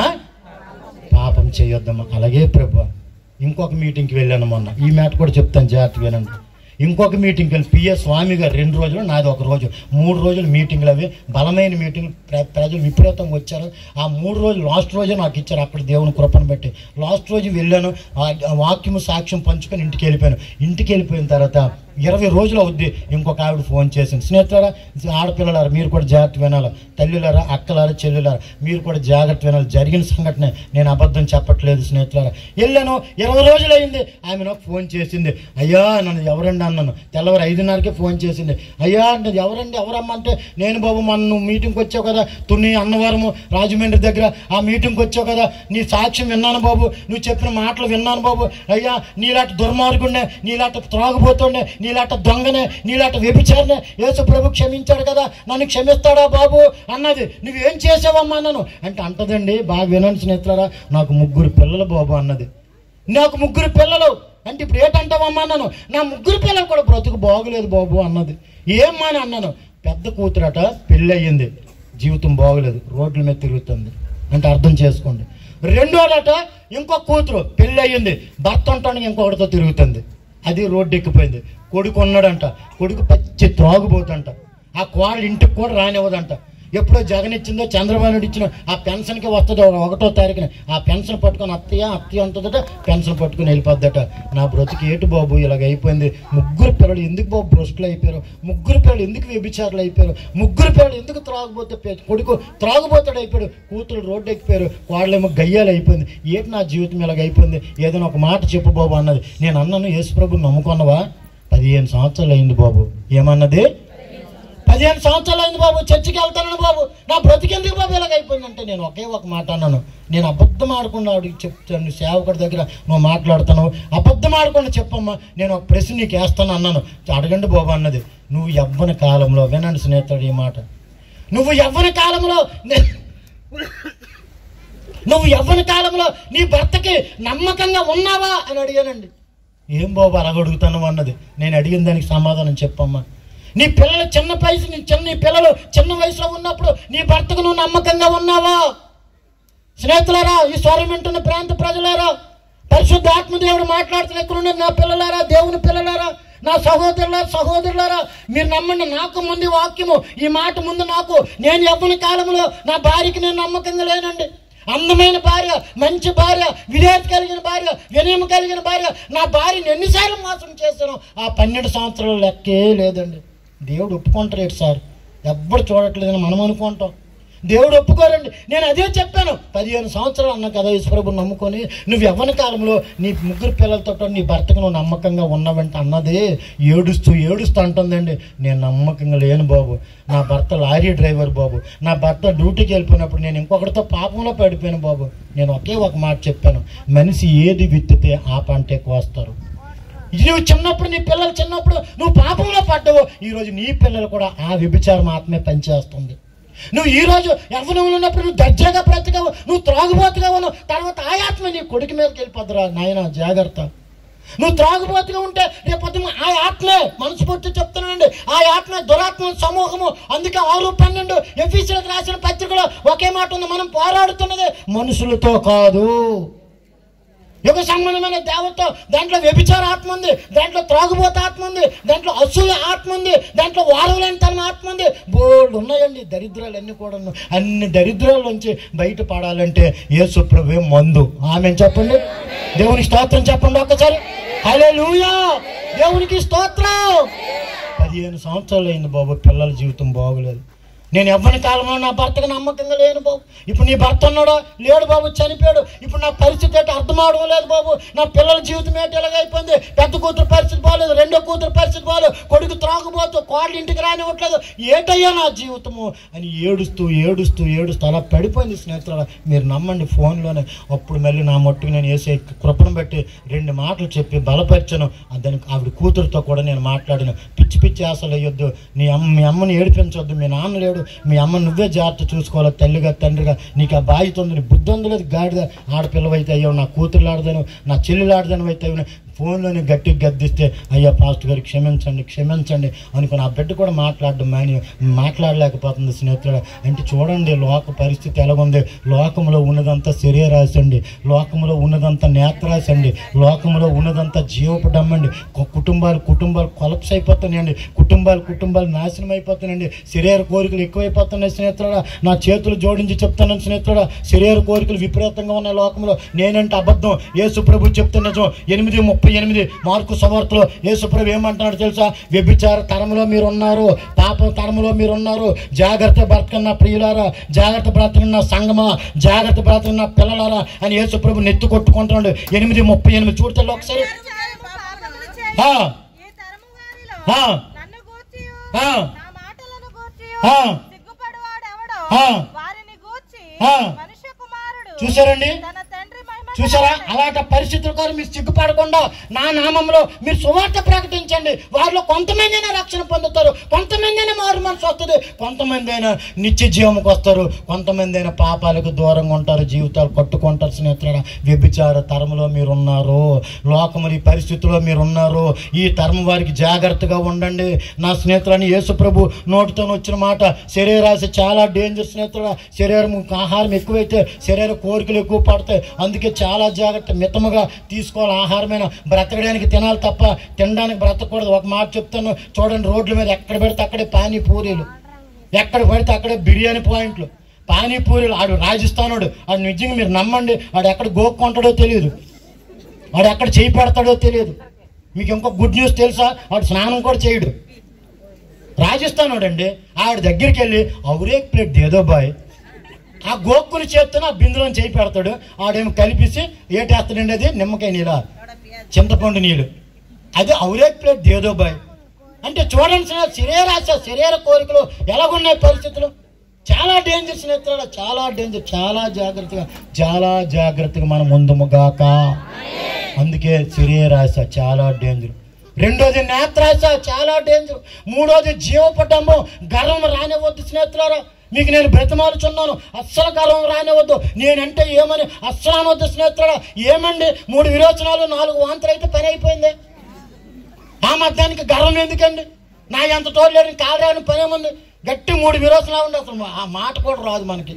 పాపం చేయొద్దమ్మా. అలాగే ప్రభు. ఇంకొక మీటింగ్కి వెళ్ళాను మొన్న, ఈ మాట కూడా చెప్తాను జాగ్రత్తగా వినండి. ఇంకొక మీటింగ్కి వెళ్ళి పిఎస్ స్వామి గారు 2 రోజులు, నాది 1 రోజు, 3 రోజులు మీటింగ్లు. అవి బలమైన మీటింగ్, ప్రజలు విపరీతంగా వచ్చారు. ఆ 3 రోజులు లాస్ట్ రోజే నాకు ఇచ్చారు అక్కడ దేవుని కృపను బట్టి. లాస్ట్ రోజు వెళ్ళాను, ఆ వాక్యము సాక్ష్యం పంచుకొని ఇంటికి వెళ్ళిపోయాను. ఇంటికి వెళ్ళిపోయిన తర్వాత 20 రోజులు అవుద్ది. ఇంకొక ఆవిడ ఫోన్ చేసింది. స్నేహితులారా, ఆడపిల్లలారా మీరు కూడా జాగ్రత్త వినాలి, తల్లులారా, అక్కలారా, చెల్లులారా మీరు కూడా జాగ్రత్త వినాలి. జరిగిన సంఘటన నేను అబద్ధం చెప్పట్లేదు స్నేహితులారా. వెళ్ళాను, 20 రోజులు అయింది. ఆమె నాకు ఫోన్ చేసింది. అయ్యా నన్ను ఎవరండి అన్నాను. తెల్లవారు 5:30కే ఫోన్ చేసింది. అయ్యా అంటే ఎవరండి, ఎవరమ్మా అంటే, నేను బాబు మన నువ్వు మీటింగ్కి వచ్చావు కదా, తుని అన్నవరము రాజమండ్రి దగ్గర ఆ మీటింగ్కి వచ్చావు కదా, నీ సాక్ష్యం విన్నాను బాబు, నువ్వు చెప్పిన మాటలు విన్నాను బాబు. అయ్యా నీలాంటి దుర్మార్గుడినే, నీలాంటి త్రాగుబోతుండే, నీలాట దొంగనే, నీలాట వ్యభిచారనే యేసు ప్రభు క్షమించాడు కదా, నన్ను క్షమిస్తాడా బాబు అన్నది. నువ్వేం చేసావమ్మా అన్నాను. అంటే అంటదండి, బాగా వినండి స్నేహితులారా, నాకు 3 పిల్లలు బాబు అన్నది. నాకు 3 పిల్లలు అంటే ఇప్పుడు ఏంటంటావమ్మా అన్నాను. నా 3 పిల్లలు కూడా బ్రతుకు బాగులేదు బాబు అన్నది. ఏమ్మా అని అన్నాను. పెద్ద కూతురట పెళ్ళి అయ్యింది, జీవితం బాగులేదు, రోడ్ల మీద తిరుగుతుంది. అంటే అర్థం చేసుకోండి. రెండోడట ఇంకో కూతురు పెళ్ళి అయ్యింది, భర్త ఉంటానికి ఇంకొకటితో తిరుగుతుంది, అది రోడ్డు ఎక్కిపోయింది. కొడుకు ఉన్నాడంట, కొడుకు పచ్చి త్రాగుబోతంట. ఆ కోడలు ఇంటికి కూడా రానివ్వదంట. ఎప్పుడో జగన్ ఇచ్చిందో చంద్రబాబు నాయుడు ఇచ్చిన ఆ పెన్షన్కి వస్తుందో 1వ తారీఖున ఆ పెన్షన్ పట్టుకొని అత్తయ్య ఉంటుందట, పెన్షన్ పట్టుకుని వెళ్ళిపోద్దట. నా బ్రతుకు ఏటు బాబు ఇలాగ అయిపోయింది. 3 పిల్లలు ఎందుకు బాబు భ్రష్టులు అయిపోయారు, 3 పిల్లలు ఎందుకు వ్యభిచారులు అయిపోయారు, 3 పిల్లలు ఎందుకు త్రాగుబోతే, కొడుకు త్రాగుబోతాడు అయిపోయాడు, కూతురు రోడ్డు ఎక్కిపోయారు, వాళ్ళేమో గయ్యాలు అయిపోయింది. ఏంటి నా జీవితం ఇలాగ అయిపోయింది, ఏదైనా ఒక మాట చెప్పు బాబు అన్నది. నేను అన్నాను, యేసు ప్రభుని నమ్ముకున్నావా? 15 సంవత్సరాలు అయింది బాబు. ఏమన్నది? 15 సంవత్సరాలు అయింది బాబు, చర్చికి వెళ్తాను బాబు, నా బ్రతికెందుకు బాబు ఇలాగ అయిపోయిందంటే నేను ఒకే ఒక మాట అన్నాను. నేను అబద్ధం ఆడకుండా ఆవిడకి చెప్తాను, సేవకుడి దగ్గర నువ్వు మాట్లాడుతున్నావు, అబద్ధం ఆడకుండా చెప్పమ్మా, నేను ఒక ప్రశ్న నీకు వేస్తాను అన్నాను. అడగండి బాబు అన్నది. నువ్వు యవ్వన కాలంలో, వినండి స్నేహితుడు ఈ మాట, నువ్వు యవ్వన కాలంలో నీ భర్తకి నమ్మకంగా ఉన్నావా అని అడిగానండి. ఏం బాబు అలాగడుగుతాను అన్నది. నేను అడిగిన దానికి సమాధానం చెప్పమ్మా. నీ పిల్లలు చిన్న వయసులో ఉన్నప్పుడు నీ భర్తకు నువ్వు నమ్మకంగా ఉన్నావా? స్నేహితులారా, ఈ స్వరం వింటున్న ప్రాంత ప్రజలారా, పరిశుద్ధ ఆత్మదేవుడు మాట్లాడుతున్న ఎక్కడున్న నా పిల్లలారా, దేవుని పిల్లలారా, నా సహోదరులారా మీరు నమ్మండి. నాకు ముందు వాక్యము, ఈ మాట ముందు నాకు, నేను యవ్వన కాలంలో నా భార్యకి నేను నమ్మకంగా లేనండి. అందమైన భార్య, మంచి భార్య, విధేయత కలిగిన భార్య, వినయం కలిగిన భార్య, నా భార్యని ఎన్నిసార్లు మోసం చేశాను. ఆ 12 సంవత్సరాలు లెక్కే లేదండి. దేవుడు ఒప్పుకుంటారు సార్, ఎవ్వరు చూడట్లేదని మనం అనుకుంటాం. దేవుడు ఒప్పుకోరండి. నేను అదే చెప్పాను. 15 సంవత్సరాలు అన్నా కదా యేసుప్రభుని నమ్ముకొని, నువ్వు యవ్వన కాలంలో నీ 3 పిల్లలతో నీ భర్తకు నువ్వు నమ్మకంగా ఉన్నావంటే అన్నది ఏడుస్తూ అంటుందండి. నేను నమ్మకంగా లేను బాబు, నా భర్త లారీ డ్రైవర్ బాబు, నా భర్త డ్యూటీకి వెళ్ళిపోయినప్పుడు నేను ఇంకొకటితో పాపంలో పడిపోయాను బాబు. నేను ఒకే ఒక మాట చెప్పాను, మనిషి ఏది విత్తితే ఆ పంటే కోస్తారు. నువ్వు చిన్నప్పుడు, నీ పిల్లలు చిన్నప్పుడు నువ్వు పాపంలో పడ్డావు, ఈరోజు నీ పిల్లలు కూడా ఆ వ్యభిచారం ఆత్మే పనిచేస్తుంది. నువ్వు ఈరోజు యవ్వనంలో ఉన్నప్పుడు నువ్వు దర్జాగా బ్రతకవు, నువ్వు త్రాగుబోతుగా ఉన్నావు, తర్వాత ఆ ఆత్మ నీ కొడుకు మీదకి వెళ్ళిపోద్దురా నాయన, జాగ్రత్త. నువ్వు త్రాగుబోతుగా ఉంటే రేపు ఆ ఆత్మే, మనస్ఫూర్తి చెప్తున్నానండి, ఆ ఆత్మ దురాత్మ సమూహము. అందుకే 6:12 ఎఫెసీయులకు రాసిన పత్రికలో ఒకే మాట ఉంది, మనం పోరాడుతున్నది మనుషులతో కాదు, యుగ సంబంధమైన దేవతో. దాంట్లో వ్యభిచార ఆత్మ ఉంది, దాంట్లో త్రాగుబోత ఆత్మ ఉంది, దాంట్లో అసూయ ఆత్మ ఉంది, దాంట్లో వారవులేని తన ఆత్మ ఉంది. బోల్డ్ ఉన్నాయండి దరిద్రాలు అన్నీ కూడా. అన్ని దరిద్రాల నుంచి బయటపడాలంటే యేసు ప్రభువే మందు. ఆమేన్ చెప్పండి. దేవునికి స్తోత్రం చెప్పండి ఒక్కసారి. హల్లెలూయా, దేవునికి స్తోత్రం. 15 సంవత్సరాలు అయింది బాబు, పిల్లల జీవితం బాగోలేదు. నేను యవ్వన కాలంలో నా భర్తకు నమ్మకంగా లేను బాబు. ఇప్పుడు నీ భర్త ఉన్నాడో లేడు బాబు, చనిపోయాడు. ఇప్పుడు నా పరిస్థితి ఏంటో అర్థం అవడం లేదు బాబు. నా పిల్లల జీవితం ఏంటి ఎలాగైపోయింది. పెద్ద కూతురు పరిస్థితి బాగలేదు, రెండో కూతురు పరిస్థితి బాగలేదు, కొడుకు త్రాగుబోతూ, కోడలు ఇంటికి రానివ్వట్లేదు, ఏటయ్యా నా జీవితము అని ఏడుస్తూ అలా పడిపోయింది స్నేహితులు. మీరు నమ్మండి, ఫోన్లోనే అప్పుడు మళ్ళీ నా మట్టుకు నేను వేసే కృపను బట్టి 2 మాటలు చెప్పి బలపరిచాను. దానికి ఆవిడ కూతురుతో కూడా నేను మాట్లాడాను. పిచ్చి ఆశలు వేయొద్దు, మీ అమ్మని ఏడిపించొద్దు, మీ నాన్న లేడు, మీ అమ్మ నువ్వే జాగ్రత్త చూసుకోవాలి, తల్లిగా తండ్రిగా నీకు ఆ బాధ్యత ఉంది. నీ బుద్ధి ఉండలేదు, గాడిద ఆడపిల్లవైతే అయ్యావు, నా కూతురు ఆడదాను, నా చెల్లెలు ఆడదాను అయితే ఫోన్లోనే గట్టిగా గద్దిస్తే అయ్యా పాస్టర్ గారు క్షమించండి అనుకుని ఆ బిడ్డ కూడా మాట్లాడలేకపోతుంది స్నేహితుడు. అంటే చూడండి లోక పరిస్థితి ఎలాగుంది. లోకంలో ఉన్నదంతా శరీరాశ అండి, లోకంలో ఉన్నదంతా నేత్రాశ అండి, లోకంలో ఉన్నదంతా జీవపడమ్మండి. కుటుంబాలు కొలప్స్ అయిపోతున్నాయండి, కుటుంబాలు నాశనం అయిపోతున్నాయండి, శరీర కోరికలు ఎక్కువైపోతున్నాయి స్నేహితుడా. నా చేతులు జోడించి చెప్తున్నాను స్నేహితుడా, శరీర కోరికలు విపరీతంగా ఉన్నాయి లోకంలో. నేనంటే అబద్ధం, యేసు ప్రభు చెప్తున్న నిజం. 8:38 మార్కు సువార్తలో యేసు ప్రభు ఏమంటున్నాడు తెలుసా? వ్యభిచార తరంలో మీరు ఉన్నారు, పాపం తరంలో మీరు ఉన్నారు, జాగ్రత్త బ్రతకన్న ప్రియులారా, జాగ్రత్త బ్రతకన్న సంగమా, జాగ్రత్త బ్రతకన్న పిల్లలారా అని యేసు ప్రభు నెత్తి కొట్టుకుంటున్నాడు. 8:38 చూడతాడు ఒకసారి. చూసారండి, చూసారా? అలాంటి పరిస్థితుల కోసం మీరు సిగ్గుపడకుండా నా నామంలో మీరు సువార్త ప్రకటించండి. వారిలో కొంతమంది అయినా రక్షణ పొందుతారు, కొంతమంది అయినా మారు మనసు వస్తుంది, కొంతమంది అయినా నిత్య జీవంకి వస్తారు, కొంతమంది అయినా పాపాలకు దూరంగా ఉంటారు, జీవితాలు కట్టుకుంటారు. స్నేహితులారా, వ్యభిచార తరములో మీరున్నారు, లోకములు ఈ పరిస్థితుల్లో మీరున్నారు. ఈ తరం వారికి జాగ్రత్తగా ఉండండి. నా స్నేహితులని యేసు ప్రభు నోటితో వచ్చిన మాట, శరీరాశ చాలా డేంజర్ స్నేహితులారా. శరీరం ఆహారం ఎక్కువైతే శరీర కోరికలు ఎక్కువ పడతాయి. అందుకే చాలా జాగ్రత్త, మితముగా తీసుకోవాలి. ఆహారమైన బ్రతకడానికి తినాలి తప్ప తినడానికి బ్రతకూడదు. ఒక మాట చెప్తాను చూడండి, రోడ్ల మీద ఎక్కడ పెడితే అక్కడే పానీపూరీలు, ఎక్కడ పడితే అక్కడే బిర్యానీ పాయింట్లు, పానీపూరీలు. ఆడు రాజస్థానుడు, ఆడు నిజంగా మీరు నమ్మండి, ఆడు ఎక్కడ గోక్కుంటాడో తెలియదు, వాడు ఎక్కడ చేయి పెడతాడో తెలియదు. మీకు ఇంకో గుడ్ న్యూస్ తెలుసా? వాడు స్నానం కూడా చేయడు. రాజస్థానుడు అండి, ఆవిడ దగ్గరికి వెళ్ళి ఔరే ప్లేట్ దేదో బాయ్, ఆ గోక్కుని చేత్తోనే ఆ బిందులో చేయి పెడతాడు. ఆడేమో కలిపిసి ఏటేస్తాడండి, అది నిమ్మకాయ నీళ్ళ, చింతపండు నీళ్ళు, అది ఔరే ప్లేట్ దేదో బాయ్. అంటే చూడండి శరీరాశ, శరీర కోరికలు ఎలాగున్నాయి పరిస్థితులు. చాలా డేంజర్ స్నేహితులు, చాలా డేంజర్. చాలా జాగ్రత్తగా మనం ముందుముగాక. అందుకే శరీరాశ చాలా డేంజర్. రెండోది నేత్రాశ చాలా డేంజర్. మూడోది జీవపడ్డము, గర్వం రానివ్వద్దు స్నేహితులారా. మీకు నేను బ్రతిమాలుచున్నాను, అస్సలు గర్వం రానివ్వద్దు. నేనంటే ఏమని అస్సలు అనవద్దు స్నేహితులారా. ఏమండి 3 విరోచనాలు 4 వాంతులు అయితే పని అయిపోయింది. ఆ మధ్యానికి గర్వం ఎందుకండి? నా ఎంత తోడలేని కాలరాని పని ఏముంది? గట్టి 3 విరోచనాలు ఉండి అసలు ఆ మాట కూడా రాదు మనకి.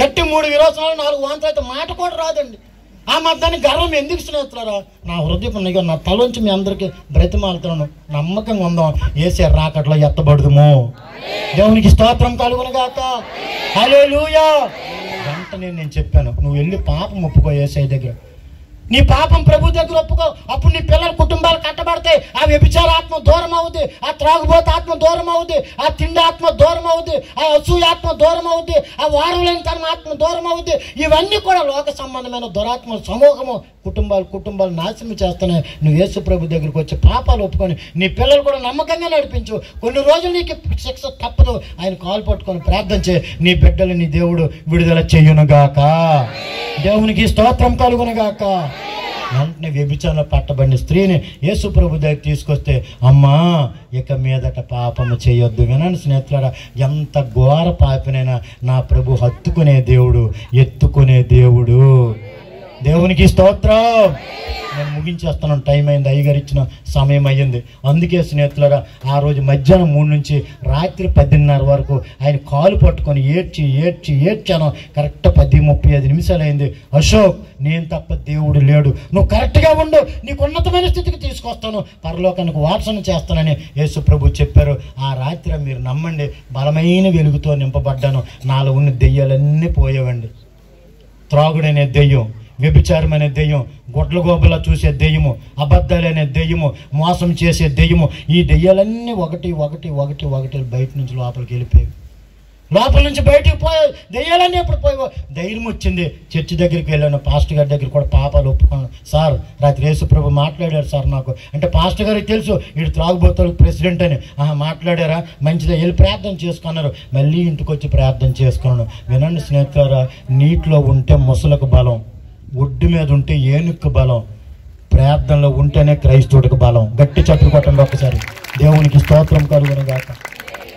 గట్టి 3 విరోచనాలు 4 వాంతులు అయితే మాట కూడా రాదండి. ఆ మధ్యాన్ని గర్వం ఎందుకు స్నేహితులారా? నా హృదయం నా తలంచి మీ అందరికీ బ్రతిమాలుతున్నాను, నమ్మకంగా ఉందాం. ఏసే రాకట్లో ఎత్తబడుదుము. దేవునికి స్తోత్రం కలుగును గాక. హల్లెలూయా. వెంటనే నేను చెప్పాను, నువ్వు వెళ్ళి పాపం ఒప్పుకో ఏసై దగ్గర. నీ పాపం ప్రభు దగ్గర ఒప్పుకో. అప్పుడు నీ పిల్లల కుటుంబాలు కట్టబడతాయి. ఆ వ్యభిచార ఆత్మ దూరం అవుద్ది, ఆ త్రాగుబోతు ఆత్మ దూరం అవుద్ది, ఆ తిండి ఆత్మ దూరం అవుద్ది, ఆ అసూయ ఆత్మ దూరం అవుద్ది, ఆ వారలేని తన ఆత్మ దూరం అవుద్ది. ఇవన్నీ కూడా లోక సంబంధమైన దురాత్మ సమూహము కుటుంబాలు నాశనం చేస్తున్నాయి. నువ్వు యేసు ప్రభు దగ్గరికి వచ్చి పాపాలు ఒప్పుకొని నీ పిల్లలు కూడా నమ్మకంగా నడిపించు. కొన్ని రోజులు నీకు శిక్ష తప్పదు. ఆయన కాలు పట్టుకొని ప్రార్థన చేయి. నీ బిడ్డలు నీ దేవుడు విడుదల చెయ్యునుగాక. దేవునికి స్తోత్రం కలుగునుగాక. వెంటనే వ్యభిచారంలో పట్టబడిన స్త్రీని యేసు ప్రభు దగ్గర తీసుకొస్తే, అమ్మా ఇక మీదట పాపము చేయొద్దు. వినండి స్నేహితులారా, ఎంత ఘోర పాపినైనా నా ప్రభు హత్తుకునే దేవుడు, ఎత్తుకునే దేవుడు. దేవునికి స్తోత్రం. నేను ముగించేస్తున్నాను, టైం అయింది, అయ్యగారు ఇచ్చిన సమయం అయ్యింది. అందుకే స్నేహితులారా, ఆ రోజు మధ్యాహ్నం 3 నుంచి రాత్రి 10:30 వరకు ఆయన కాలు పట్టుకొని ఏడ్చాను. కరెక్ట్ 10:35 నిమిషాలు అయింది. అశోక్, నేను తప్ప దేవుడు లేడు, నువ్వు కరెక్ట్గా ఉండు, నీకు ఉన్నతమైన స్థితికి తీసుకొస్తాను, పరలోకానికి వాసన చేస్తానని యేసు ప్రభు చెప్పారు. ఆ రాత్రి మీరు నమ్మండి, బలమైన వెలుగుతో నింపబడ్డాను. నాలో ఉన్న దెయ్యాలన్నీ పోయేవండి. త్రాగుడనే దెయ్యం, వ్యభిచారం అనే దెయ్యం, గొడ్ల గోబలా చూసే దెయ్యము, అబద్ధాలు అనే దెయ్యము, మోసం చేసే దెయ్యము, ఈ దెయ్యాలన్నీ ఒకటి బయట నుంచి లోపలికి వెళ్ళిపోయాయి. లోపల నుంచి బయటికి పోయాయి దెయ్యాలన్నీ. ఎప్పుడు పోయావో ధైర్యం వచ్చింది. చర్చి దగ్గరికి వెళ్ళాను, పాస్టర్ గారి దగ్గర కూడా పాపాలు ఒప్పుకున్నాను. సార్ రాత్రి యేసు ప్రభు మాట్లాడారు సార్ నాకు అంటే, పాస్టర్ గారికి తెలుసు వీడు త్రాగుబోతులకు ప్రెసిడెంట్ అని. మాట్లాడారా, మంచిదే, వెళ్ళి ప్రార్థన చేసుకున్నారు. మళ్ళీ ఇంటికి వచ్చి ప్రార్థన చేసుకున్నాను. వినండి స్నేహితులారా, నీటిలో ఉంటే ముసలకు బలం, ఒడ్డు మీద ఉంటే ఏనుక్కు బలం, ప్రార్థనలో ఉంటేనే క్రైస్తవుడికి బలం. గట్టి చప్పుడు కొట్టండి ఒక్కసారి. దేవునికి స్తోత్రం కలుగునుగాక.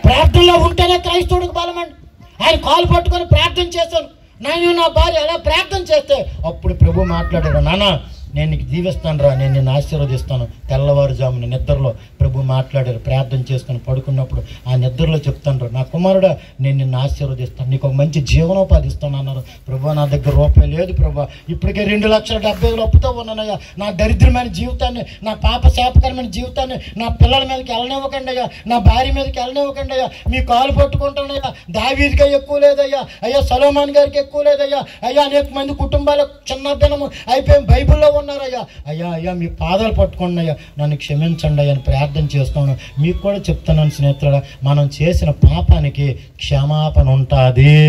ప్రార్థనలో ఉంటేనే క్రైస్తవుడికి బలం అండి. ఆయన కాలు పట్టుకొని ప్రార్థన చేశాను. నేను నా భార్య అలా ప్రార్థన చేస్తే అప్పుడు ప్రభు మాట్లాడాడు, నాన్న నేను నీకు దీవిస్తాను రా, నేను నిన్ను ఆశీర్వదిస్తాను. తెల్లవారుజామున నిద్రలో ప్రభు మాట్లాడారు. ప్రార్థన చేసుకుని పడుకున్నప్పుడు ఆ నిద్రలో చెప్తాను, నా కుమారుడా నేను నిన్ను ఆశీర్వదిస్తాను, నీకు ఒక మంచి జీవనోపాధి ఇస్తాను అన్నారు. ప్రభు నా దగ్గర రూపాయి లేదు ప్రభు, ఇప్పటికే 2,70,000 అప్పుతో ఉన్నానయ్యా. నా దరిద్రమైన జీవితాన్ని, నా పాప శాపకరమైన జీవితాన్ని నా పిల్లల మీదకి వెళ్ళనివ్వకండి అయ్యా, నా భార్య మీదకి వెళ్ళనివ్వకండి అయ్యా. మీ కాలు పట్టుకుంటానయ్యా. దావీదుగా ఎక్కువ లేదయ్యా, అయ్యా సొలొమోను గారికి ఎక్కువ లేదయ్యా, అయ్యా అనేక మంది కుటుంబాలకు చిన్న దినము అయిపోయి బైబిల్లో ఉన్నారయ్యా. అయ్యా మీ పాదాలు పట్టుకోండి అయ్యా, నన్ను క్షమించండి అయ్యా అని ప్రార్థన చేసుకోను. మీకు కూడా చెప్తున్నాను స్నేహితుడా, మనం చేసిన పాపానికి క్షమాపణ ఉంటుంది,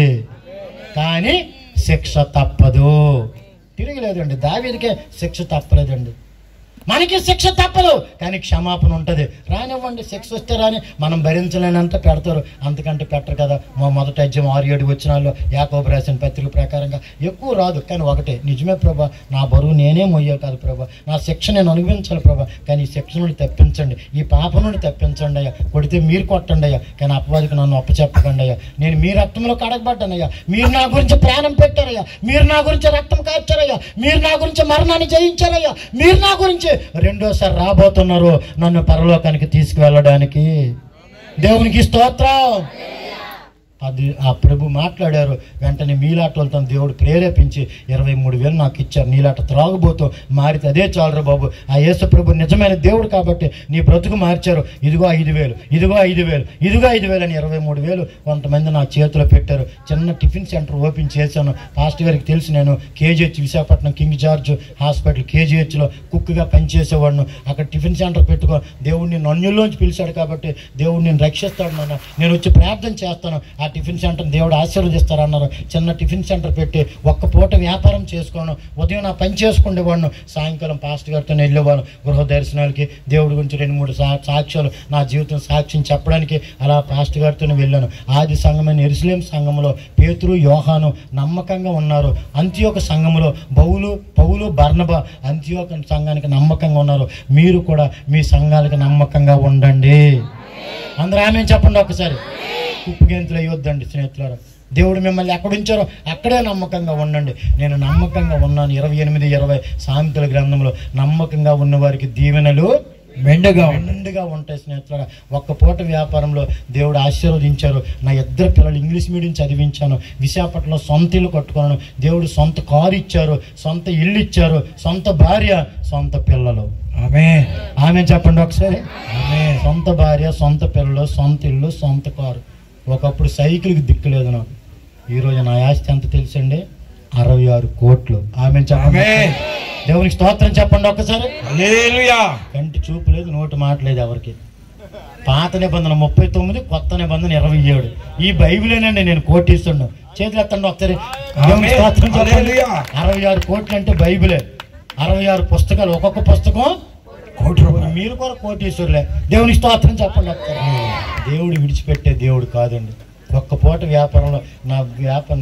కానీ శిక్ష తప్పదు. తిరిగిలేదండి, దావీదుకే శిక్ష తప్పలేదండి. మనకి శిక్ష తప్పదు, కానీ క్షమాపణ ఉంటుంది. రానివ్వండి, శిక్ష వస్తే రాని, మనం భరించలేనంత పెడతారు, అంతకంటే పెట్టరు కదా. మా మొదటి అధ్యాయం 6-7 వచనాల్లో యాకోబు రాసిన పత్రిక ప్రకారంగా ఎక్కువ రాదు, కానీ ఒకటే, నిజమే ప్రభా, నా బరువు నేనే మొయ్యాలి కాదు ప్రభా, నా శిక్ష నేను అనుభవించాలి ప్రభా, కానీ ఈ శిక్ష నుండి తప్పించండి, ఈ పాపం నుండి తప్పించండి అయ్యా. కొడితే మీరు కొట్టండి అయ్యా, కానీ అపవాదికి నన్ను అప్పచెప్పకండి అయ్యా. నేను మీ రక్తంలో కడగబడ్డానయ్యా, మీరు నా గురించి ప్రాణం పెట్టారయ్యా, మీరు నా గురించి రక్తం కార్చారయ్యా, మీరు నా గురించి మరణాన్ని జయించారయ్యా, మీరు నా గురించి రెండోసారి రాబోతున్నారు నన్ను పరలోకానికి తీసుకువెళ్ళడానికి. దేవునికి స్తోత్రం. అది ఆ ప్రభు మాట్లాడారు. వెంటనే మీలాటలతో దేవుడు ప్రేరేపించి 23,000 నాకు ఇచ్చారు. నీలాట త్రాగుబోతూ మారితే అదే చాలరా బాబు, ఆ యేసు ప్రభు నిజమైన దేవుడు కాబట్టి నీ బ్రతుకు మార్చారు. ఇదిగో 5,000, ఇదిగో 5,000, ఇదిగో 5,000 అని 23,000 కొంతమంది నా చేతిలో పెట్టారు. చిన్న టిఫిన్ సెంటర్ ఓపెన్ చేశాను. పాస్టర్ గారికి తెలిసి నేను KGH Visakhapatnam King George Hospital కేజీహెచ్లో కుక్గా పనిచేసేవాడిను. అక్కడ టిఫిన్ సెంటర్ పెట్టుకో, దేవుడిని నన్నుల్లోంచి పిలిచాడు కాబట్టి దేవుడు నేను రక్షిస్తాడు నాన్న, నేను వచ్చి ప్రార్థన చేస్తాను, ఆ టిఫిన్ సెంటర్ దేవుడు ఆశీర్వదిస్తారన్నారు. చిన్న టిఫిన్ సెంటర్ పెట్టి ఒక్క పూట వ్యాపారం చేసుకోను, ఉదయం నా పని చేసుకునేవాడిను, సాయంకాలం పాస్టర్ గారితో వెళ్ళేవాడు గృహ దర్శనాలకి. దేవుడి గురించి 2-3 సాక్ష్యాలు నా జీవితం సాక్ష్యం చెప్పడానికి అలా పాస్టర్ గారితోనే వెళ్ళాను. ఆది సంఘమైన యెరూషలేము సంఘంలో పేతురు యోహాను నమ్మకంగా ఉన్నారు. అంతియోక సంఘంలో పౌలు బర్నబా అంతియోక సంఘానికి నమ్మకంగా ఉన్నారు. మీరు కూడా మీ సంఘాలకు నమ్మకంగా ఉండండి. అందరూ ఆమె చెప్పండి ఒకసారి. కుప్పగెంతులు అయ్యొద్దండి స్నేహితులారా. దేవుడు మిమ్మల్ని ఎక్కడుంచారో అక్కడే నమ్మకంగా ఉండండి. నేను నమ్మకంగా ఉన్నాను. 28-20 సామెతల గ్రంథంలో నమ్మకంగా ఉన్న వారికి దీవెనలు మెండుగా ఉంటాయి స్నేహితులారా. ఒక్క పూట వ్యాపారంలో దేవుడు ఆశీర్వదించారు. నా 2 పిల్లలు ఇంగ్లీష్ మీడియం చదివించాను. విశాఖపట్నంలో సొంత ఇల్లు కట్టుకున్నాను. దేవుడు సొంత కారు ఇచ్చారు, సొంత ఇల్లు ఇచ్చారు, సొంత భార్య, సొంత పిల్లలు. ఆమె చెప్పండి ఒకసారి. సొంత భార్య, సొంత పిల్లలు, సొంత ఇల్లు, సొంత కారు. ఒకప్పుడు సైకిల్కి దిక్కులేదు నాకు. ఈరోజు నా ఆస్తి ఎంత తెలుసండి? 66 కోట్లు. ఆమె చెప్పండి. దేవునికి స్తోత్రం చెప్పండి ఒక్కసారి. హల్లెలూయా. కంటి చూపు లేదు, నోటి మాట లేదు ఎవరికి. పాత నిబంధన 39, కొత్త నిబంధన 27. ఈ బైబిలేనండి నేను కోటీస్తున్నాను. చేతులు ఎత్తండి ఒకసారి. దేవునికి స్తోత్రం చెప్పండి. 66 కోట్లు అంటే బైబిలే. 66 పుస్తకాలు, ఒక్కొక్క పుస్తకం ₹1,00,00,000. మీరు కూడా కోటీశ్వరులే. దేవునికి స్తోత్రం చెప్పండి ఒకసారి. దేవుడు విడిచిపెట్టే దేవుడు కాదండి. ఒక్క పూట వ్యాపారంలో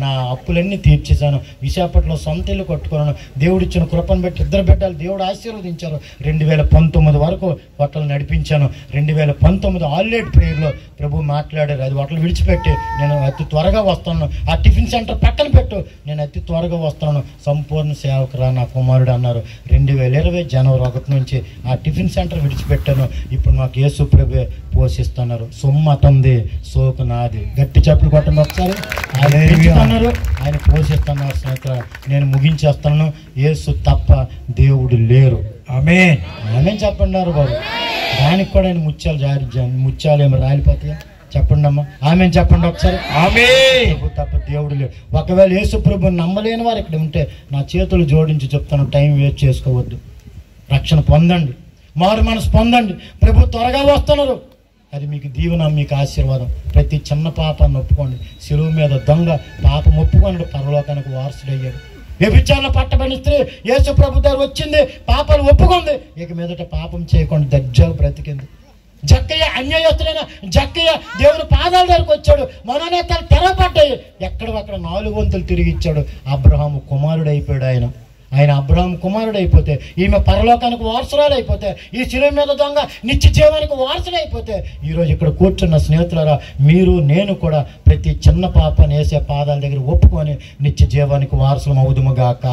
నా అప్పులన్నీ తీర్చేశాను. విశాఖపట్నంలో సొంత ఇల్లు కట్టుకున్నాను. దేవుడిచ్చిన కృపను బట్టి 2 బిడ్డలు దేవుడు ఆశీర్వదించారు. 2019 వరకు హోటల్ నడిపించాను. 2019 ఆల్రెడీ ప్రేయర్లో ప్రభు మాట్లాడారు. అది హోటల్ విడిచిపెట్టి నేను అతి త్వరగా వస్తున్నాను. ఆ టిఫిన్ సెంటర్ పక్కన పెట్టు, నేను అతి త్వరగా వస్తున్నాను. సంపూర్ణ సేవకురా నా కుమారుడు అన్నారు. 2020 జనవరి 1 నుంచి ఆ టిఫిన్ సెంటర్ విడిచిపెట్టాను. ఇప్పుడు నాకు యేసు ప్రభు పోషిస్తున్నారు. సొమ్ము అతంది, సోకు నాది. గట్టి చెప్పులు కొట్టండి ఒకసారి. ఆయన పోషిస్తున్నారు. స్నేహితుల, నేను ముగించేస్తాను. యేసు తప్ప దేవుడు లేరు. ఆమేన్. ఆమేన్ చెప్పండి బాబు. దానికి కూడా ఆయన ముత్యాలు ఏమి రాలిపోతాయా? చెప్పండి అమ్మా. ఆమేన్ చెప్పండి ఒకసారి. ఆమేన్. తప్ప దేవుడు లేరు. ఒకవేళ యేసు ప్రభుని నమ్మలేని వారు ఇక్కడ ఉంటే నా చేతులు జోడించి చెప్తాను, టైం వేస్ట్ చేసుకోవద్దు. రక్షణ పొందండి, మారు మనసు పొందండి. ప్రభు త్వరగా వస్తున్నారు. అది మీకు దీవెన, మీకు ఆశీర్వాదం. ప్రతి చిన్న పాపాన్ని ఒప్పుకోండి. శిలువ మీద దొంగ పాపం ఒప్పుకోండి, పరలోకానికి వారసుడయ్యాడు. వ్యభిచారణ పట్టబడిన స్త్రీ యేసు ప్రభు దగ్గర వచ్చింది, పాపాలు ఒప్పుకుంది. ఇక మీదట పాపం చేయకుండా దర్జాగా బ్రతికింది. జక్కయ్య అన్యాయస్తుడైన జక్కయ్య దేవుని పాదాల దగ్గరకు వచ్చాడు. మనోనేతలు తెరవబడ్డాయి. ఎక్కడొక్కడ 4 వంతులు తిరిగి ఇచ్చాడు. అబ్రహాము కుమారుడు అయిపోయాడు. ఆయన అబ్రహాం కుమారుడు అయిపోతే, ఈమె పరలోకానికి వారసురాలు అయిపోతే, ఈ శిలువ మీద దొంగ నిత్య జీవానికి వారసులు అయిపోతే, ఈరోజు ఇక్కడ కూర్చున్న స్నేహితులారా, మీరు నేను కూడా ప్రతి చిన్న పాపాన్ని వేసే పాదాల దగ్గర ఒప్పుకొని నిత్య జీవానికి వారసులం అవుదుముగాక.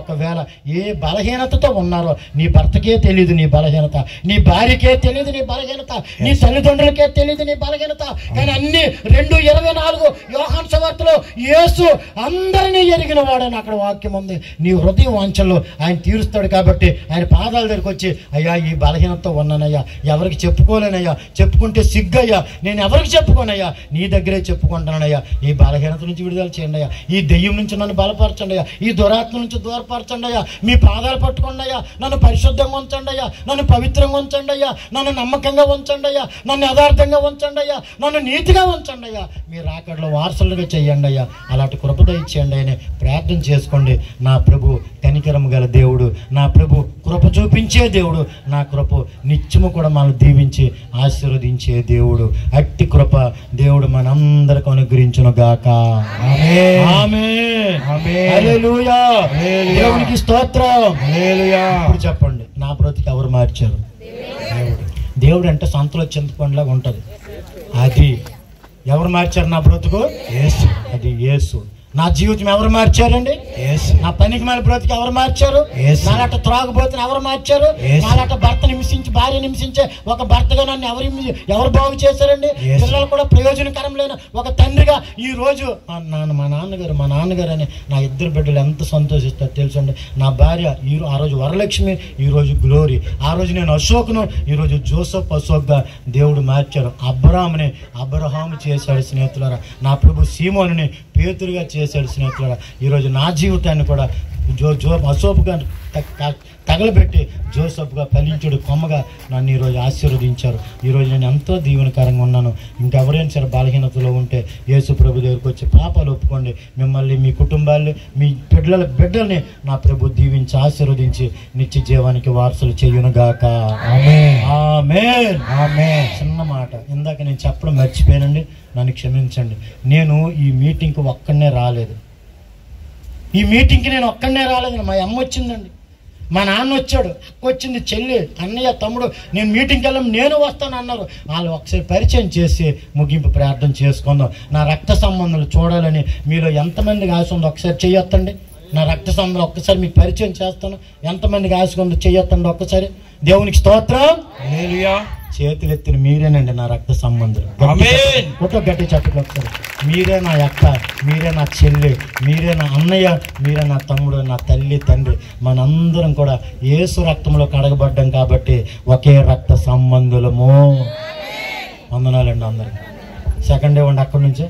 ఒకవేళ ఏ బలహీనతతో ఉన్నారో, నీ భర్తకే తెలియదు నీ బలహీనత, నీ భార్యకే తెలియదు నీ బలహీనత, నీ తల్లిదండ్రులకే తెలియదు నీ బలహీనత. కానీ అన్ని 2:24 యోహాను సువార్తలో యేసు అందరినీ ఎరిగిన వాడని అక్కడ వాక్యం ఉంది. నీ హృదయ వాంఛల్లో ఆయన తీరుస్తాడు. కాబట్టి ఆయన పాదాల దగ్గరికి వచ్చి, అయ్యా ఈ బలహీనతతో ఉన్నానయ్యా, ఎవరికి చెప్పుకోలేనయ్యా, చెప్పుకుంటే సిగ్గయ్యా, నేను ఎవరికి చెప్పుకోనయ్యా, నీ దగ్గరే చెప్పుకుంటానయ్యా. ఈ బలహీనత నుంచి విడుదల చేయండి అయ్యా, ఈ దెయ్యం నుంచి నన్ను బలపరచండి అయ్యా, ఈ దురాత్మ నుంచి దూరపరచండి అయ్యా, మీ పాదాలు పట్టుకోండి అయ్యా, నన్ను పరిశుద్ధంగా ఉంచండి అయ్యా, నన్ను పవిత్రంగా ఉంచండి అయ్యా, నన్ను నమ్మకంగా ఉంచండి అయ్యా, నన్ను యథార్థంగా ఉంచండి అయ్యా, నన్ను నీతిగా ఉంచండి అయ్యా, మీ రాకడలో వారసులుగా చెయ్యండి అయ్యా. అలాంటి కృపద ఇచ్చేయండి అని ప్రార్థన చేసుకోండి. నా ప్రభు కనికరం గల దేవుడు, నా ప్రభు కృప చూపించే దేవుడు, నా కృప నిత్యము కూడా మనల్ని దీవించి ఆశీర్వదించే దేవుడు. అట్టి కృప దేవుడు మనందరికి అనుగ్రహించును గాక. హల్లెలూయా. దేవునికి స్తోత్రం. ఇప్పుడు చెప్పండి, నా బ్రతికి ఎవరు మార్చారు? దేవుడు అంటే సంతలో చింతపండులాగా ఉంటుంది. అది ఎవరు మార్చారు నా బ్రతుకు? యేసు. అది యేసు. నా జీవితం ఎవరు మార్చారండి? యేసు. నా పనికి మేల బ్రతికి ఎవరు మార్చారు? యేసు. నాలాట త్రాగుబోతుని ఎవరు మార్చారు? నాలాట భర్తను హింసించి భార్య హింసించే ఒక భర్తగా నన్ను ఎవరు బాగు చేశారండి? పిల్లలు కూడా ప్రయోజనకరం లేని ఒక తండ్రిగా ఈ రోజు మా నాన్నగారు అని నా 2 బిడ్డలు ఎంత సంతోషిస్తారో తెలుసండి. నా భార్య ఆ రోజు వరలక్ష్మి, ఈ రోజు గ్లోరీ. ఆ రోజు నేను అశోక్ను, ఈరోజు జోసఫ్ అశోక్గా దేవుడు మార్చారు. అబ్రహాము చేశాడు స్నేహితులారా. నా ప్రభు సీమోనుని పేతురుగా చేశాడు స్నేహితులారా. ఈరోజు నా జీవితాన్ని కూడా అశోక్గా తగలబెట్టి జోసఫ్గా ఫలించుడు కొమ్మగా నన్ను ఈరోజు ఆశీర్వదించారు. ఈరోజు నేను ఎంతో దీవెనకరంగా ఉన్నాను. ఇంకెవరైనా సరే బలహీనతలో ఉంటే యేసు ప్రభు దగ్గరికి వచ్చి పాపాలు ఒప్పుకోండి. మిమ్మల్ని, మీ కుటుంబాన్ని, మీ బిడ్డల్ని నా ప్రభు దీవించి ఆశీర్వదించి నిత్య జీవానికి వారసులు చేయునుగాక. ఆమేన్. ఆమేన్. చిన్న మాట ఇందాక నేను చెప్పడం మర్చిపోయానండి, నన్ను క్షమించండి. నేను ఈ మీటింగ్కి ఒక్కడనే రాలేదు. ఈ మీటింగ్కి నేను ఒక్కడనే రాలేదండి. మా అమ్మ వచ్చిందండి, మా నాన్న వచ్చాడు, అక్క వచ్చింది, చెల్లి, అన్నయ్య, తమ్ముడు. నేను మీటింగ్కి వెళ్ళాం, నేను వస్తాను అన్నారు. వాళ్ళు ఒకసారి పరిచయం చేసి ముగింపు ప్రార్థన చేసుకుందాం. నా రక్త సంబంధాలు చూడాలని మీలో ఎంతమందికి ఆశ ఉందో ఒకసారి చెయ్యొత్తండి. నా రక్త సంబంధాలు ఒక్కసారి మీకు పరిచయం చేస్తాను. ఎంతమందికి ఆశ ఉందో చెయ్యొత్తండి ఒక్కసారి. దేవునికి స్తోత్రం. హల్లెలూయా. చేతులెత్తిన మీరేనండి నా రక్త సంబంధులు. గట్టి చెప్పండి ఒకసారి. మీరే నా అక్క, మీరే నా చెల్లి, మీరే నా అన్నయ్య, మీరే నా తమ్ముడు, నా తల్లి, తండ్రి. మనందరం కూడా యేసు రక్తంలో కడగబడ్డాం కాబట్టి ఒకే రక్త సంబంధులము. వందనాలండి అందరికి. సెకండ్ ఇవ్వండి అక్కడి నుంచి.